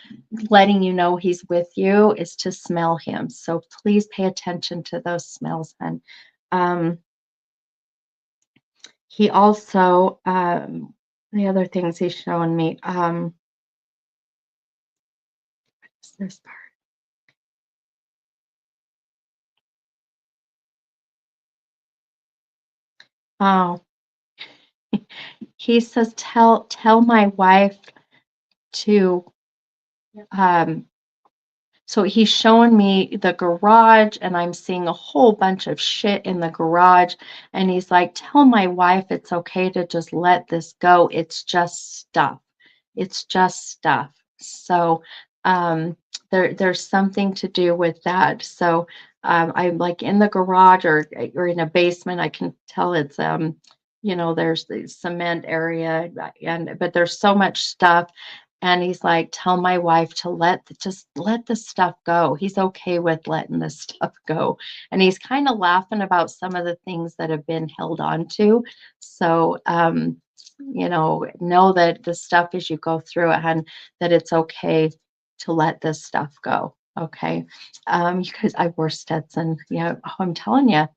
letting you know he's with you is to smell him. So please pay attention to those smells. And um, he also, the other things he's showing me, this part. Oh, he says, tell my wife to, um, so he's showing me the garage and I'm seeing a whole bunch of shit in the garage. And he's like, tell my wife it's okay to just let this go. It's just stuff. It's just stuff. So, there's something to do with that. So I'm like in the garage or in a basement. I can tell it's there's the cement area and but there's so much stuff. And he's like, tell my wife to just let the stuff go. He's okay with letting this stuff go. And he's kind of laughing about some of the things that have been held on to. So know that the stuff as you go through it and that it's okay to let this stuff go. Okay. You guys, I wore Stetson. Yeah. Oh, I'm telling you,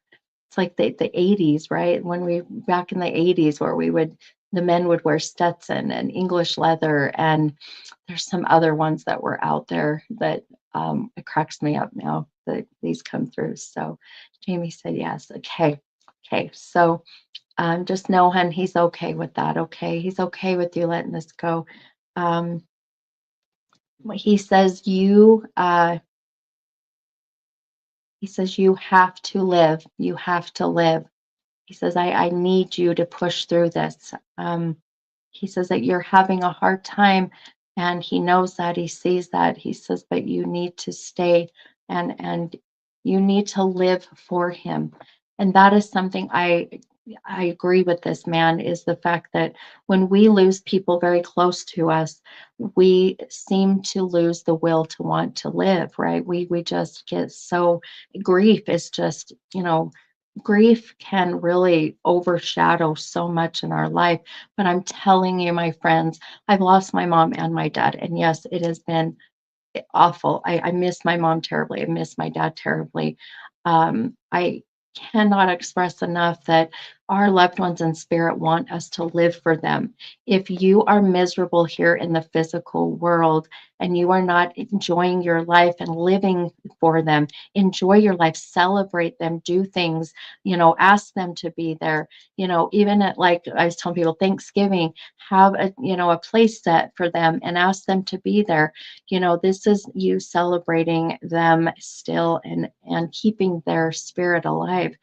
it's like the 80s, right? When we back in the 80s where the men would wear Stetson and English leather. And there's some other ones that were out there that it cracks me up now that these come through. So Jamie said yes. Okay. Okay. So just know, hon, he's okay with that. Okay. He's okay with you letting this go. Um, he says he says you have to live. You have to live. He says, I need you to push through this. He says that you're having a hard time and he knows that, he sees that. He says, but you need to stay and you need to live for him. And that is something I agree with this man, is the fact that when we lose people very close to us, we seem to lose the will to want to live, right? We just get so, grief is just, grief can really overshadow so much in our life. But I'm telling you, my friends, I've lost my mom and my dad. And yes, it has been awful. I miss my mom terribly. I miss my dad terribly. I cannot express enough that our loved ones in spirit want us to live for them. If you are miserable here in the physical world and you are not enjoying your life and living for them, enjoy your life, celebrate them, do things, ask them to be there. Even at, like I was telling people, Thanksgiving, have a place set for them and ask them to be there. This is you celebrating them still and keeping their spirit alive.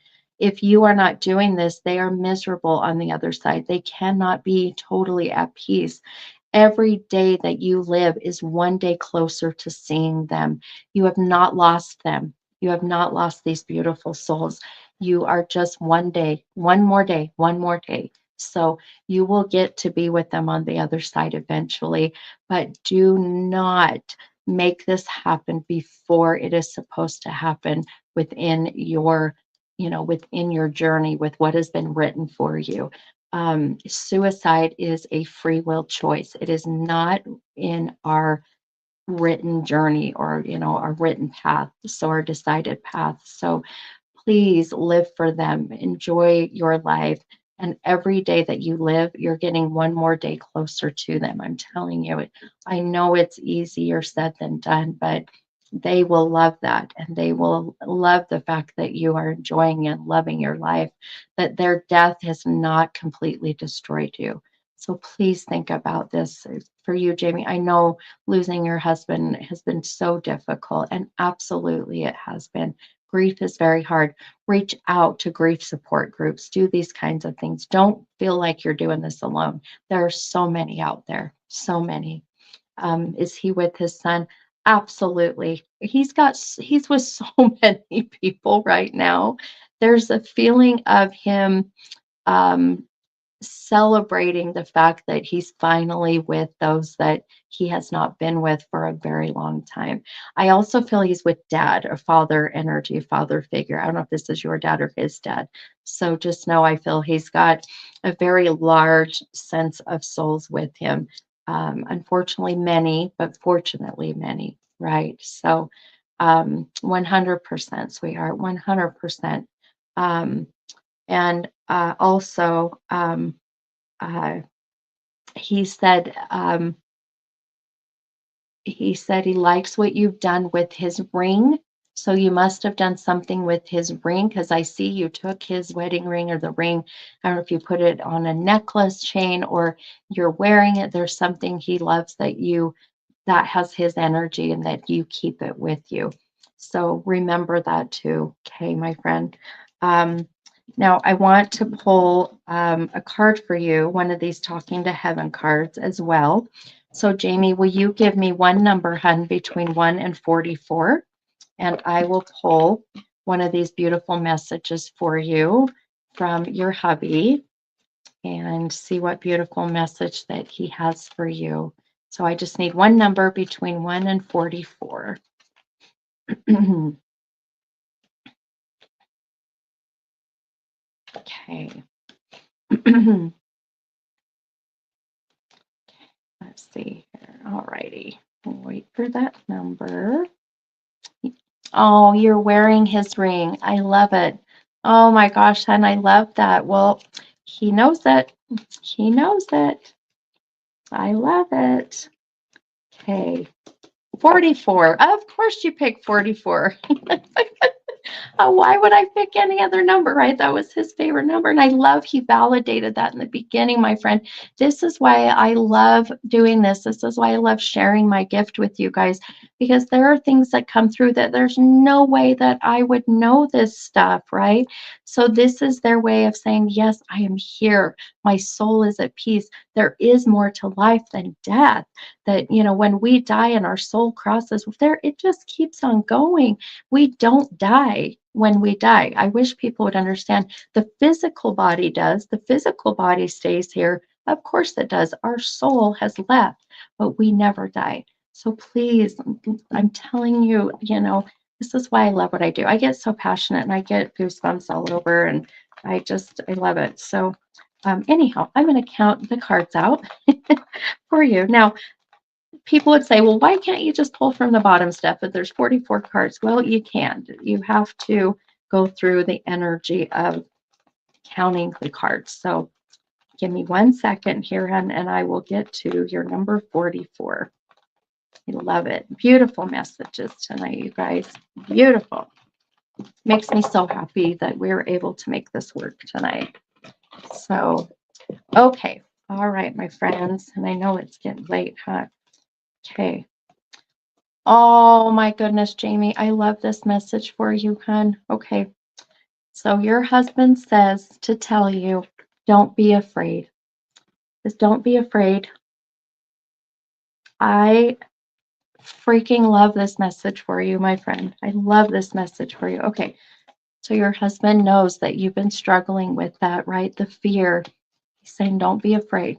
If you are not doing this, they are miserable on the other side. They cannot be totally at peace. Every day that you live is one day closer to seeing them. You have not lost them. You have not lost these beautiful souls. You are just one day, one more day, one more day. So you will get to be with them on the other side eventually, but do not make this happen before it is supposed to happen within within your journey with what has been written for you. Suicide is a free will choice. It is not in our written journey or, our written path, so our decided path. So please live for them, enjoy your life. And every day that you live, you're getting one more day closer to them. I'm telling you, I know it's easier said than done, but they will love that. And they will love the fact that you are enjoying and loving your life, that their death has not completely destroyed you. So please think about this for you, Jamie. I know losing your husband has been so difficult, and absolutely it has been. Grief is very hard. Reach out to grief support groups. Do these kinds of things. Don't feel like you're doing this alone. There are so many out there, so many. Is he with his son? Absolutely. He's with so many people right now. There's a feeling of him um, celebrating the fact that he's finally with those that he has not been with for a very long time. I also feel he's with dad, a father energy, father figure. I don't know if this is your dad or his dad. So just know I feel he's got a very large sense of souls with him. Unfortunately, many, but fortunately, many, right? So 100%, sweetheart, 100%. Um, and also, uh, he said he likes what you've done with his ring. So you must have done something with his ring, because I see you took his wedding ring or the ring. I don't know if you put it on a necklace chain or you're wearing it. There's something he loves that has his energy and that you keep it with you. So remember that too. Okay, my friend. Um, Now I want to pull a card for you, one of these talking to heaven cards as well. So Jamie, will you give me one number, hun, between 1 and 44? And I will pull one of these beautiful messages for you from your hubby and see what beautiful message that he has for you. So I just need one number between 1 and 44. Okay. Let's see here. All righty. Wait for that number. Oh, you're wearing his ring. I love it. Oh my gosh, hon, I love that. Well, he knows it. He knows it. I love it. Okay. 44. Of course you picked 44. Why would I pick any other number, right? That was his favorite number. And I love he validated that in the beginning, my friend. This is why I love doing this. This is why I love sharing my gift with you guys, because there are things that come through that there's no way that I would know this stuff, right? So this is their way of saying, yes, I am here. My soul is at peace. There is more to life than death. That, when we die and our soul crosses there, it just keeps on going. We don't die when we die. I wish people would understand. The physical body does. The physical body stays here. Of course it does. Our soul has left, but we never die. So please, I'm telling you, this is why I love what I do. I get so passionate and I get goosebumps all over, and I love it. So anyhow, I'm going to count the cards out for you. Now, people would say, well, why can't you just pull from the bottom, Steph, if there's 44 cards? Well, you can't. You have to go through the energy of counting the cards. So give me 1 second here, and I will get to your number 44. I love it. Beautiful messages tonight, you guys. Beautiful. Makes me so happy that we were able to make this work tonight. So, okay. All right, my friends. And I know it's getting late, huh? Okay. Oh my goodness, Jamie, I love this message for you, hon. Okay. So your husband says to tell you, don't be afraid. Just don't be afraid. I freaking love this message for you, my friend. I love this message for you. Okay. So your husband knows that you've been struggling with that, right? The fear. He's saying, don't be afraid.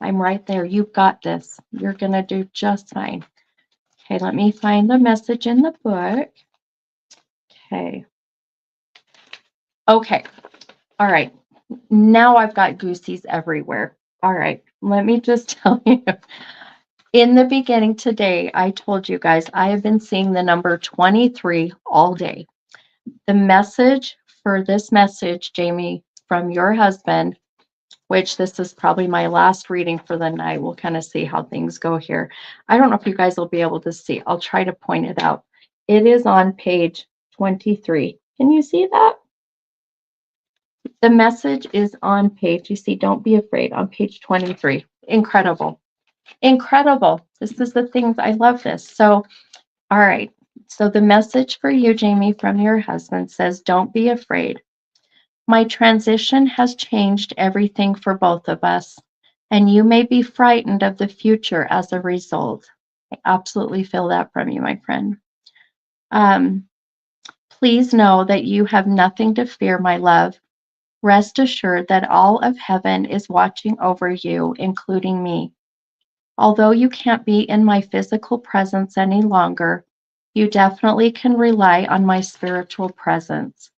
I'm right there. You've got this. You're going to do just fine. Okay, let me find the message in the book. Okay. Okay. All right. Now I've got goosies everywhere. All right. Let me just tell you. In the beginning today, I told you guys I have been seeing the number 23 all day. The message for this message, Jamie, from your husband, which this is probably my last reading for the night. We'll kind of see how things go here. I don't know if you guys will be able to see. I'll try to point it out. It is on page 23. Can you see that? The message is on page, you see, don't be afraid, on page 23. Incredible. Incredible. This is the things, I love this. So, all right. So the message for you, Jamie, from your husband says, don't be afraid. My transition has changed everything for both of us, and you may be frightened of the future as a result. I absolutely feel that from you, my friend. Please know that you have nothing to fear, my love. Rest assured that all of heaven is watching over you, including me. Although you can't be in my physical presence any longer, you definitely can rely on my spiritual presence,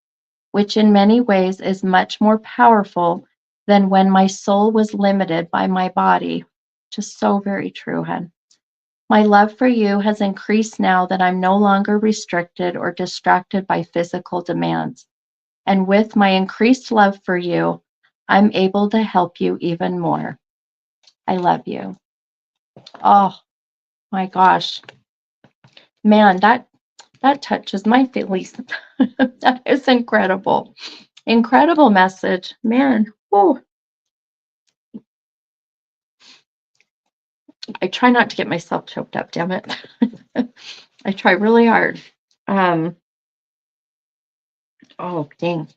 which in many ways is much more powerful than when my soul was limited by my body. Just so very true, hon. My love for you has increased now that I'm no longer restricted or distracted by physical demands. And with my increased love for you, I'm able to help you even more. I love you. Oh my gosh. Man, that touches my feelings. That is incredible. Incredible message. Man. Whew. I try not to get myself choked up, damn it. I try really hard. Oh, dang.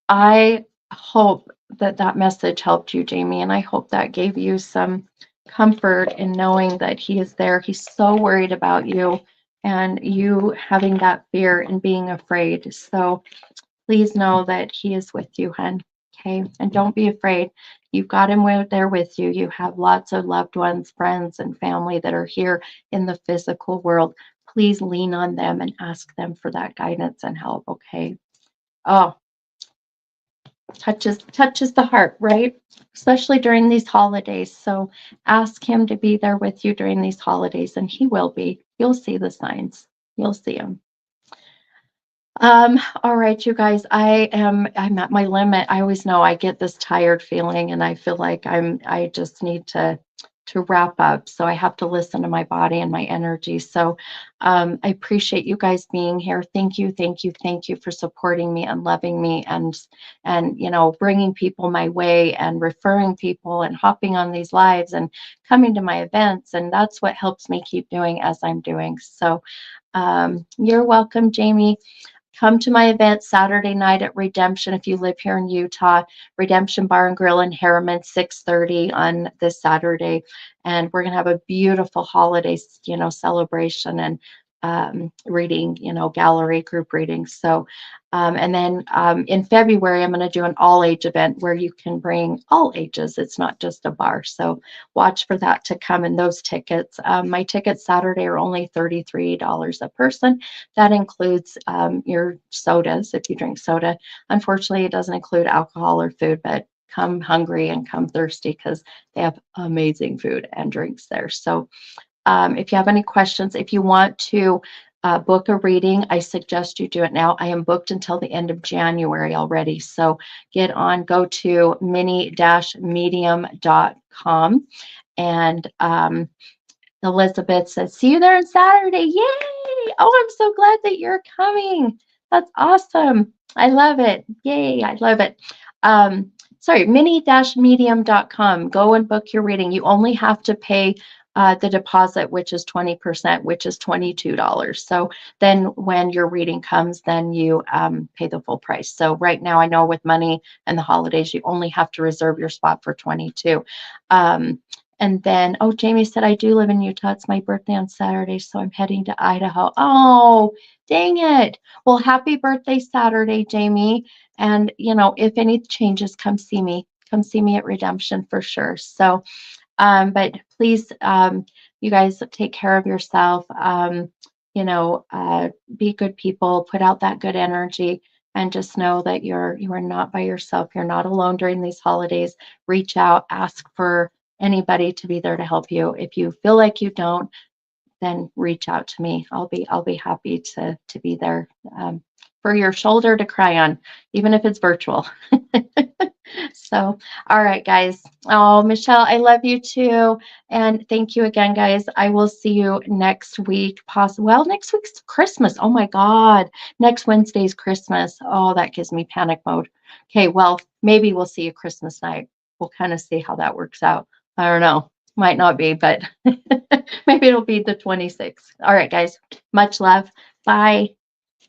I hope that message helped you, Jamie, and I hope that gave you some comfort in knowing that he is there. He's so worried about you and you having that fear and being afraid. So please know that he is with you, hon. Okay. And don't be afraid. You've got him there with you. You have lots of loved ones, friends, and family that are here in the physical world. Please lean on them and ask them for that guidance and help. Okay. Oh, touches the heart, right? Especially during these holidays. So ask him to be there with you during these holidays, and he will be. You'll see the signs. You'll see them. All right, you guys, I'm at my limit. I always know I get this tired feeling and I feel like I just need to wrap up. So I have to listen to my body and my energy. So I appreciate you guys being here. Thank you, thank you, thank you for supporting me and loving me and bringing people my way and referring people and hopping on these lives and coming to my events. And that's what helps me keep doing as I'm doing. So you're welcome, Jamie. Come to my event Saturday night at Redemption if you live here in Utah. Redemption Bar and Grill in Harriman, 6:30 on this Saturday, and we're gonna have a beautiful holiday, celebration and reading, gallery group reading. So, and then in February, I'm going to do an all age event where you can bring all ages. It's not just a bar. So watch for that to come in those tickets. My tickets Saturday are only $33 a person. That includes your sodas if you drink soda. Unfortunately, it doesn't include alcohol or food, but come hungry and come thirsty because they have amazing food and drinks there. So if you have any questions, if you want to book a reading, I suggest you do it now. I am booked until the end of January already. So go to mini-medium.com and Elizabeth says, see you there on Saturday. Yay! Oh, I'm so glad that you're coming. That's awesome. I love it. Yay, I love it. Sorry, mini-medium.com. Go and book your reading. You only have to pay the deposit, which is 20%, which is $22. So then when your reading comes, then you pay the full price. So right now, I know with money and the holidays, you only have to reserve your spot for 22. And then, oh, Jamie said, I do live in Utah. It's my birthday on Saturday, so I'm heading to Idaho. Oh, dang it. Well, happy birthday Saturday, Jamie. And, if any changes, come see me. Come see me at Redemption for sure. So, but please, you guys take care of yourself. Be good people, put out that good energy, and just know that you are not by yourself. You're not alone during these holidays. Reach out, ask for anybody to be there to help you. If you feel like you don't, then reach out to me. I'll be happy to be there for your shoulder to cry on, even if it's virtual. So, all right, guys. Oh, Michelle, I love you too. And thank you again, guys. I will see you next week. Well, next week's Christmas. Oh my God. Next Wednesday's Christmas. Oh, that gives me panic mode. Okay, well, maybe we'll see you Christmas night. We'll kind of see how that works out. I don't know. Might not be, but maybe it'll be the 26th. All right, guys. Much love. Bye.